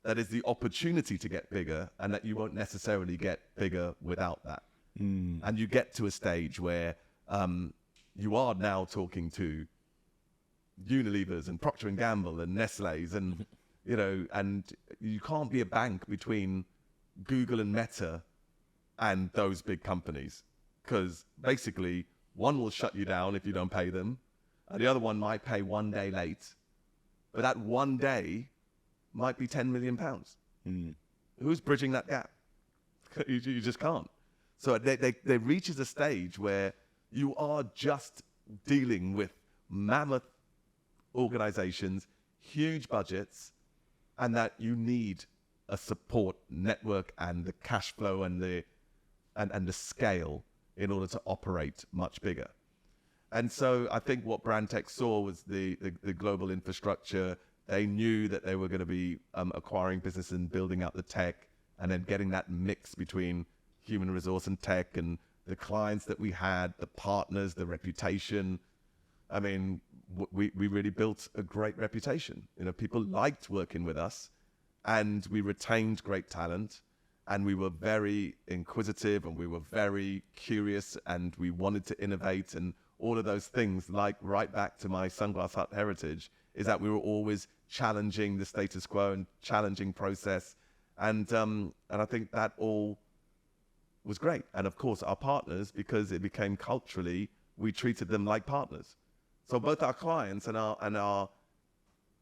that is the opportunity to get bigger, and that you won't necessarily get bigger without that. And you get to a stage where you are now talking to Unilevers and Procter & Gamble and Nestle's and, you know, and you can't be a bank between Google and Meta and those big companies, because basically one will shut you down if you don't pay them, and the other one might pay 1 day late, but that 1 day might be £10 million. Who's bridging that gap? You just can't. So there reaches a stage where you are just dealing with mammoth organizations, huge budgets, and that you need a support network and the cash flow and the scale in order to operate much bigger. And so I think what Brandtech saw was the global infrastructure. They knew that they were going to be acquiring business and building out the tech, and then getting that mix between human resource and tech, and the clients that we had, the partners, the reputation. I mean, we really built a great reputation. You know, people liked working with us, and we retained great talent, and we were very inquisitive, and we were very curious, and we wanted to innovate, and all of those things, like right back to my Sunglass Hut heritage, is that we were always challenging the status quo and challenging process. And I think that all was great. And of course, our partners, because it became culturally, we treated them like partners. So both our clients and our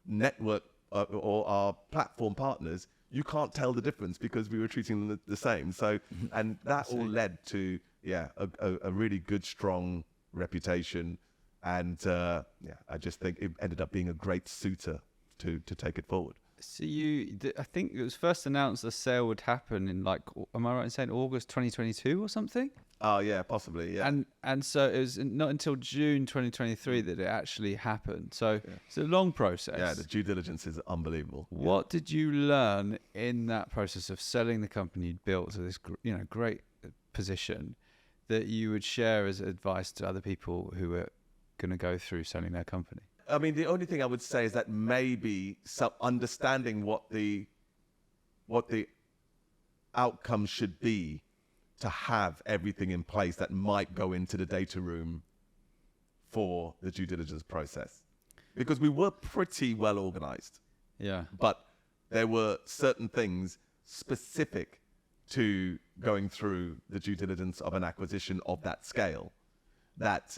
network or our platform partners, you can't tell the difference because we were treating them the same. So, and that all led to, a really good, strong reputation. And I just think it ended up being a great suitor to take it forward.
So I think it was first announced the sale would happen in am I right in saying August 2022 or something?
Oh yeah, possibly, yeah.
And so it was not until June 2023 that it actually happened. So it's a long process.
Yeah, the due diligence is unbelievable.
What did you learn in that process of selling the company you'd built to this great position that you would share as advice to other people who were going to go through selling their company?
I mean, the only thing I would say is that maybe some understanding what the outcome should be to have everything in place that might go into the data room for the due diligence process. Because we were pretty well organized.
Yeah.
But there were certain things specific to going through the due diligence of an acquisition of that scale that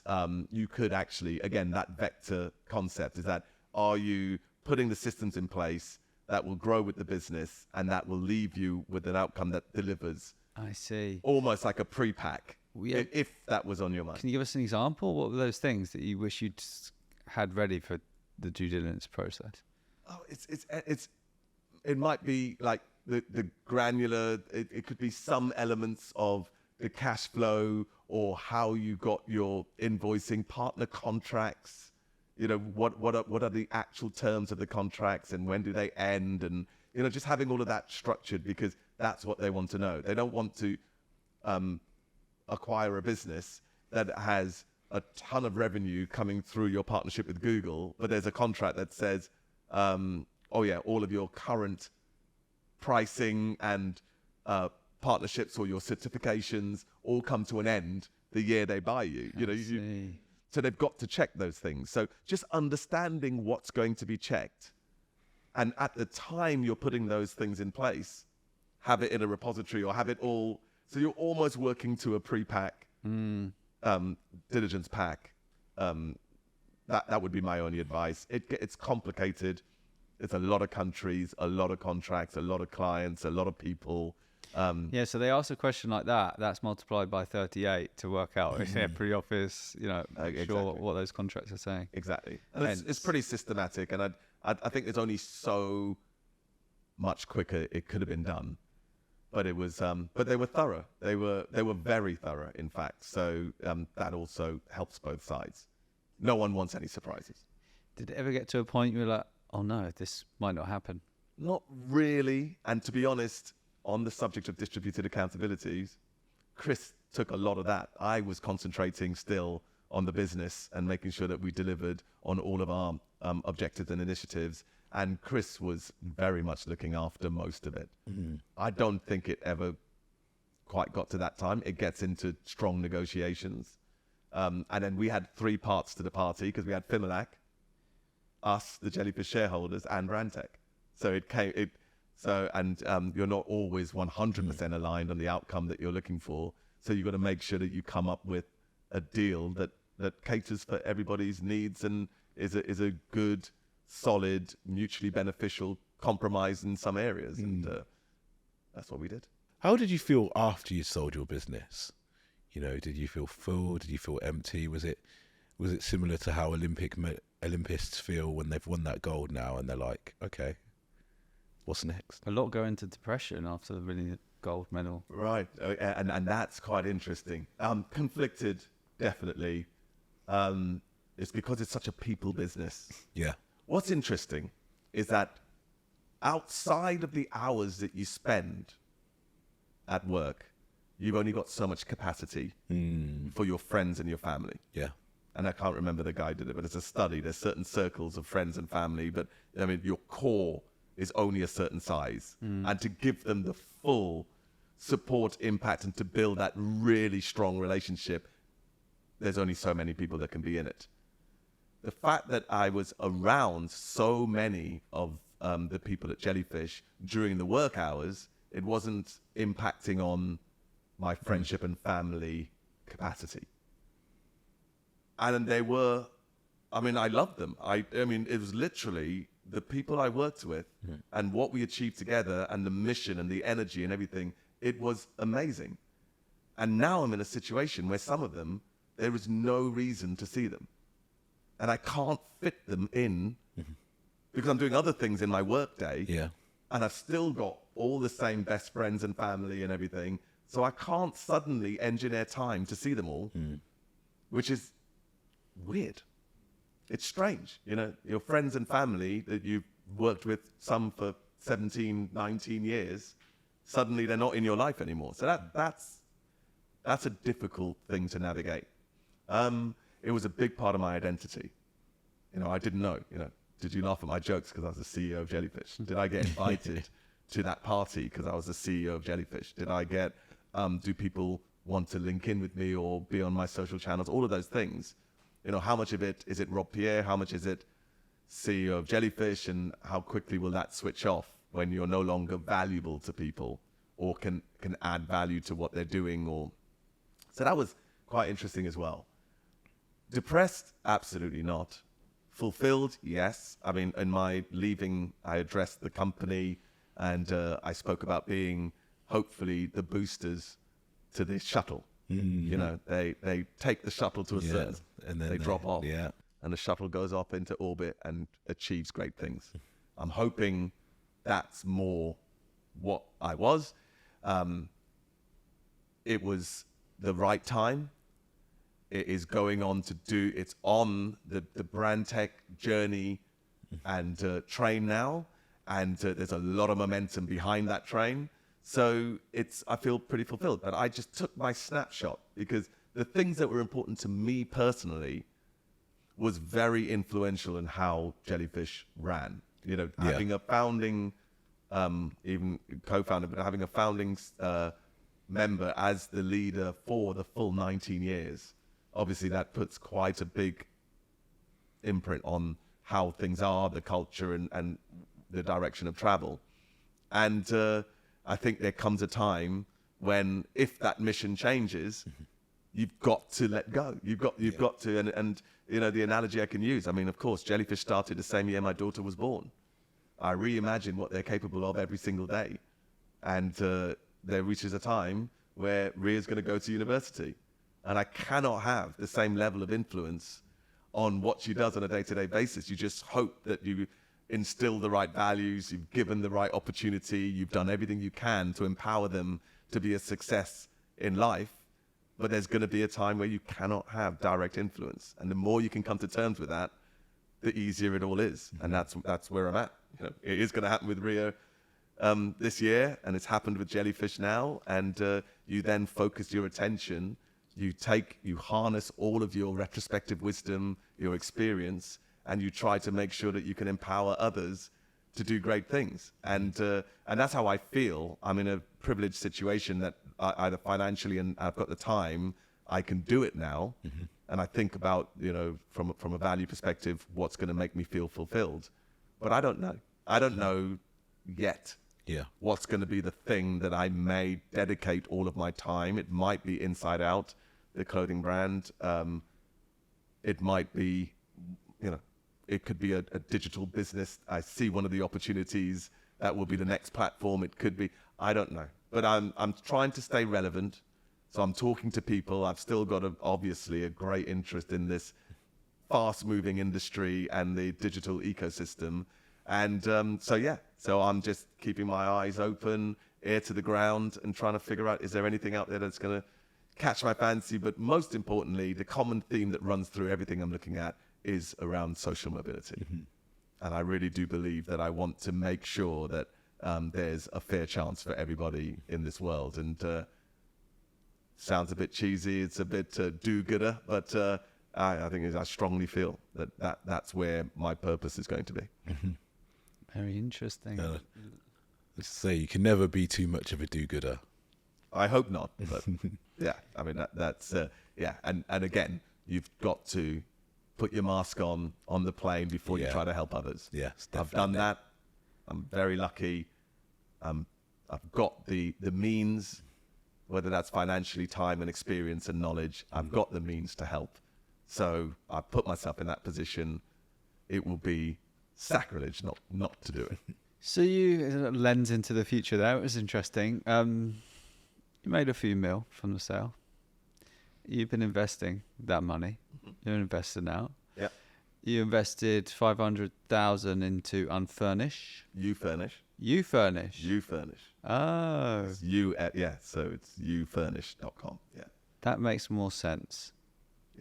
you could actually, again, that vector concept is that, are you putting the systems in place that will grow with the business and that will leave you with an outcome that delivers?
I see.
Almost like a pre-pack, if that was on your mind.
Can you give us an example? What were those things that you wish you'd had ready for the due diligence process?
Oh, it might be like the granular, it could be some elements of the cash flow or how you got your invoicing, partner contracts, what are the actual terms of the contracts and when do they end, and just having all of that structured, because that's what they want to know. They don't want to acquire a business that has a ton of revenue coming through your partnership with Google, but there's a contract that says, all of your current pricing and partnerships or your certifications all come to an end the year they buy you. So they've got to check those things. So just understanding what's going to be checked, and at the time you're putting those things in place, have it in a repository or have it all. So you're almost working to a pre-pack diligence pack. That would be my only advice. It's complicated. It's a lot of countries, a lot of contracts, a lot of clients, a lot of people.
So they ask a question like that, that's multiplied by 38 to work out every office,
Exactly.
sure what those contracts are saying.
Exactly. And it's pretty systematic, and I think there's only so much quicker it could have been done. But it was, but they were thorough. They were very thorough, in fact. So that also helps both sides. No one wants any surprises.
Did it ever get to a point you were like, oh no, this might not happen?
Not really. And to be honest, on the subject of distributed accountabilities, Chris took a lot of that. I was concentrating still on the business and making sure that we delivered on all of our objectives and initiatives. And Chris was very much looking after most of it. Mm-hmm. I don't think it ever quite got to that time. It gets into strong negotiations. And then we had three parts to the party, because we had Fimilac, us, the Jellyfish shareholders, and Brandtech. So you're not always 100% aligned on the outcome that you're looking for. So you've got to make sure that you come up with a deal that caters for everybody's needs and is a good, solid, mutually beneficial compromise in some areas. And that's what we did.
How did you feel after you sold your business? Did you feel full? Did you feel empty? Was it similar to how Olympists feel when they've won that gold now and they're like, okay, what's next?
A lot go into depression after winning the gold medal.
Right. And that's quite interesting. Conflicted, definitely. It's because it's such a people business.
Yeah.
What's interesting is that outside of the hours that you spend at work, you've only got so much capacity for your friends and your family.
Yeah.
And I can't remember the guy who did it, but it's a study. There's certain circles of friends and family, but I mean, your core is only a certain size. And to give them the full support, impact, and to build that really strong relationship, there's only so many people that can be in it. The fact that I was around so many of the people at Jellyfish during the work hours, it wasn't impacting on my friendship and family capacity. And they were, I mean, I loved them. I mean, it was literally the people I worked with and what we achieved together and the mission and the energy and everything. It was amazing. And now I'm in a situation where some of them, there is no reason to see them. And I can't fit them in because I'm doing other things in my work day.
Yeah.
And I've still got all the same best friends and family and everything. So I can't suddenly engineer time to see them all, which is weird. It's strange. You know, your friends and family that you've worked with, some for 17, 19 years, suddenly they're not in your life anymore. So that's a difficult thing to navigate. It was a big part of my identity. You know, I didn't know, you know, did you laugh at my jokes because I was the CEO of Jellyfish? Did I get invited to that party because I was the CEO of Jellyfish? Did I get, do people want to link in with me or be on my social channels? All of those things. You know, how much of it is it Pierre? How much is it CEO of Jellyfish? And how quickly will that switch off when you're no longer valuable to people or can add value to what they're doing? Or so that was quite interesting as well. Depressed? Absolutely not. Fulfilled? Yes. I mean, in my leaving, I addressed the company and I spoke about being hopefully the boosters to this shuttle. You know, they take the shuttle to a certain, and then they drop off, and the shuttle goes up into orbit and achieves great things. I'm hoping that's more what I was. It was the right time. It is going on to do, it's on the Brandtech journey and train now. And there's a lot of momentum behind that train. So I feel pretty fulfilled. But I just took my snapshot because the things that were important to me personally was very influential in how Jellyfish ran. You know, having a founding, even co-founder, but having a founding member as the leader for the full 19 years, obviously that puts quite a big imprint on how things are, the culture and the direction of travel. And I think there comes a time when if that mission changes, you've got to let go. You've got to, and you know, the analogy I can use, I mean, of course, Jellyfish started the same year my daughter was born. I reimagine what they're capable of every single day. And there reaches a time where Ria's going to go to university. And I cannot have the same level of influence on what she does on a day-to-day basis. You just hope that you instill the right values, you've given the right opportunity, you've done everything you can to empower them to be a success in life. But there's going to be a time where you cannot have direct influence. And the more you can come to terms with that, the easier it all is. And that's where I'm at. You know, it is going to happen with Rio this year, and it's happened with Jellyfish now. And you then focus your attention, you harness all of your retrospective wisdom, your experience, and you try to make sure that you can empower others to do great things. And that's how I feel. I'm in a privileged situation that either financially and I've got the time, I can do it now. And I think about, you know, from a value perspective, what's going to make me feel fulfilled. But I don't know. I don't know yet what's going to be the thing that I may dedicate all of my time. It might be Inside Out, the clothing brand. It might be, you know, it could be a digital business. I see one of the opportunities that will be the next platform. It could be, I don't know. But I'm trying to stay relevant. So I'm talking to people. I've still got obviously a great interest in this fast-moving industry and the digital ecosystem. And so I'm just keeping my eyes open, ear to the ground, and trying to figure out, is there anything out there that's going to catch my fancy? But most importantly, the common theme that runs through everything I'm looking at is around social mobility. And I really do believe that I want to make sure that there's a fair chance for everybody in this world. And sounds a bit cheesy, it's a bit do-gooder, but I think I strongly feel that that's where my purpose is going to be.
Very interesting.
Let's say you can never be too much of a do-gooder.
I hope not, but yeah, I mean, that's and again, you've got to put your mask on the plane before you try to help others. I've done that. I'm very lucky. I've got the means whether that's financially, time and experience and knowledge. I've got the means to help. So I put myself in that position. It will be sacrilege not to do it.
So you lens into the future there. It was interesting. You made a few mil from the sale. You've been investing that money. You're an investor now.
Yeah.
You invested 500,000 into Unfurnish.
You furnish.
You furnish.
You furnish.
Oh.
It's so it's youfurnish.com. Yeah.
That makes more sense.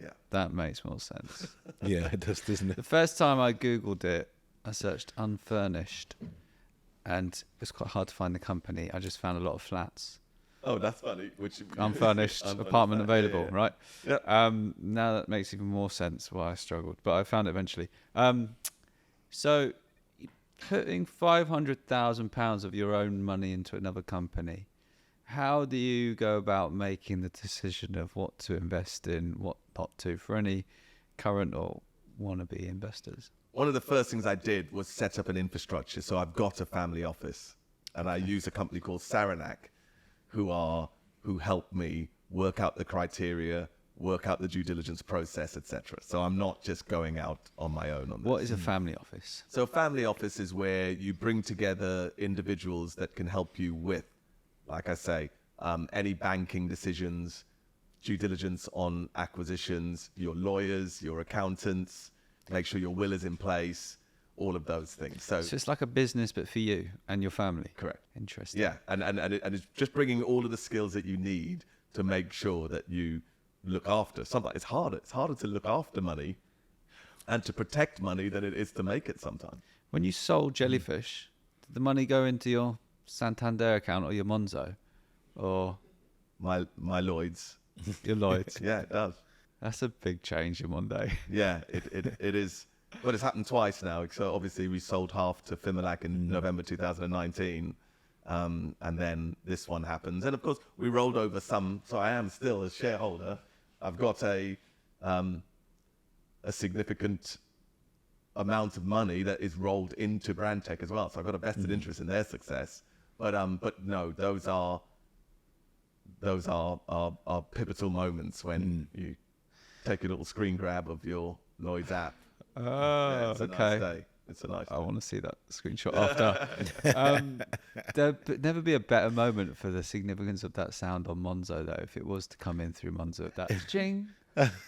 Yeah.
That makes more sense.
Yeah, it does, doesn't it?
The first time I Googled it, I searched unfurnished, and it was quite hard to find the company. I just found a lot of flats.
Oh, that's funny.
Unfurnished apartment available,
yeah.
right?
Yeah.
Now that makes even more sense why I struggled, but I found it eventually. So putting £500,000 of your own money into another company, how do you go about making the decision of what to invest in, what not to, for any current or wannabe investors?
One of the first things I did was set up an infrastructure. So I've got a family office, and I use a company called Saranac, who help me work out the criteria, work out the due diligence process, etc. So I'm not just going out on my own on this.
What is a family office?
So a family office is where you bring together individuals that can help you with, like I say, any banking decisions, due diligence on acquisitions, your lawyers, your accountants, make sure your will is in place, all of those things. So
it's like a business, but for you and your family.
Correct.
Interesting.
Yeah, and it's just bringing all of the skills that you need to make sure that you look after. Sometimes it's harder to look after money and to protect money than it is to make it sometimes.
When you sold Jellyfish, did the money go into your Santander account or your Monzo, or
My Lloyd's.
your Lloyd's?
Yeah, it does.
That's a big change in one day.
Yeah, it is. But it's happened twice now. So obviously we sold half to Fimalac in November 2019. And then this one happens. And of course we rolled over some, so I am still a shareholder. I've got a significant amount of money that is rolled into Brandtech as well. So I've got a vested interest in their success. But no, those are pivotal moments when you take a little screen grab of your Lloyd's app.
Oh,
Yeah, it's a
okay.
nice day. It's a nice
I
day.
want to see that screenshot after. There'd never be a better moment for the significance of that sound on Monzo, though. If it was to come in through Monzo, that ching,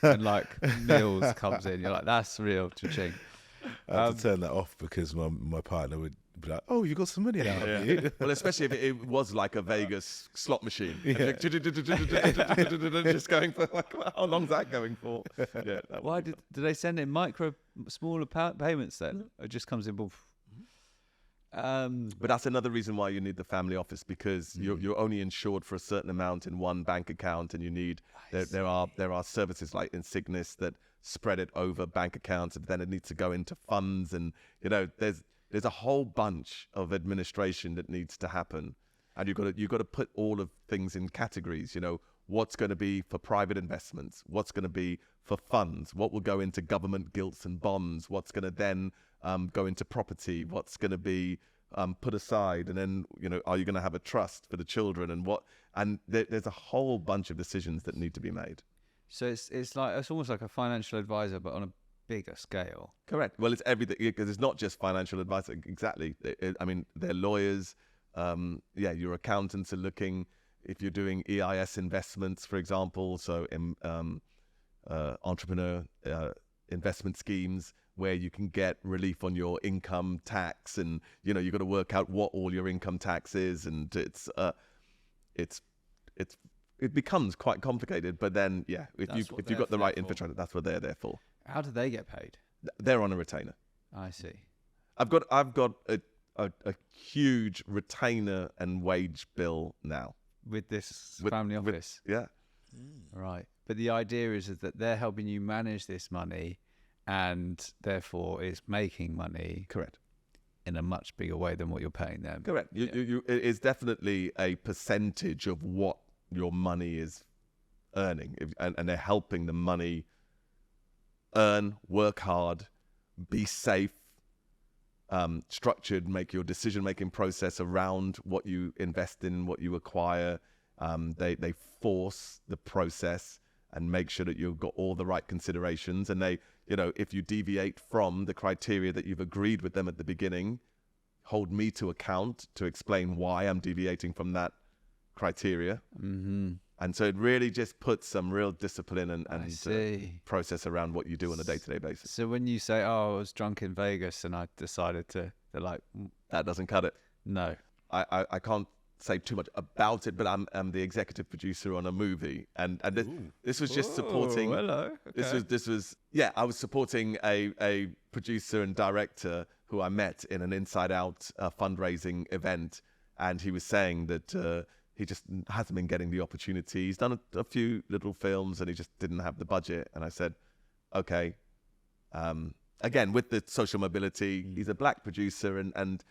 and like Mills comes in, you're like, that's real, cha-ching.
I had to turn that off because my partner would be like, "Oh, you got some money now, have you?"
Well, especially if it was like a Vegas slot machine.
Yeah.
Just going for like, how long's that going for? Yeah.
Why did they send in smaller payments then? It just comes in.
But that's another reason why you need the family office, because you're only insured for a certain amount in one bank account, and you need there are services like Insignis that spread it over bank accounts, and then it needs to go into funds, and there's a whole bunch of administration that needs to happen, and you've got to put all of things in categories. What's going to be for private investments, what's going to be for funds, what will go into government gilts and bonds, what's going to then go into property, what's going to be put aside, and then are you going to have a trust for the children, and there's a whole bunch of decisions that need to be made.
So it's almost like a financial advisor, but on a bigger scale.
Correct. Well, it's everything, because it's not just financial advice. Exactly. I mean, they're lawyers. Your accountants are looking. If you're doing EIS investments, for example, so entrepreneur investment schemes where you can get relief on your income tax, and you've got to work out what all your income tax is, and it becomes quite complicated. But then, if you've got the right infrastructure, that's what they're there for.
How do they get paid?
They're on a retainer.
I see.
I've got a huge retainer and wage bill now.
With this family office?
Yeah.
Right. But the idea is that they're helping you manage this money, and therefore it's making money.
Correct.
In a much bigger way than what you're paying them.
Correct. It is definitely a percentage of what your money is earning, and they're helping the money earn, work hard, be safe, structured, make your decision-making process around what you invest in, what you acquire, They force the process and make sure that you've got all the right considerations. And they, if you deviate from the criteria that you've agreed with them at the beginning, hold me to account to explain why I'm deviating from that criteria.
Mm-hmm.
And so it really just puts some real discipline and process around what you do on a day-to-day basis.
So when you say, I was drunk in Vegas and I decided to, they're like,
that doesn't cut it.
No.
I can't say too much about it, but I'm the executive producer on a movie, and this was just supporting.
Hello. Okay.
This was I was supporting a producer and director who I met in an Inside Out fundraising event, and he was saying that he just hasn't been getting the opportunity. He's done a few little films, and he just didn't have the budget. And I said, okay. Again, with the social mobility, he's a black producer, and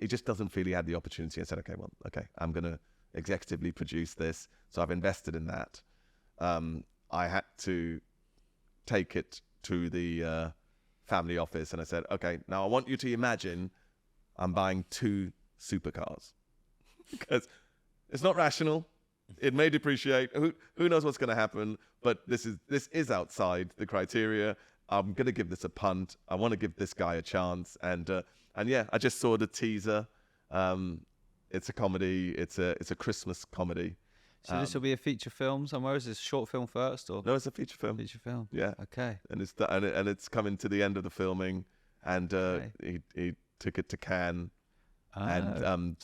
he just doesn't feel he had the opportunity. I said, okay, I'm going to executively produce this. So I've invested in that. I had to take it to the family office, and I said, okay, now I want you to imagine I'm buying 2 supercars because it's not rational. It may depreciate. Who knows what's going to happen? But this is outside the criteria. I'm going to give this a punt. I want to give this guy a chance. And I just saw the teaser. It's a comedy. It's a Christmas comedy.
So this will be a feature film somewhere? Is this a short film first? Or?
No, it's a feature film.
Feature film.
Yeah.
Okay.
And it's coming to the end of the filming, and he took it to Cannes. And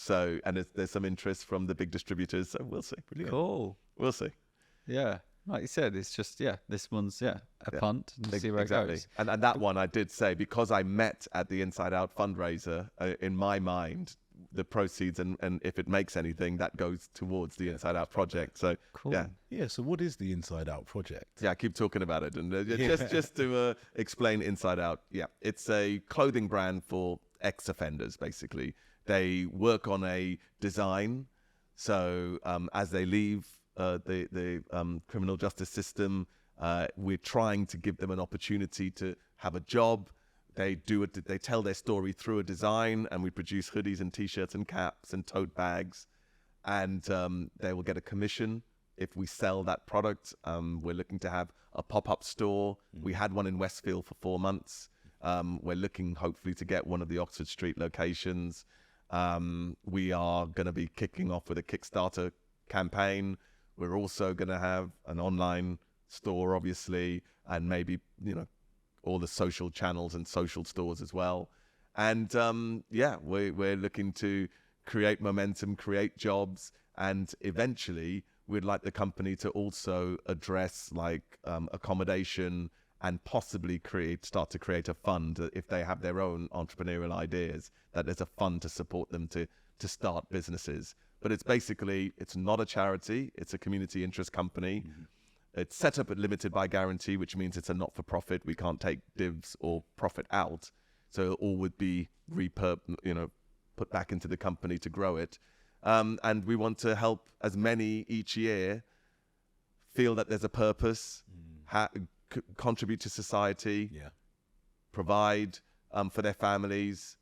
there's some interest from the big distributors. So we'll see. Brilliant.
Cool.
We'll see.
Yeah. Like you said, it's just, this one's, a punt and see where it goes.
And that one I did say, because I met at the Inside Out fundraiser, in my mind, the proceeds and if it makes anything, that goes towards the Inside Out project. So,
cool.
Yeah, so what is the Inside Out project?
Yeah, I keep talking about it. And just to explain Inside Out, it's a clothing brand for ex-offenders, basically. They work on a design. So as they leave the criminal justice system, we're trying to give them an opportunity to have a job. They tell their story through a design, and we produce hoodies and T-shirts and caps and tote bags, and they will get a commission if we sell that product. We're looking to have a pop-up store. We had one in Westfield for 4 months. We're looking hopefully to get one of the Oxford Street locations. We are going to be kicking off with a Kickstarter campaign. We're also going to have an online store, obviously, and maybe, all the social channels and social stores as well. And we're looking to create momentum, create jobs, and eventually we'd like the company to also address accommodation and possibly start to create a fund if they have their own entrepreneurial ideas, that there's a fund to support them to start businesses. But it's not a charity, it's a community interest company. Mm-hmm. It's set up at limited by guarantee, which means it's a not-for-profit. We can't take divs or profit out. So it all would be put back into the company to grow it. And we want to help as many each year feel that there's a purpose, contribute to society, provide for their families,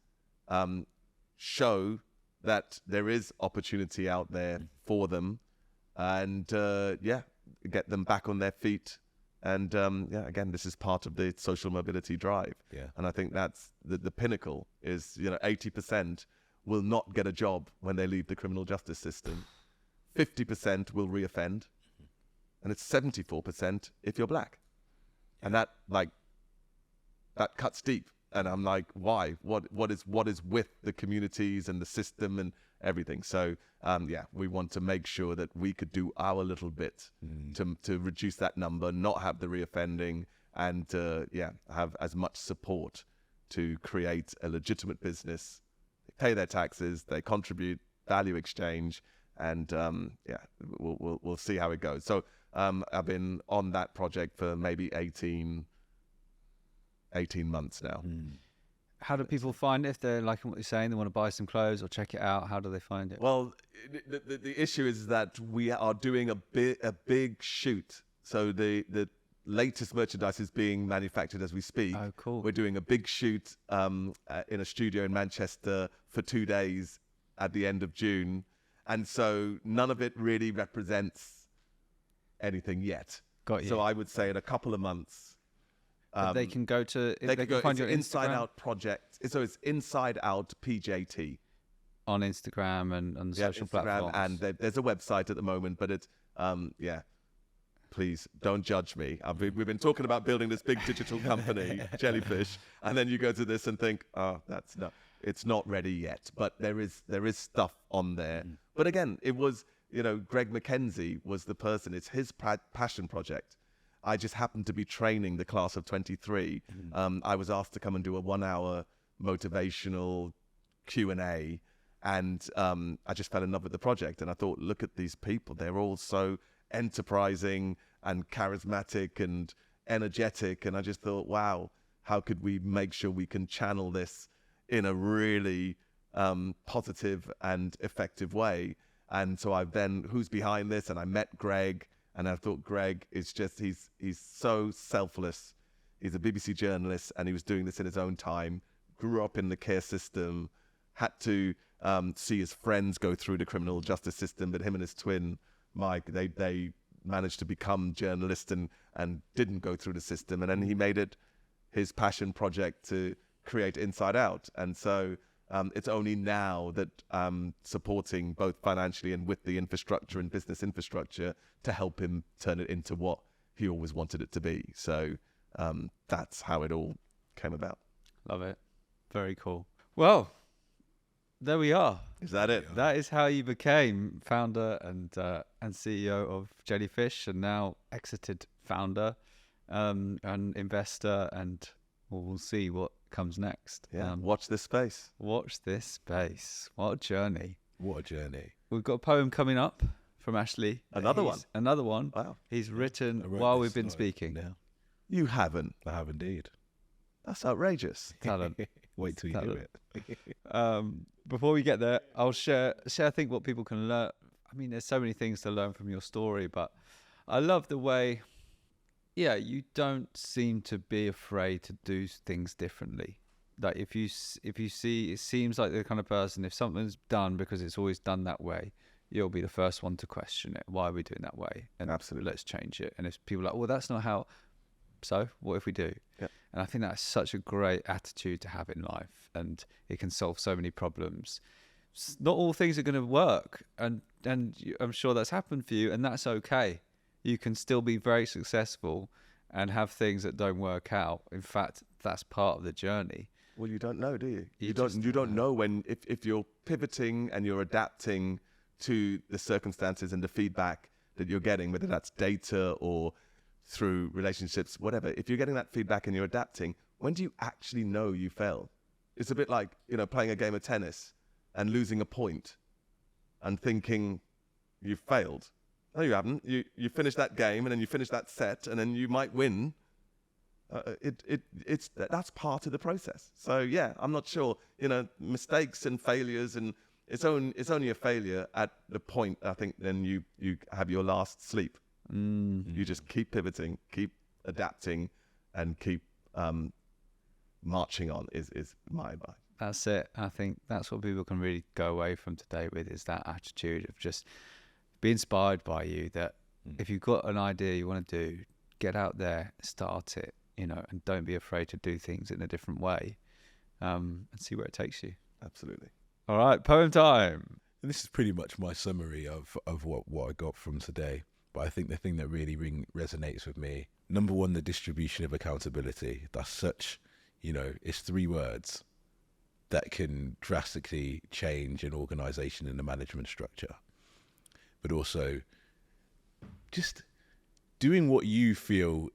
show that there is opportunity out there for them, and get them back on their feet. And again, this is part of the social mobility drive. And I think that's the pinnacle is 80% will not get a job when they leave the criminal justice system. 50% will reoffend, and it's 74% if you're black. And that cuts deep. And I'm like, why? What is with the communities and the system and everything? So we want to make sure that we could do our little bit to reduce that number, not have the reoffending, and have as much support to create a legitimate business. They pay their taxes, they contribute, value exchange, and we'll see how it goes. So I've been on that project for maybe 18 months now.
How do people find it? If they're liking what you're saying, they want to buy some clothes or check it out, how do they find it?
Well, the issue is that we are doing a big shoot. So the latest merchandise is being manufactured as we speak.
Oh, cool.
We're doing a big shoot in a studio in Manchester for 2 days at the end of June. And so none of it really represents anything yet.
Got you.
So I would say in a couple of months,
they can go to,
they can find
your
Inside
Instagram
Out project. So it's Inside Out PJT
on Instagram and on social platforms.
And there's a website at the moment, but it's please don't judge me. We've been talking about building this big digital company, Jellyfish, and then you go to this and think, oh, it's not ready yet. But there is stuff on there. But again, it was, Greg McKenzie was the person. It's his passion project. I just happened to be training the class of 23. I was asked to come and do a 1-hour motivational Q&A, and I just fell in love with the project. And I thought, look at these people. They're all so enterprising and charismatic and energetic. And I just thought, wow, how could we make sure we can channel this in a really positive and effective way? And so who's behind this? And I met Greg, and I thought Greg is just, he's so selfless. He's a BBC journalist, and he was doing this in his own time, grew up in the care system, had to see his friends go through the criminal justice system, but him and his twin, Mike, they managed to become journalists and didn't go through the system. And then he made it his passion project to create Inside Out. And so it's only now that I'm supporting both financially and with the infrastructure and business infrastructure to help him turn it into what he always wanted it to be. So that's how it all came about.
Love it. Very cool. Well, there we are.
Is that it?
That is how you became founder and CEO of Jellyfish, and now exited founder and investor, and we'll see what comes next.
Yeah. Watch this space.
Watch this space. What a journey.
What a journey.
We've got a poem coming up from Ashley.
Another one.
Wow. He's written while we've been speaking.
Now.
You haven't.
I have indeed.
That's outrageous.
Talent.
Wait till you hear
it. Before we get there, I'll share I think what people can learn. I mean, there's so many things to learn from your story, but I love the way, you don't seem to be afraid to do things differently. Like if you see, it seems like the kind of person, if something's done because it's always done that way, you'll be the first one to question it. Why are we doing that way? And
absolutely,
let's change it. And if people are like, well, that's not how. So what if we do?
Yeah. And
I think that's such a great attitude to have in life, and it can solve so many problems. Not all things are going to work, and I'm sure that's happened for you, and that's okay. You can still be very successful and have things that don't work out. In fact, that's part of the journey.
Well, you don't know, do you? You don't know when if you're pivoting and you're adapting to the circumstances and the feedback that you're getting, whether that's data or through relationships, whatever. If you're getting that feedback and you're adapting, when do you actually know you failed? It's a bit like, playing a game of tennis and losing a point and thinking you failed. No, you haven't. You finish that game, and then you finish that set, and then you might win. That's part of the process. So yeah, I'm not sure. Mistakes and failures, and it's only a failure at the point, I think, then you have your last sleep.
Mm-hmm.
You just keep pivoting, keep adapting, and keep marching on is my advice.
That's it. I think that's what people can really go away from today with, is that attitude of just be inspired by you, that if you've got an idea you want to do, get out there, start it, and don't be afraid to do things in a different way, and see where it takes you.
Absolutely.
All right, poem time.
And this is pretty much my summary of what I got from today. But I think the thing that really resonates with me, number one, the distribution of accountability. That's such, it's 3 words that can drastically change an organization and the management structure. But also just doing what you feel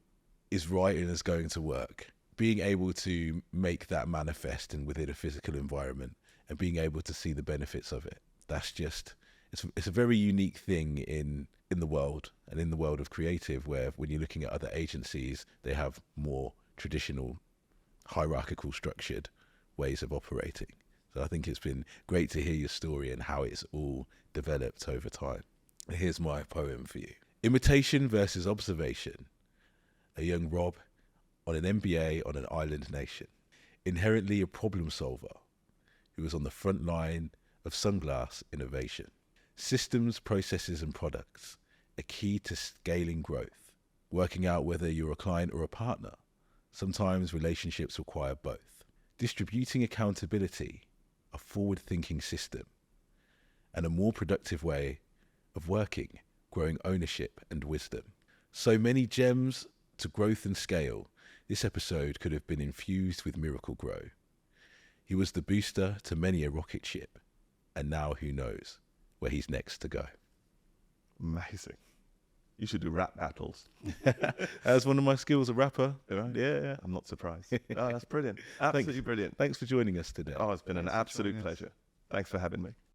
is right and is going to work. Being able to make that manifest and within a physical environment, and being able to see the benefits of it. That's just, it's a very unique thing in the world, and in the world of creative, where when you're looking at other agencies, they have more traditional, hierarchical structured ways of operating. So I think it's been great to hear your story and how it's all developed over time. Here's my poem for you. Imitation versus observation. A young Rob on an MBA on an island nation. Inherently a problem solver who was on the front line of Sunglass innovation. Systems, processes, and products are key to scaling growth. Working out whether you're a client or a partner. Sometimes relationships require both. Distributing accountability, a forward-thinking system, and a more productive way of working, growing ownership and wisdom. So many gems to growth and scale. This episode could have been infused with Miracle Grow. He was the booster to many a rocket ship, and now who knows where he's next to go.
Amazing. You should do rap battles.
That's one of my skills, a rapper.
Right?
Yeah.
I'm not surprised. Oh, that's brilliant. Absolutely brilliant.
Thanks for joining us today.
Oh, it's been an absolute pleasure. Thanks for having me.